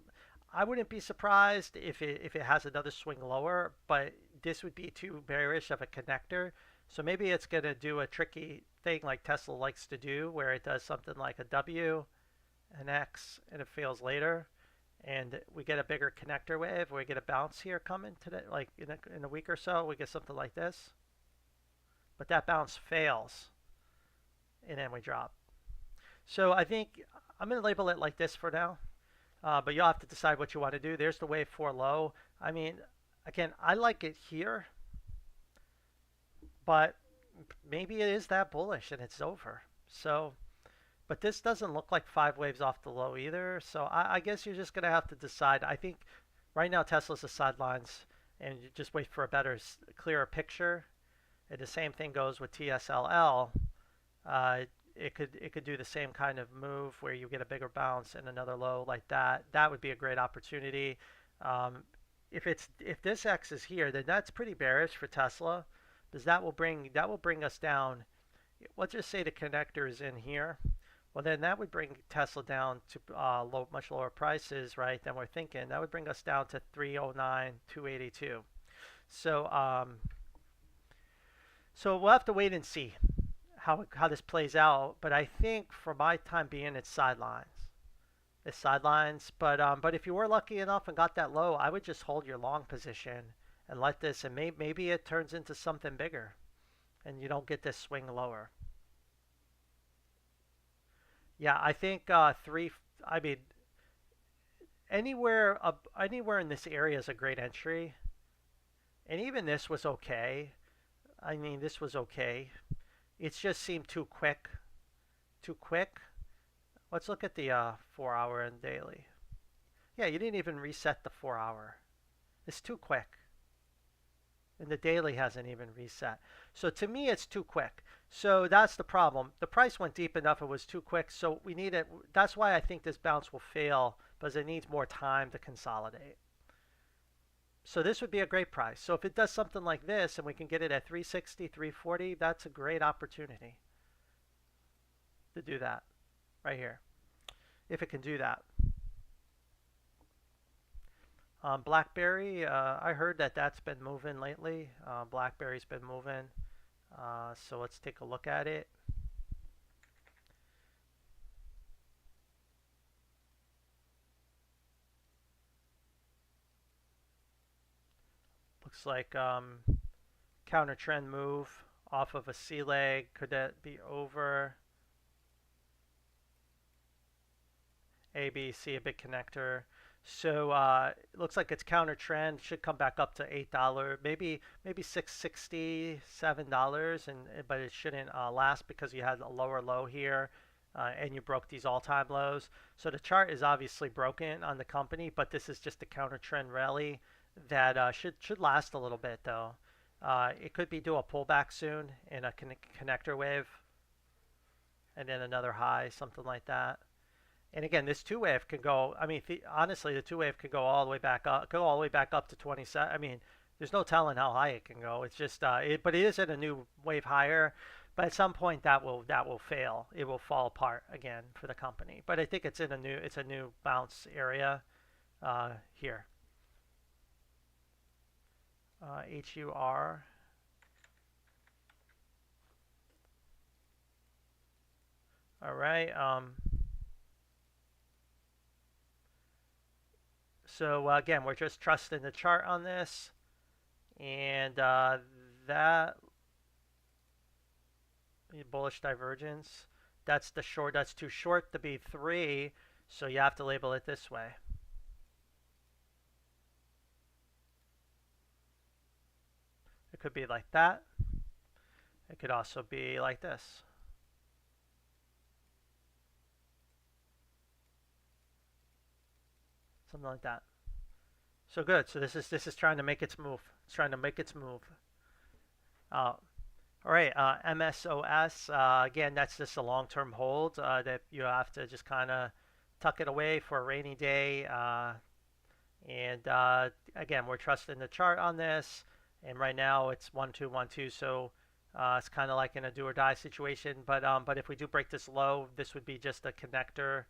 I wouldn't be surprised if it has another swing lower, but this would be too bearish of a connector. So maybe it's going to do a tricky thing like Tesla likes to do, where it does something like a W, an X, and it fails later. And we get a bigger connector wave, we get a bounce here coming today, like in a week or so, we get something like this. But that bounce fails, and then we drop. So I think I'm going to label it like this for now, but you'll have to decide what you want to do. There's the wave 4 low. I mean, again, I like it here, but maybe it is that bullish and it's over. So, but this doesn't look like 5 waves off the low either. So I guess you're just going to have to decide. I think right now Tesla's the sidelines, and you just wait for a better, clearer picture. And the same thing goes with TSLL. It could do the same kind of move where you get a bigger bounce and another low like that. That would be a great opportunity. If this X is here, then that's pretty bearish for Tesla, because that will bring us down. Let's just say the connector is in here. Well, then that would bring Tesla down to much lower prices, right, than we're thinking. That would bring us down to 309,282. So so we'll have to wait and see how this plays out. But I think for my time being, it's sidelines. It's sidelines. But if you were lucky enough and got that low, I would just hold your long position and let this, and maybe it turns into something bigger, and you don't get this swing lower. Yeah, I think I mean, anywhere in this area is a great entry, and even this was okay. I mean, this was okay. It just seemed too quick, too quick. Let's look at the 4 hour and daily. Yeah, you didn't even reset the 4 hour. It's too quick. And the daily hasn't even reset. So to me, it's too quick. So that's the problem. The price went deep enough, it was too quick. So we need it. That's why I think this bounce will fail, because it needs more time to consolidate. So this would be a great price. So if it does something like this and we can get it at 360, 340, that's a great opportunity to do that right here. If it can do that. BlackBerry, I heard that that's been moving lately. BlackBerry's been moving. So let's take a look at it. Looks like counter trend move off of a C leg. Could that be over? A, B, C, a big connector. So it looks like it's counter trend. Should come back up to $8, maybe $6.60, $7, but it shouldn't last because you had a lower low here. And you broke these all-time lows. So the chart is obviously broken on the company, but this is just a counter trend rally that should last a little bit though. It could be do a pullback soon in a connector wave, and then another high, something like that. And again, this two wave can go. I mean, honestly, the two wave can go all the way back up. Go all the way back up to 27. I mean, there's no telling how high it can go. It's just, but it is at a new wave higher. But at some point, that will fail. It will fall apart again for the company. But I think it's a new bounce area here. HUR. All right. So again, we're just trusting the chart on this, and that bullish divergence. That's the short. That's too short to be 3, so you have to label it this way. It could be like that. It could also be like this. Something like that. So good. So this is trying to make its move. It's trying to make its move. All right, MSOS. Again, that's just a long-term hold that you have to just kind of tuck it away for a rainy day. And again, we're trusting the chart on this. And right now it's 1 2 1 2. So it's kind of like in a do or die situation. But if we do break this low, this would be just a connector,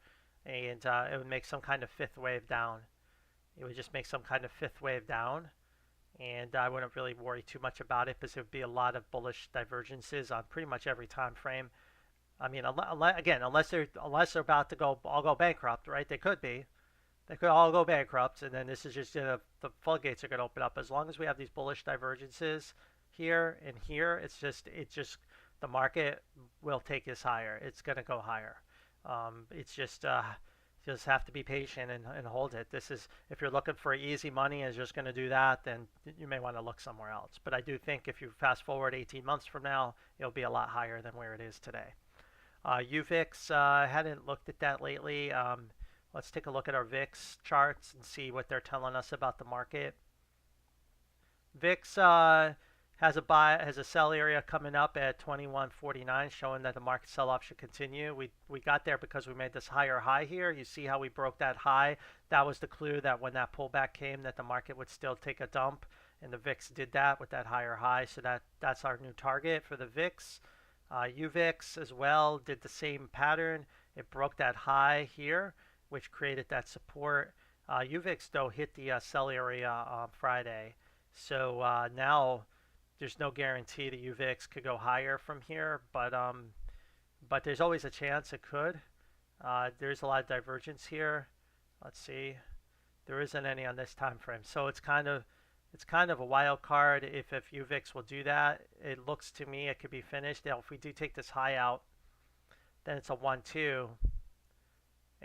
and it would make some kind of fifth wave down. It would just make some kind of fifth wave down, and I wouldn't really worry too much about it because there would be a lot of bullish divergences on pretty much every time frame. I mean, again, unless they're about to all go bankrupt, right? They could be. They could all go bankrupt, and then this is just the floodgates are going to open up. As long as we have these bullish divergences here and here, it's just the market will take this higher. It's going to go higher. It's just have to be patient and hold it. This is, if you're looking for easy money and is just going to do that, then you may want to look somewhere else. But I do think if you fast forward 18 months from now, it'll be a lot higher than where it is today. UVIX, hadn't looked at that lately. Let's take a look at our VIX charts and see what they're telling us about the market. VIX has a sell area coming up at 21.49, showing that the market sell-off should continue. We got there because we made this higher high here. You see how we broke that high? That was the clue that when that pullback came, that the market would still take a dump, and the VIX did that with that higher high. So that's our new target for the VIX. UVIX as well did the same pattern. It broke that high here, which created that support. UVIX though hit the sell area on Friday, so now there's no guarantee the UVIX could go higher from here, but there's always a chance it could. There's a lot of divergence here. Let's see, there isn't any on this time frame, so it's kind of a wild card if UVIX will do that. It looks to me it could be finished. Now, if we do take this high out, then it's a 1-2.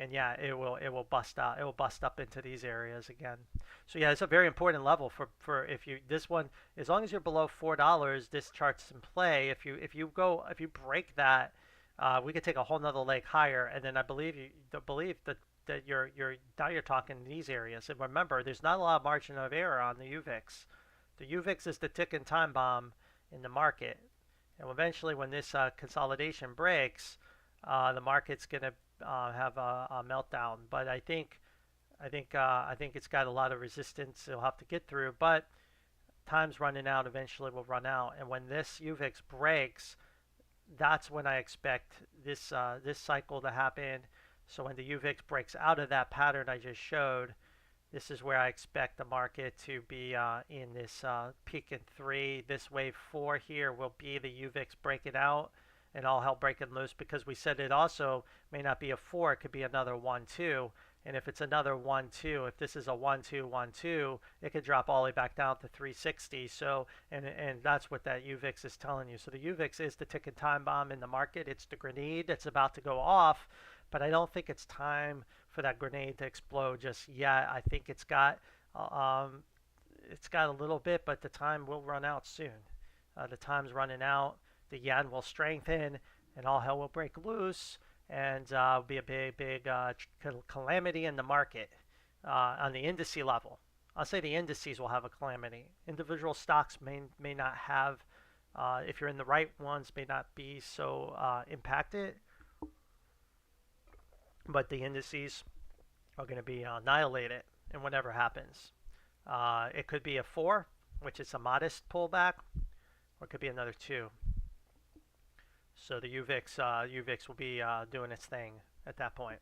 and yeah, it will bust out. It will bust up into these areas again. So yeah, it's a very important level for if you this one, as long as you're below $4, this chart's in play. If you break that, we could take a whole nother leg higher, and then I believe that you're now you're talking these areas. And remember, there's not a lot of margin of error on the UVIX. The UVIX is the ticking time bomb in the market, and eventually, when this consolidation breaks, the market's going to have a meltdown. But I think it's got a lot of resistance it'll have to get through. But time's running out. Eventually, will run out. And when this UVIX breaks, that's when I expect this cycle to happen. So when the UVIX breaks out of that pattern I just showed, this is where I expect the market to be in this peak in 3. This wave 4 here will be the UVIX breaking out and all hell breaking loose, because we said it also may not be a 4, it could be another 1, 2. And if it's another 1, 2, if this is a 1, 2, 1, 2, it could drop all the way back down to 360. So, and that's what that UVIX is telling you. So the UVIX is the ticking time bomb in the market. It's the grenade that's about to go off, but I don't think it's time for that grenade to explode just yet. I think it's got a little bit, but the time will run out soon. The time's running out. The yen will strengthen, and all hell will break loose, and be a big calamity in the market on the indice level. I'll say the indices will have a calamity. Individual stocks may not have, if you're in the right ones, may not be so impacted, but the indices are going to be annihilated in whatever happens. It could be a 4, which is a modest pullback, or it could be another 2. So the UVIX will be doing its thing at that point.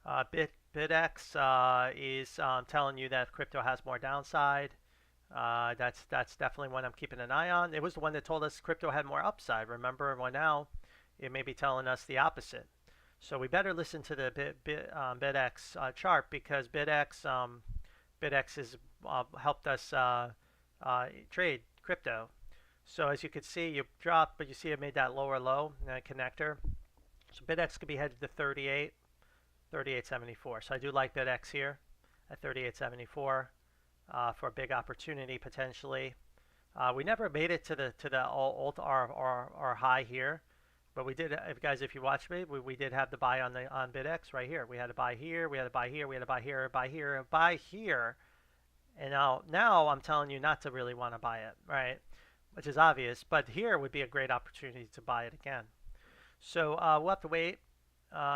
BitX is telling you that crypto has more downside. That's definitely one I'm keeping an eye on. It was the one that told us crypto had more upside. Remember, well, now it may be telling us the opposite. So we better listen to the BitX chart, because BitX has helped us trade crypto. So as you can see, you dropped, but you see it made that lower low connector. So BitX could be headed to 38.74. So I do like BitX here at 38.74 for a big opportunity potentially. We never made it to the our high here, but we did. Guys, if you watch me, we did have the buy on BitX right here. We had a buy here, we had a buy here, we had a buy here, a buy here, a buy here. And now I'm telling you not to really want to buy it, right? Which is obvious, but here would be a great opportunity to buy it again. So we'll have to wait.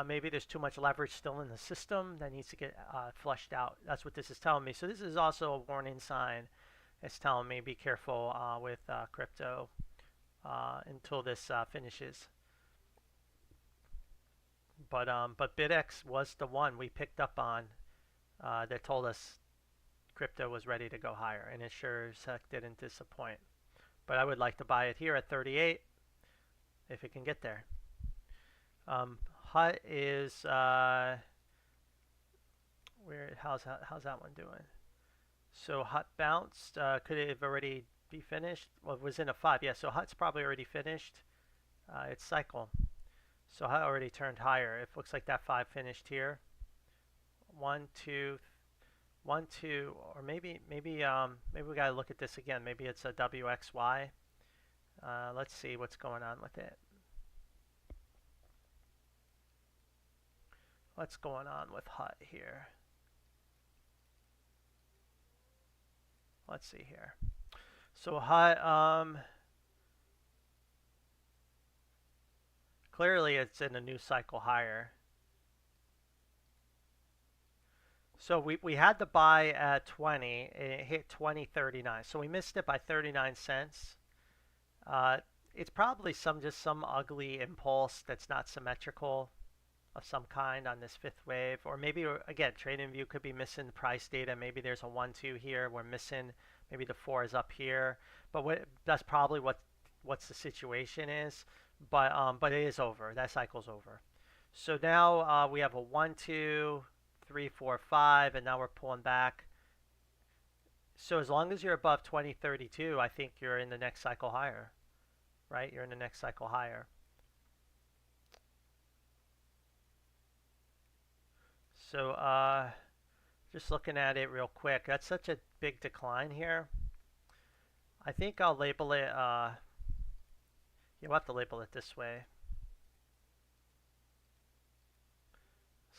Maybe there's too much leverage still in the system that needs to get flushed out. That's what this is telling me. So this is also a warning sign. It's telling me be careful with crypto until this finishes. But BitX was the one we picked up on that told us crypto was ready to go higher, and it sure as heck didn't disappoint. But I would like to buy it here at 38 if it can get there. HUT is how's that one doing? So HUT bounced. Could it have already be finished? Well, it was in a 5. Yeah, so HUT's probably already finished its cycle. So HUT already turned higher. It looks like that 5 finished here. 1, 2, 1, 2, or maybe we gotta look at this again. Maybe it's a WXY. Let's see what's going on with it. What's going on with HUT here? Let's see here. So HUT, clearly it's in a new cycle higher. So we had the buy at 20, and it hit 20.39. So we missed it by 39 cents. It's probably just some ugly impulse that's not symmetrical of some kind on this 5th wave. Or maybe, again, TradingView could be missing the price data. Maybe there's a 1, 2 here. We're missing, maybe the 4 is up here. But that's probably what's the situation is. But it is over. That cycle's over. So now we have a 1, 2, 3, 4, 5, and now we're pulling back. So as long as you're above 2032, I think you're in the next cycle higher, right? You're in the next cycle higher. So just looking at it real quick, that's such a big decline here. I think I'll label it, you'll have to label it this way.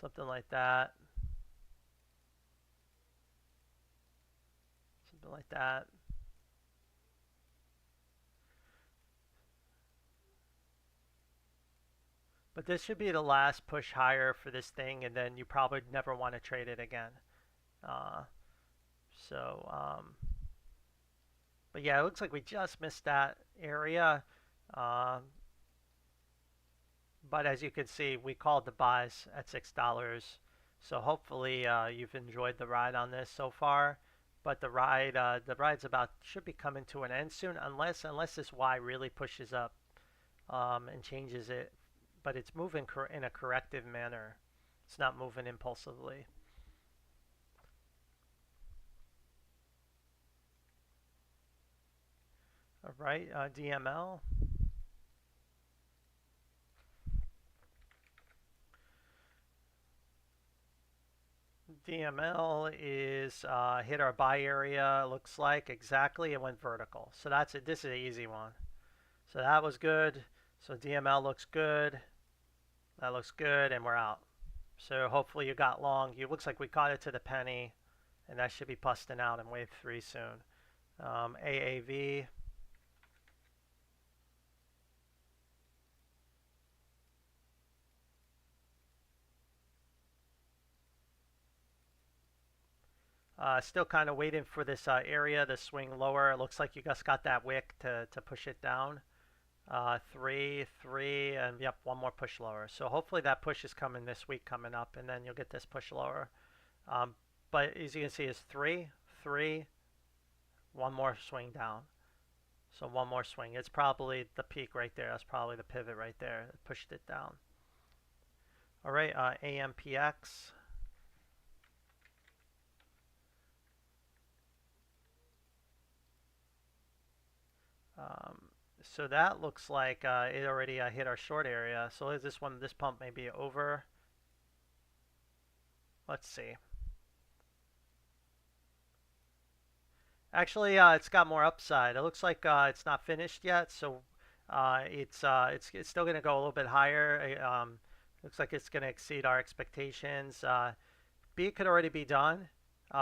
Something like that. Something like that. But this should be the last push higher for this thing, and then you probably never want to trade it again. Uh, so, but yeah, it looks like we just missed that area. Um, but as you can see, we called the buys at $6. So hopefully you've enjoyed the ride on this so far. But the ride's should be coming to an end soon, unless this Y really pushes up and changes it. But it's moving in a corrective manner. It's not moving impulsively. All right, DML. DML is hit our buy area, looks like, exactly. It went vertical. So that's it. This is an easy one. So that was good. So DML looks good. That looks good, and we're out. So hopefully you got long. It looks like we caught it to the penny, and that should be busting out in wave 3 soon. AAV. Still kind of waiting for this area to swing lower. It looks like you just got that wick to push it down. 3, 3, and yep, one more push lower. So hopefully that push is coming this week coming up, and then you'll get this push lower. But as you can see, it's 3, 3, one more swing down. So one more swing. It's probably the peak right there. That's probably the pivot right there. It pushed it down. All right, AMPX. So that looks like it already hit our short area. So is this one? This pump may be over. Let's see. Actually, it's got more upside. It looks like it's not finished yet, so it's still going to go a little bit higher. Looks like it's going to exceed our expectations. B could already be done.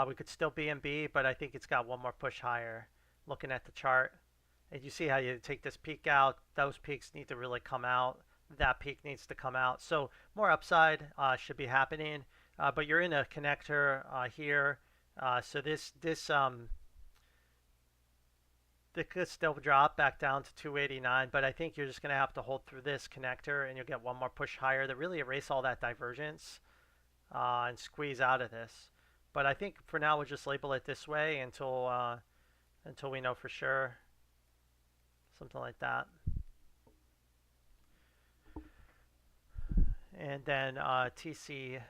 We could still be in B, but I think it's got one more push higher. Looking at the chart. And you see how you take this peak out. Those peaks need to really come out. That peak needs to come out. So more upside should be happening. But you're in a connector here. So this could still drop back down to 289. But I think you're just going to have to hold through this connector, and you'll get one more push higher to really erase all that divergence and squeeze out of this. But I think for now we'll just label it this way until we know for sure. Something like that. And then TCNNF,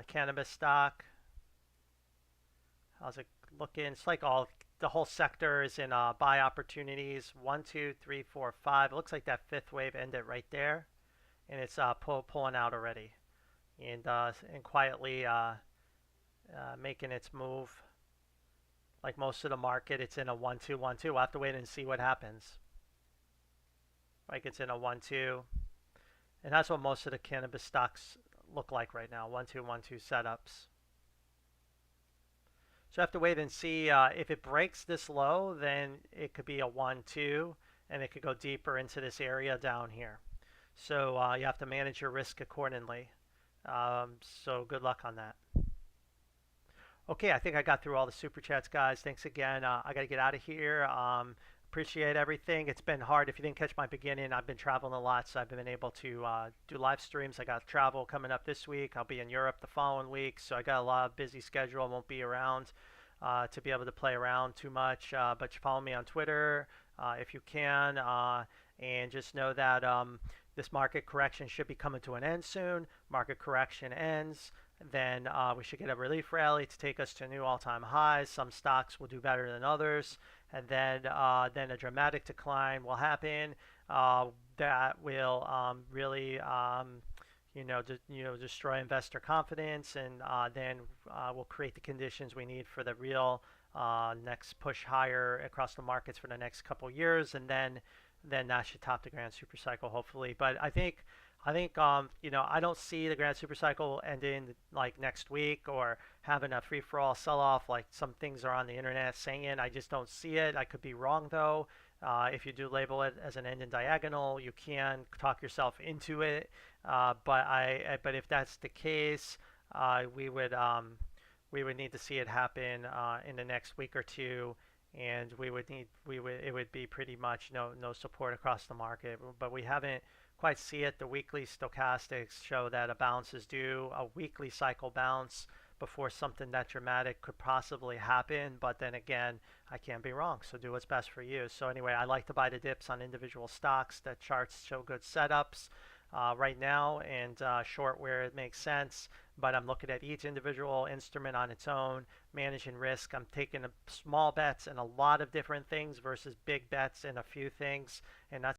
cannabis stock. How's it looking? It's like the whole sector is in buy opportunities. 1, 2, 3, 4, 5. It looks like that fifth wave ended right there, and it's pulling out already, and quietly making its move. Like most of the market, it's in a 1, 2, 1, 2. We'll have to wait and see what happens. Like it's in a 1, 2. And that's what most of the cannabis stocks look like right now. 1, 2, 1, 2 setups. So I have to wait and see if it breaks this low, then it could be a 1, 2, and it could go deeper into this area down here. So you have to manage your risk accordingly. So good luck on that. Okay, I think I got through all the super chats, guys. Thanks again. I got to get out of here. Appreciate everything. It's been hard. If you didn't catch my beginning, I've been traveling a lot, so I've been able to do live streams. I got travel coming up this week. I'll be in Europe the following week, so I got a lot of busy schedule. I won't be around to be able to play around too much. But you follow me on Twitter if you can, and just know that this market correction should be coming to an end soon. Market correction ends, then we should get a relief rally to take us to new all-time highs. Some stocks will do better than others, and then a dramatic decline will happen. That will really destroy investor confidence, and then will create the conditions we need for the real next push higher across the markets for the next couple years, and then that should top the grand super cycle hopefully. But I think I don't see the grand super cycle ending like next week or having a free for all sell off like some things are on the internet saying. I just don't see it. I could be wrong though. If you do label it as an end in diagonal, you can talk yourself into it. But if that's the case, we would need to see it happen in the next week or two, and it would be pretty much no support across the market. But we haven't quite see it. The weekly stochastics show that a bounce is due, a weekly cycle bounce before something that dramatic could possibly happen. But then again, I can't be wrong. So do what's best for you. So anyway, I like to buy the dips on individual stocks. The charts show good setups right now, and short where it makes sense. But I'm looking at each individual instrument on its own, managing risk. I'm taking small bets in a lot of different things versus big bets in a few things, and that's